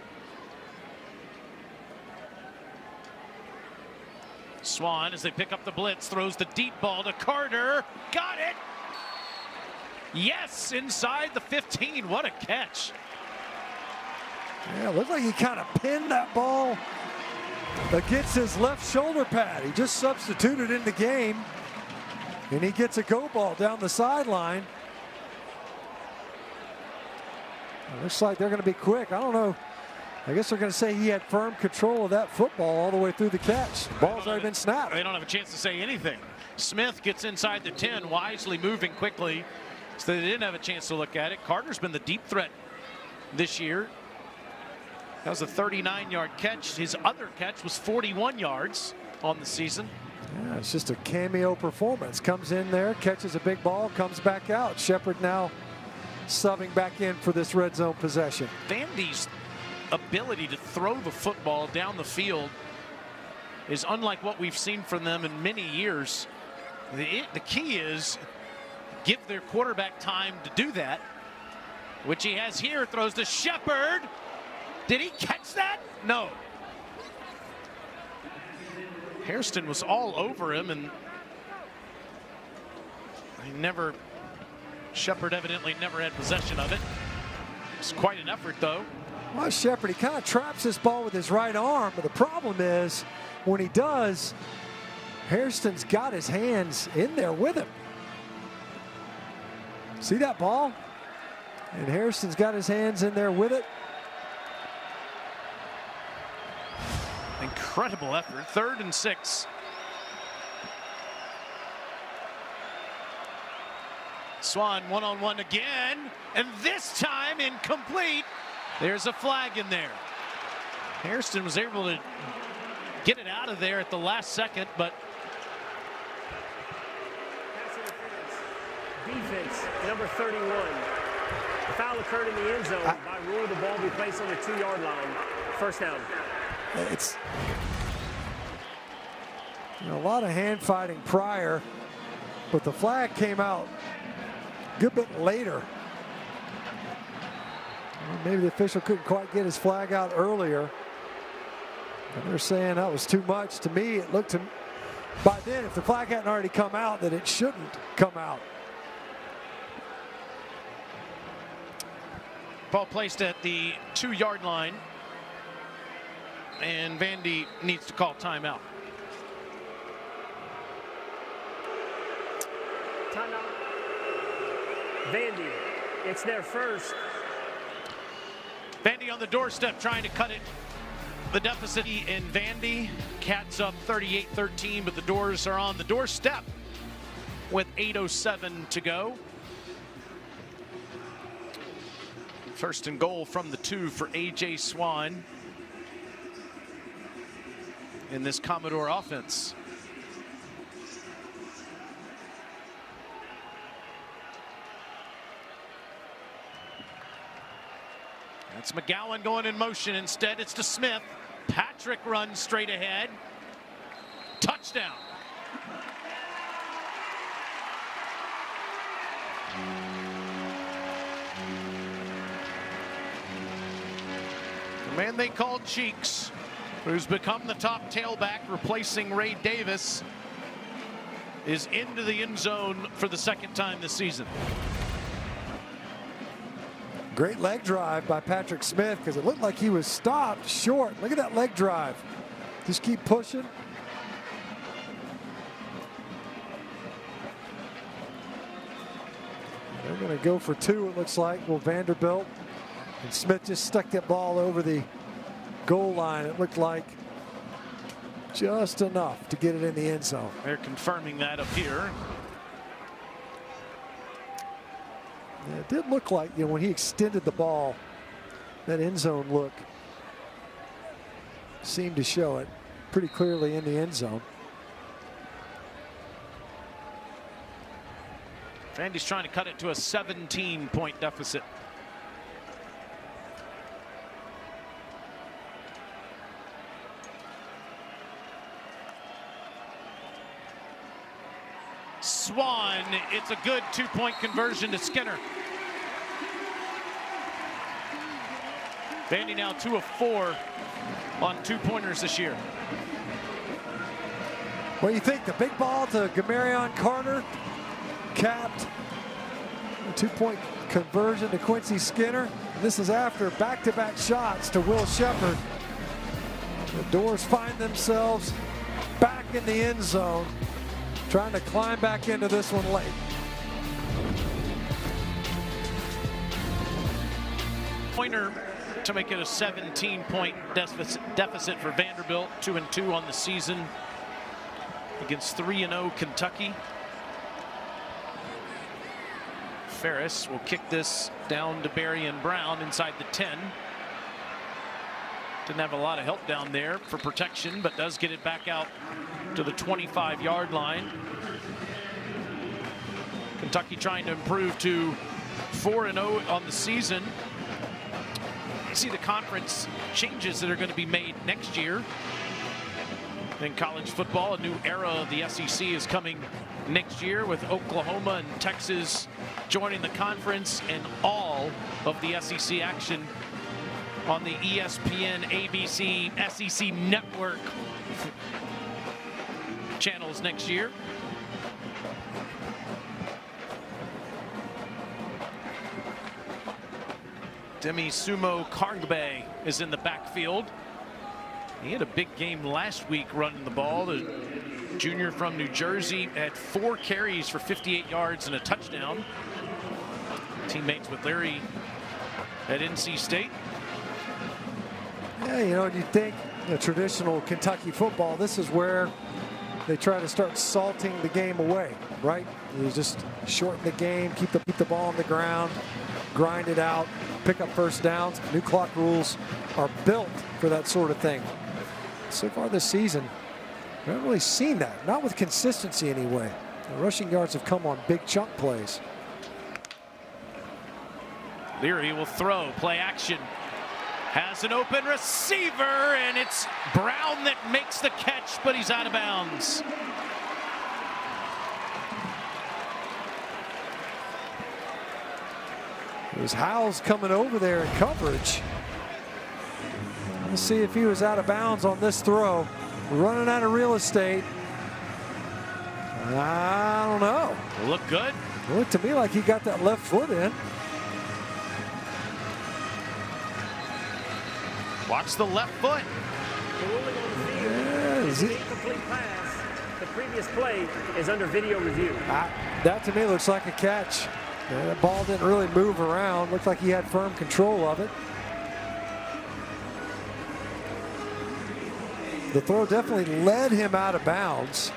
Swan, as they pick up the blitz, throws the deep ball to Carter. Got it! Yes, inside the 15. What a catch. Yeah, it looked like he kind of pinned that ball against his left shoulder pad. He just substituted in the game, and he gets a go ball down the sideline. It looks like they're going to be quick. I don't know. I guess they're going to say he had firm control of that football all the way through the catch. The ball's already been snapped. They don't have a chance to say anything. Smith gets inside the 10, wisely moving quickly, so they didn't have a chance to look at it. Carter's been the deep threat this year. That was a 39-yard catch. His other catch was 41 yards on the season. Yeah, it's just a cameo performance. Comes in there, catches a big ball, comes back out. Shepard now subbing back in for this red zone possession. Vandy's ability to throw the football down the field is unlike what we've seen from them in many years. The key is give their quarterback time to do that, which he has here. Throws to Shepard. Did he catch that? No. Hairston was all over him, and Shepard evidently never had possession of it. It's quite an effort, though. Well, Shepard, he kind of traps this ball with his right arm, but the problem is when he does, Hairston's got his hands in there with him. See that ball? And Hairston's got his hands in there with it. Incredible Incredible effort. 3rd and 6. Swan one-on-one again, and this time incomplete. There's a flag in there. Hairston was able to get it out of there at the last second, but defense, number 31. The foul occurred in the end zone. By rule, the ball will be placed on the 2-yard line. First down. It's a lot of hand fighting prior, but the flag came out a good bit later. Well, maybe the official couldn't quite get his flag out earlier. And they're saying that was too much. To me, it looked to, by then, if the flag hadn't already come out, that it shouldn't come out. ball placed at the 2-yard line, and Vandy needs to call timeout. Timeout. Vandy, it's their first. Vandy on the doorstep trying to cut it. The deficit in Vandy. Cats up 38-13, but the Doors are on the doorstep with 8:07 to go. First and goal from the 2 for A.J. Swan in this Commodore offense. That's McGowan going in motion. Instead, it's to Smith. Patrick runs straight ahead. Touchdown. The man they called Cheeks, who's become the top tailback, replacing Ray Davis, is into the end zone for the second time this season. Great leg drive by Patrick Smith, because it looked like he was stopped short. Look at that leg drive. Just keep pushing. They're going to go for 2, it looks like. Well, Vanderbilt. And Smith just stuck that ball over the goal line. It looked like just enough to get it in the end zone. They're confirming that up here. Yeah, it did look like, when he extended the ball, that end zone look seemed to show it pretty clearly in the end zone. Vandy's trying to cut it to a 17-point deficit. Swan, it's a good 2-point conversion to Skinner. Vandy now 2 of 4 on 2-pointers this year. What do you think? The big ball to Gamarion Carter, capped. A 2-point conversion to Quincy Skinner. This is after back-to-back shots to Will Shepherd. The Doors find themselves back in the end zone, trying to climb back into this one late. Pointer to make it a 17-point deficit for Vanderbilt. 2-2 on the season against 3-0 Kentucky. Ferris will kick this down to Barion Brown inside the 10. Didn't have a lot of help down there for protection, but does get it back out to the 25-yard line. Kentucky trying to improve to 4-0 on the season. You see the conference changes that are going to be made next year. In college football, a new era of the SEC is coming next year, with Oklahoma and Texas joining the conference, and all of the SEC action on the ESPN, ABC, SEC network channels next year. Demi Sumo Kargbe is in the backfield. He had a big game last week running the ball. The junior from New Jersey had 4 carries for 58 yards and a touchdown. Teammates with Leary at NC State. Yeah, you think the traditional Kentucky football, this is where they try to start salting the game away, right? You just shorten the game, keep the ball on the ground, grind it out, pick up first downs. New clock rules are built for that sort of thing. So far this season, we haven't really seen that, not with consistency anyway. The rushing yards have come on big chunk plays. Leary will throw, play action. Has an open receiver, and it's Brown that makes the catch, but he's out of bounds. It was Howes coming over there in coverage. Let's see if he was out of bounds on this throw. Running out of real estate. I don't know. Look good. It looked to me like he got that left foot in. Watch the left foot. The ruling on the field is an incomplete pass. The previous play is under video review. That to me looks like a catch. That ball didn't really move around. Looked like he had firm control of it. The throw definitely led him out of bounds.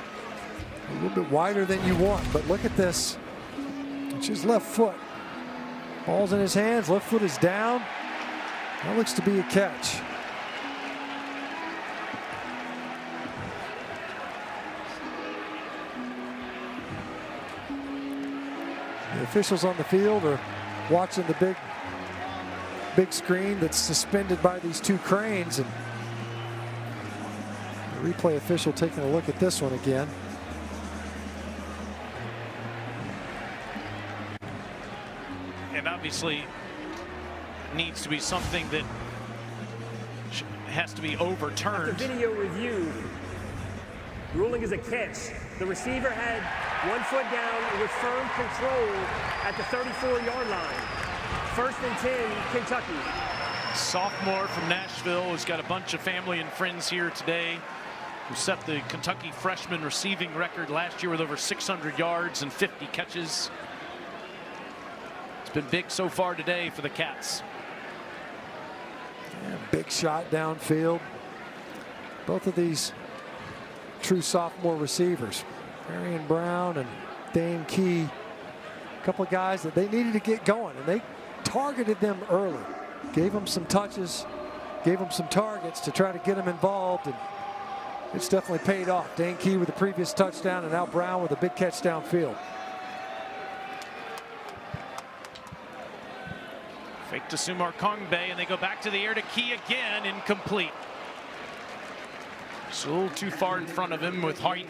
A little bit wider than you want, but look at this. It's his left foot. Ball's in his hands, left foot is down. That looks to be a catch. The officials on the field are watching the big screen that's suspended by these two cranes, and the replay official taking a look at this one again. And obviously needs to be something that has to be overturned. After video review, ruling is a catch. The receiver had 1 foot down with firm control at the 34-yard line. 1st and 10, Kentucky. Sophomore from Nashville who's got a bunch of family and friends here today, who set the Kentucky freshman receiving record last year with over 600 yards and 50 catches. It's been big so far today for the Cats. Yeah, big shot downfield. Both of these true sophomore receivers, Barion Brown and Dane Key, a couple of guys that they needed to get going, and they targeted them early. Gave them some touches, gave them some targets to try to get them involved, and it's definitely paid off. Dane Key with the previous touchdown, and now Brown with a big catch downfield. Fake to Sumar Kongbe, and they go back to the air to Key again, incomplete. It's a little too far in front of him with Haight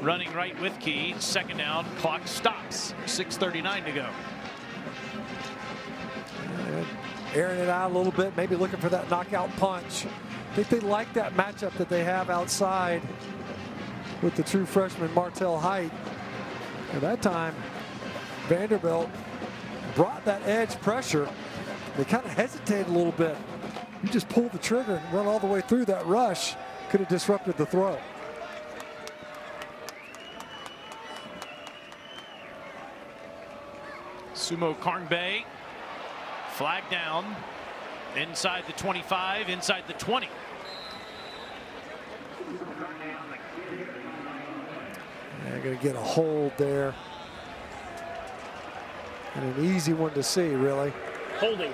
running right with Key. 2nd down, clock stops. 6:39 to go. Airing it out a little bit, maybe looking for that knockout punch. I think they like that matchup that they have outside with the true freshman Martell Haight. At that time, Vanderbilt brought that edge pressure. They kind of hesitated a little bit. You just pull the trigger and run all the way through that rush. Could have disrupted the throw. Sumo Kongbe, flag down, inside the 25, inside the 20. They're going to get a hold there. And an easy one to see, really. Holding.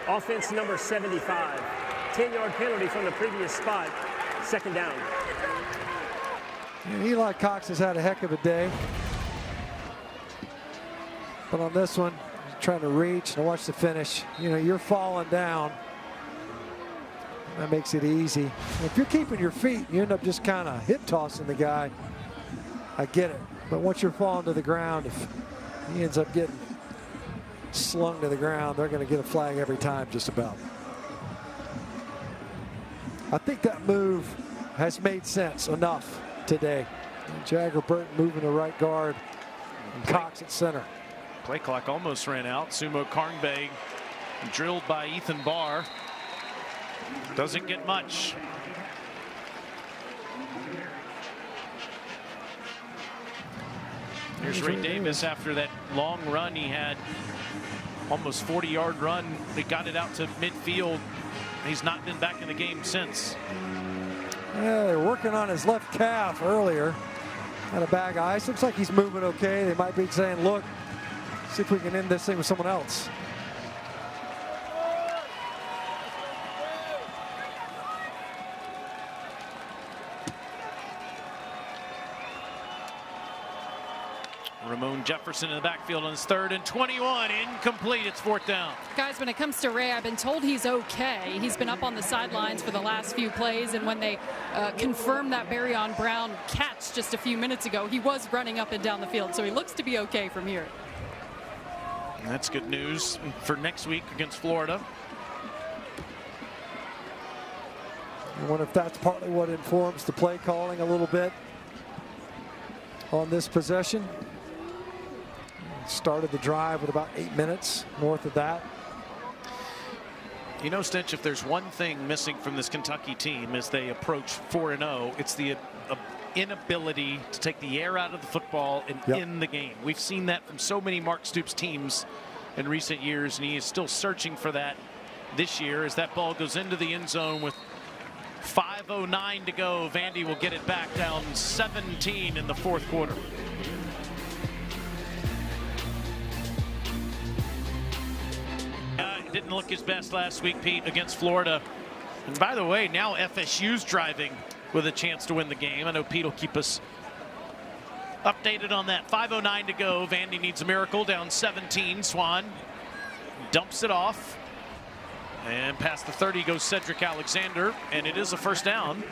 Offense number 75. 10-yard penalty from the previous spot. 2nd down. And Eli Cox has had a heck of a day. But on this one, he's trying to reach and watch the finish. You know, you're falling down. That makes it easy. And if you're keeping your feet, you end up just kind of hip tossing the guy. I get it. But once you're falling to the ground, if he ends up getting slung to the ground, they're going to get a flag every time, just about. I think that move has made sense enough today. Jagger Burton moving to right guard and Cox at center. Play clock almost ran out. Sumo Kongbe drilled by Ethan Barr. Doesn't get much. Here's Ray Davis after that long run he had. Almost 40-yard run. They got it out to midfield. He's not been back in the game since. Yeah, they're working on his left calf earlier. Had a bag of ice. Looks like he's moving okay. They might be saying, look, see if we can end this thing with someone else. Ramon Jefferson in the backfield on his 3rd and 21. Incomplete. It's 4th down. Guys, when it comes to Ray, I've been told he's okay. He's been up on the sidelines for the last few plays, and when they confirmed that Barion Brown catch just a few minutes ago, he was running up and down the field, so he looks to be okay from here. That's good news for next week against Florida. I wonder if that's partly what informs the play calling a little bit on this possession. Started the drive with about 8 minutes north of that. You know, Stitch, if there's one thing missing from this Kentucky team as they approach 4-0, it's the inability to take the air out of the football and in the game. We've seen that from so many Mark Stoops teams in recent years, and he is still searching for that this year as that ball goes into the end zone with 5:09 to go. Vandy will get it back down 17 in the 4th quarter. Didn't look his best last week, Pete, against Florida. And by the way, now FSU's driving with a chance to win the game. I know Pete will keep us updated on that. 5:09 to go. Vandy needs a miracle, down 17. Swan dumps it off. And past the 30 goes Cedric Alexander, and it is a 1st down.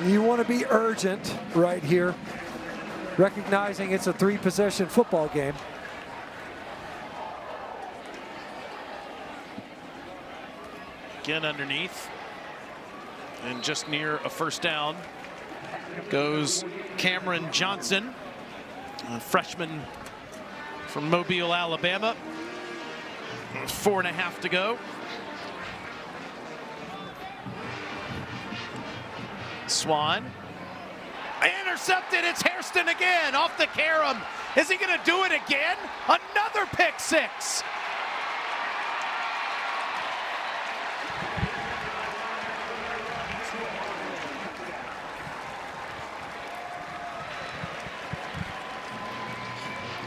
You want to be urgent right here, recognizing it's a 3-possession football game. Again underneath, and just near a 1st down goes Cameron Johnson, a freshman from Mobile, Alabama. 4.5 to go. Swan intercepted. It's Hairston again off the carom. Is he going to do it again? Another pick 6.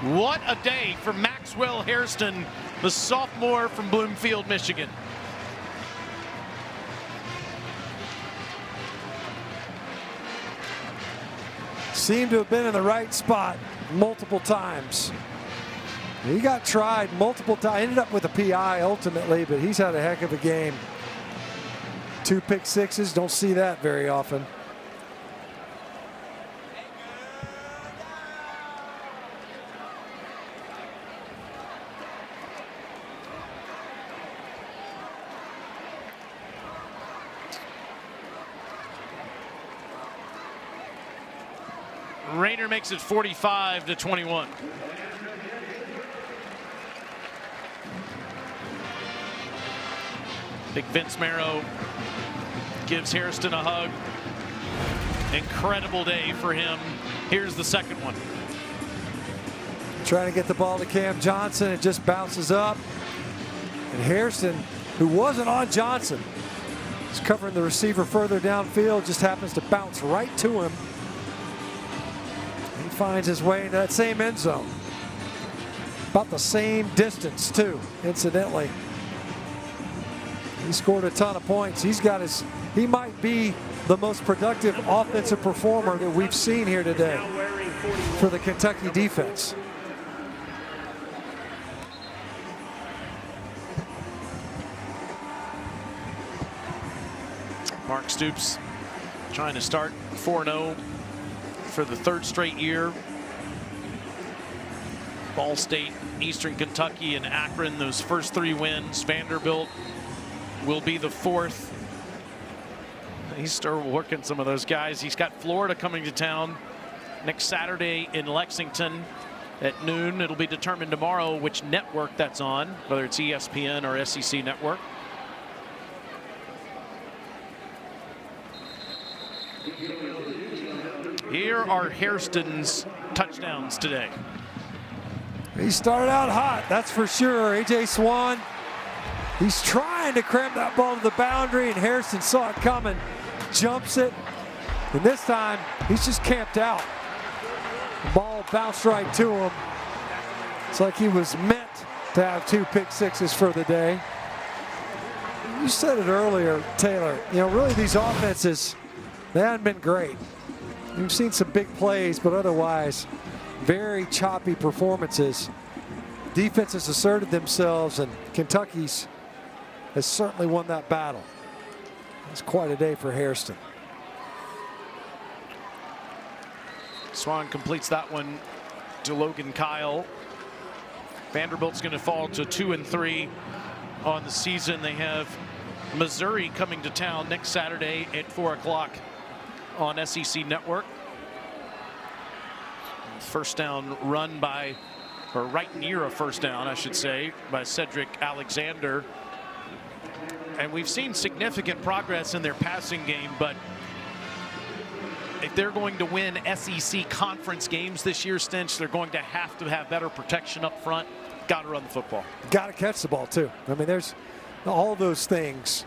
What a day for Maxwell Hairston, the sophomore from Bloomfield, Michigan. Seemed to have been in the right spot multiple times. He got tried multiple times, ended up with a PI ultimately, but he's had a heck of a game. 2 pick 6s, don't see that very often. Rayner makes it 45-21. Big Vince Marrow gives Hairston a hug. Incredible day for him. Here's the 2nd one. Trying to get the ball to Cam Johnson. It just bounces up. And Hairston, who wasn't on Johnson, is covering the receiver further downfield, just happens to bounce right to him. He finds his way into that same end zone. About the same distance, too, incidentally. He scored a ton of points. He might be the most productive offensive performer that we've seen here today for the Kentucky defense. Mark Stoops trying to start 4-0 for the 3rd straight year. Ball State, Eastern Kentucky, and Akron, those first 3 wins. Vanderbilt will be the 4th. He's still working some of those guys. He's got Florida coming to town next Saturday in Lexington at noon. It'll be determined tomorrow which network that's on, whether it's ESPN or SEC Network. Here are Hairston's touchdowns today. He started out hot, that's for sure. A.J. Swan He's trying to cram that ball to the boundary, and Hairston saw it coming, jumps it, and this time he's just camped out. The ball bounced right to him. It's like he was meant to have 2 pick sixes for the day. You said it earlier, Taylor, really these offenses, they haven't been great. We've seen some big plays, but otherwise very choppy performances. Defenses asserted themselves, and Kentucky's has certainly won that battle. It's quite a day for Hairston. Swan completes that one to Logan Kyle. Vanderbilt's going to fall to 2-3 on the season. They have Missouri coming to town next Saturday at 4 o'clock on SEC Network. First down run by, or right near a first down, I should say, by Cedric Alexander. And we've seen significant progress in their passing game, but if they're going to win SEC conference games this year, Stinch, they're going to have better protection up front. Got to run the football. Got to catch the ball, too. I mean, there's all those things.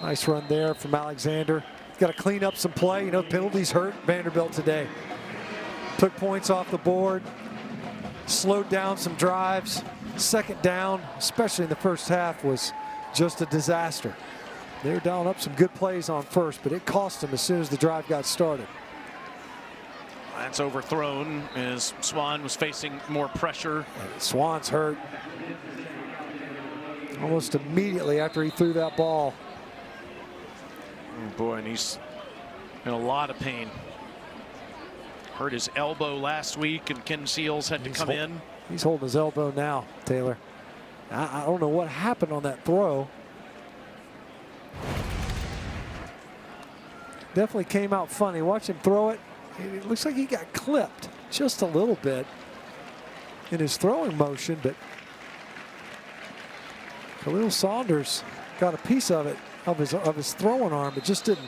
Nice run there from Alexander. Got to clean up some play. Penalties hurt Vanderbilt today. Took points off the board. Slowed down some drives. Second down, especially in the first half, was just a disaster. They were dialing up some good plays on first, but it cost them as soon as the drive got started. That's overthrown as Swan was facing more pressure. Swan's hurt almost immediately after he threw that ball. Oh boy, and he's in a lot of pain. Hurt his elbow last week, and Ken Seals had to come in. He's holding his elbow now, Taylor. I don't know what happened on that throw. Definitely came out funny. Watch him throw it. It looks like he got clipped just a little bit in his throwing motion, but Khalil Saunders got a piece of it, of his throwing arm. It just didn't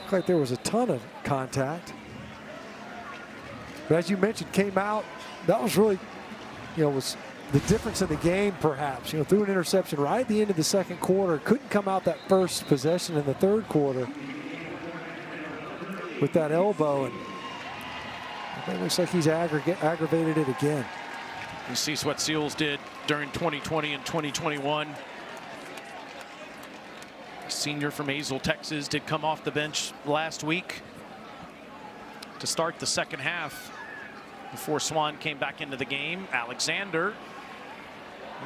look like there was a ton of contact. But as you mentioned, came out. That was really, was the difference in the game, perhaps. Threw an interception right at the end of the second quarter. Couldn't come out that first possession in the third quarter with that elbow, and it looks like he's aggravated it again. You see what Seals did during 2020 and 2021. Senior from Azle, Texas, did come off the bench last week to start the second half before Swan came back into the game. Alexander,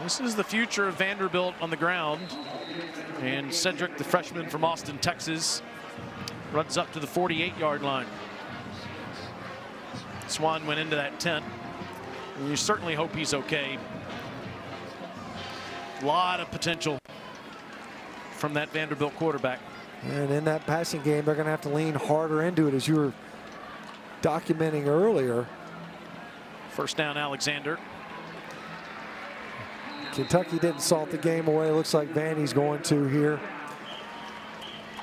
this is the future of Vanderbilt on the ground. And Cedric, the freshman from Austin, Texas, runs up to the 48-yard line. Swan went into that tent, and you certainly hope he's okay. A lot of potential from that Vanderbilt quarterback. And in that passing game, they're going to have to lean harder into it, as you were documenting earlier. First down, Alexander. Kentucky didn't salt the game away. Looks like Vandy's going to here.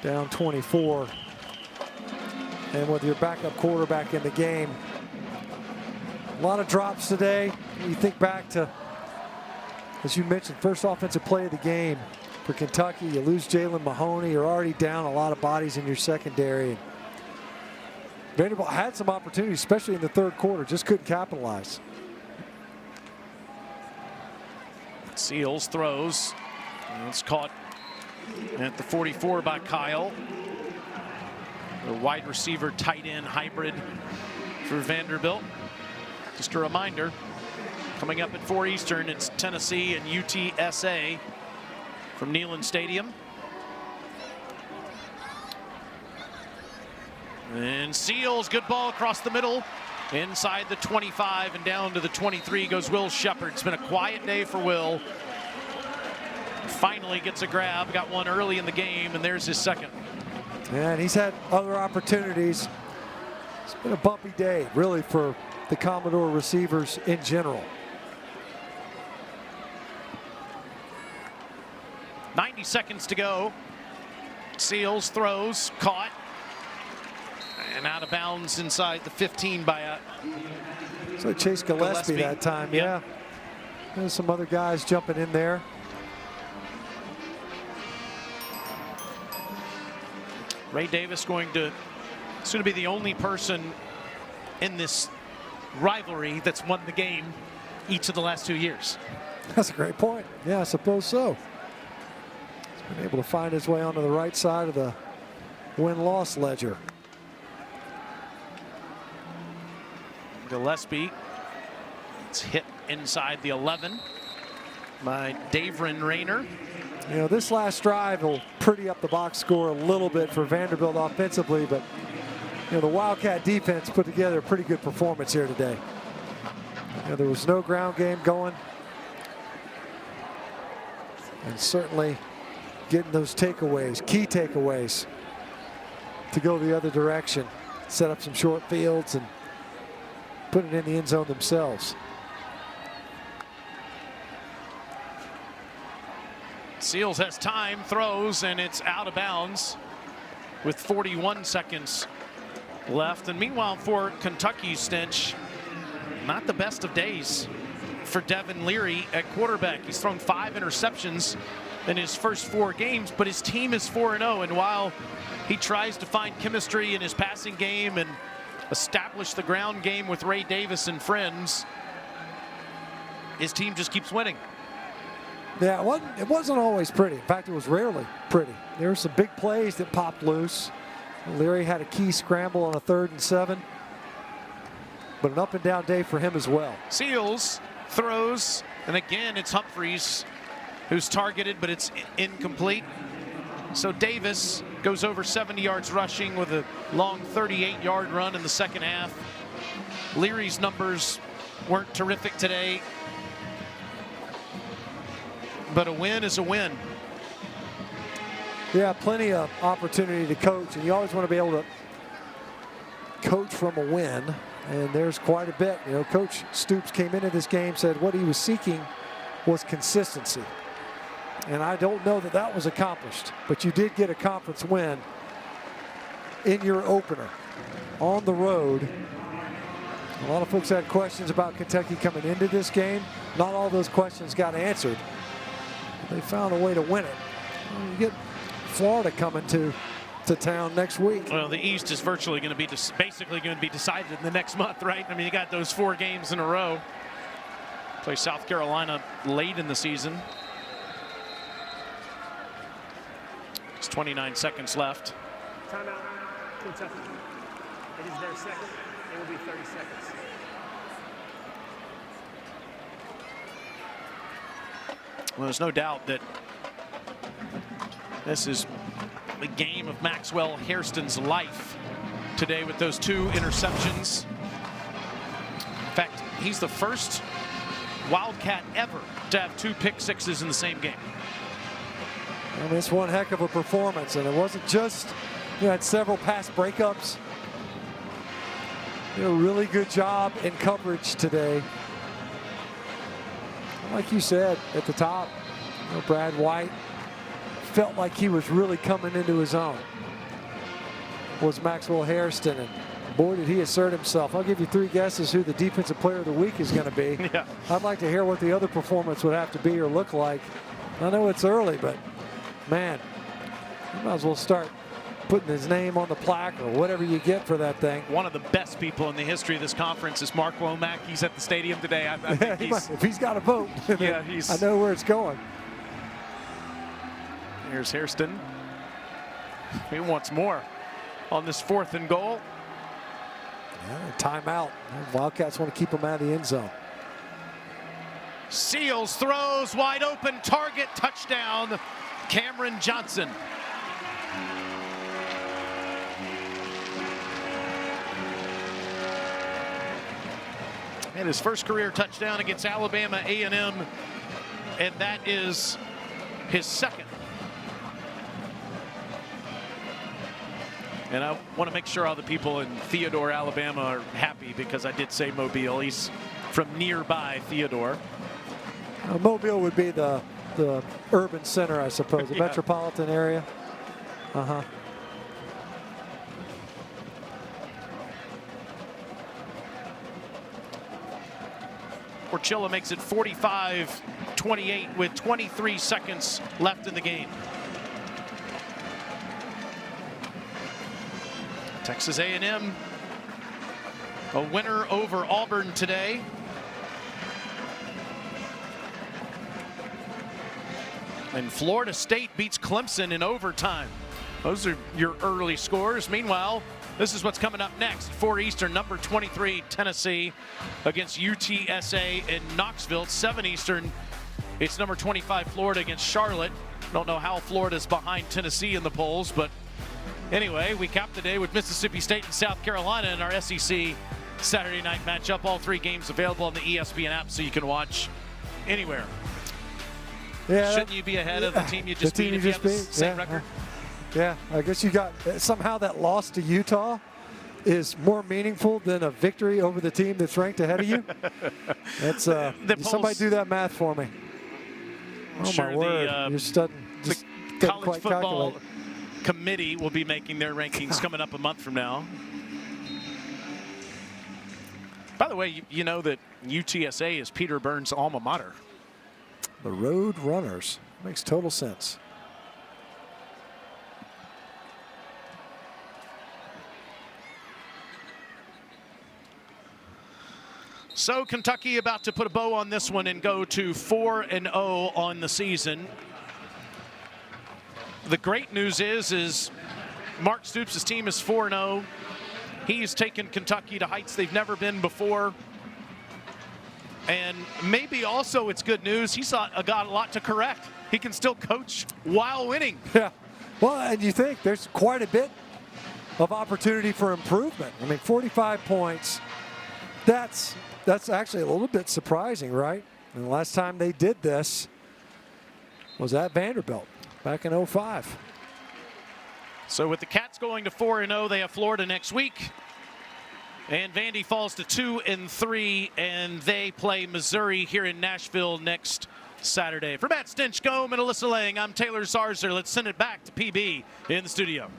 Down 24. And with your backup quarterback in the game, a lot of drops today. You think back to, as you mentioned, first offensive play of the game for Kentucky. You lose Jalen Mahoney. You're already down a lot of bodies in your secondary. And Vanderbilt had some opportunities, especially in the third quarter, just couldn't capitalize. Seals throws. And it's caught at the 44 by Kyle. The wide receiver tight end hybrid for Vanderbilt. Just a reminder, coming up at 4 Eastern, it's Tennessee and UTSA from Neyland Stadium. And Seals, good ball across the middle. Inside the 25 and down to the 23 goes Will Shepard. It's been a quiet day for Will. Finally gets a grab, got one early in the game, and there's his second. And he's had other opportunities. It's been a bumpy day, really, for the Commodore receivers in general. 90 seconds to go. Seals throws, caught, and out of bounds inside the 15 by So Chase Gillespie that time, yeah. There's some other guys jumping in there. Ray Davis going to be the only person in this rivalry that's won the game each of the last 2 years. That's a great point. Yeah, I suppose so. He's been able to find his way onto the right side of the win-loss ledger. Gillespie, it's hit inside the 11 by Devin Leary. You know, this last drive will pretty up the box score a little bit for Vanderbilt offensively, but you know, the Wildcat defense put together a pretty good performance here today. You know, there was no ground game going, and certainly getting those takeaways, key takeaways, to go the other direction, set up some short fields and put it in the end zone themselves. Seals has time, throws, and it's out of bounds with 41 seconds left. And meanwhile, for Kentucky's stench, not the best of days for Devin Leary at quarterback. He's thrown 5 interceptions in his first 4 games, but his team is 4-0. And while he tries to find chemistry in his passing game and establish the ground game with Ray Davis and friends, his team just keeps winning. Yeah, it wasn't always pretty. In fact, it was rarely pretty. There were some big plays that popped loose. Leary had a key scramble on a 3rd and 7. But an up and down day for him as well. Seals throws, and again it's Humphreys who's targeted, but it's incomplete. So Davis goes over 70 yards rushing with a long 38-yard run in the second half. Leary's numbers weren't terrific today, but a win is a win. Yeah, plenty of opportunity to coach, and you always want to be able to coach from a win, and there's quite a bit. You know, Coach Stoops came into this game, said what he was seeking was consistency, and I don't know that that was accomplished, but you did get a conference win in your opener on the road. A lot of folks had questions about Kentucky coming into this game. Not all those questions got answered. They found a way to win it. You get Florida coming to town next week. Well, the East is virtually going to be basically going to be decided in the next month, right? I mean, you got those 4 games in a row. Play South Carolina late in the season. It's 29 seconds left. Timeout, Kentucky. It is their second. It will be 30 seconds. Well, there's no doubt that this is the game of Maxwell Hairston's life today with those 2 interceptions. In fact, he's the first Wildcat ever to have 2 pick sixes in the same game. I mean, it's one heck of a performance, and it wasn't just, you had several pass breakups. Did a really good job in coverage today. Like you said at the top, you know, Brad White felt like he was really coming into his own. Was Maxwell Hairston, and boy, did he assert himself. I'll give you 3 guesses who the defensive player of the week is going to be. Yeah. I'd like to hear what the other performance would have to be or look like. I know it's early, but man, you might as well start putting his name on the plaque or whatever you get for that thing. One of the best people in the history of this conference is Mark Womack. He's at the stadium today. I think if he's got a vote, yeah, I know where it's going. Here's Hairston. He wants more on this 4th and goal. Yeah, timeout. Wildcats want to keep him out of the end zone. Seals throws wide open, target, touchdown, Cameron Johnson. And his first career touchdown against Alabama A&M, and that is his 2nd. And I want to make sure all the people in Theodore, Alabama are happy, because I did say Mobile. He's from nearby Theodore. Mobile would be the urban center, I suppose, the Yeah. metropolitan area. Porchilla makes it 45-28 with 23 seconds left in the game. Texas A&M, a winner over Auburn today. And Florida State beats Clemson in overtime. Those are your early scores. Meanwhile, this is what's coming up next. 4 Eastern, number 23, Tennessee against UTSA in Knoxville. 7 Eastern, it's number 25, Florida against Charlotte. Don't know how Florida's behind Tennessee in the polls, but anyway, we cap the day with Mississippi State and South Carolina in our SEC Saturday night matchup. All 3 games available on the ESPN app so you can watch anywhere. Yeah, shouldn't you be ahead of the team you just beat if you have the same record? Yeah, I guess you got somehow that loss to Utah is more meaningful than a victory over the team that's ranked ahead of you. That's somebody do that math for me. Oh sure, my word! The college football committee will be making their rankings coming up a month from now. By the way, you know that UTSA is Peter Burns' alma mater. The Road Runners. Makes total sense. So Kentucky about to put a bow on this one and go to 4-0 on the season. The great news is Mark Stoops' team is 4-0. He's taken Kentucky to heights they've never been before. And maybe also it's good news. He's got a lot to correct. He can still coach while winning. Yeah. Well, and you think there's quite a bit of opportunity for improvement. I mean, 45 points. That's actually a little bit surprising, right? And the last time they did this was at Vanderbilt back in 05. So with the Cats going to 4-0, they have Florida next week. And Vandy falls to 2-3, and they play Missouri here in Nashville next Saturday. For Matt Stinchcomb and Alyssa Lang, I'm Taylor Zarzer. Let's send it back to PB in the studio.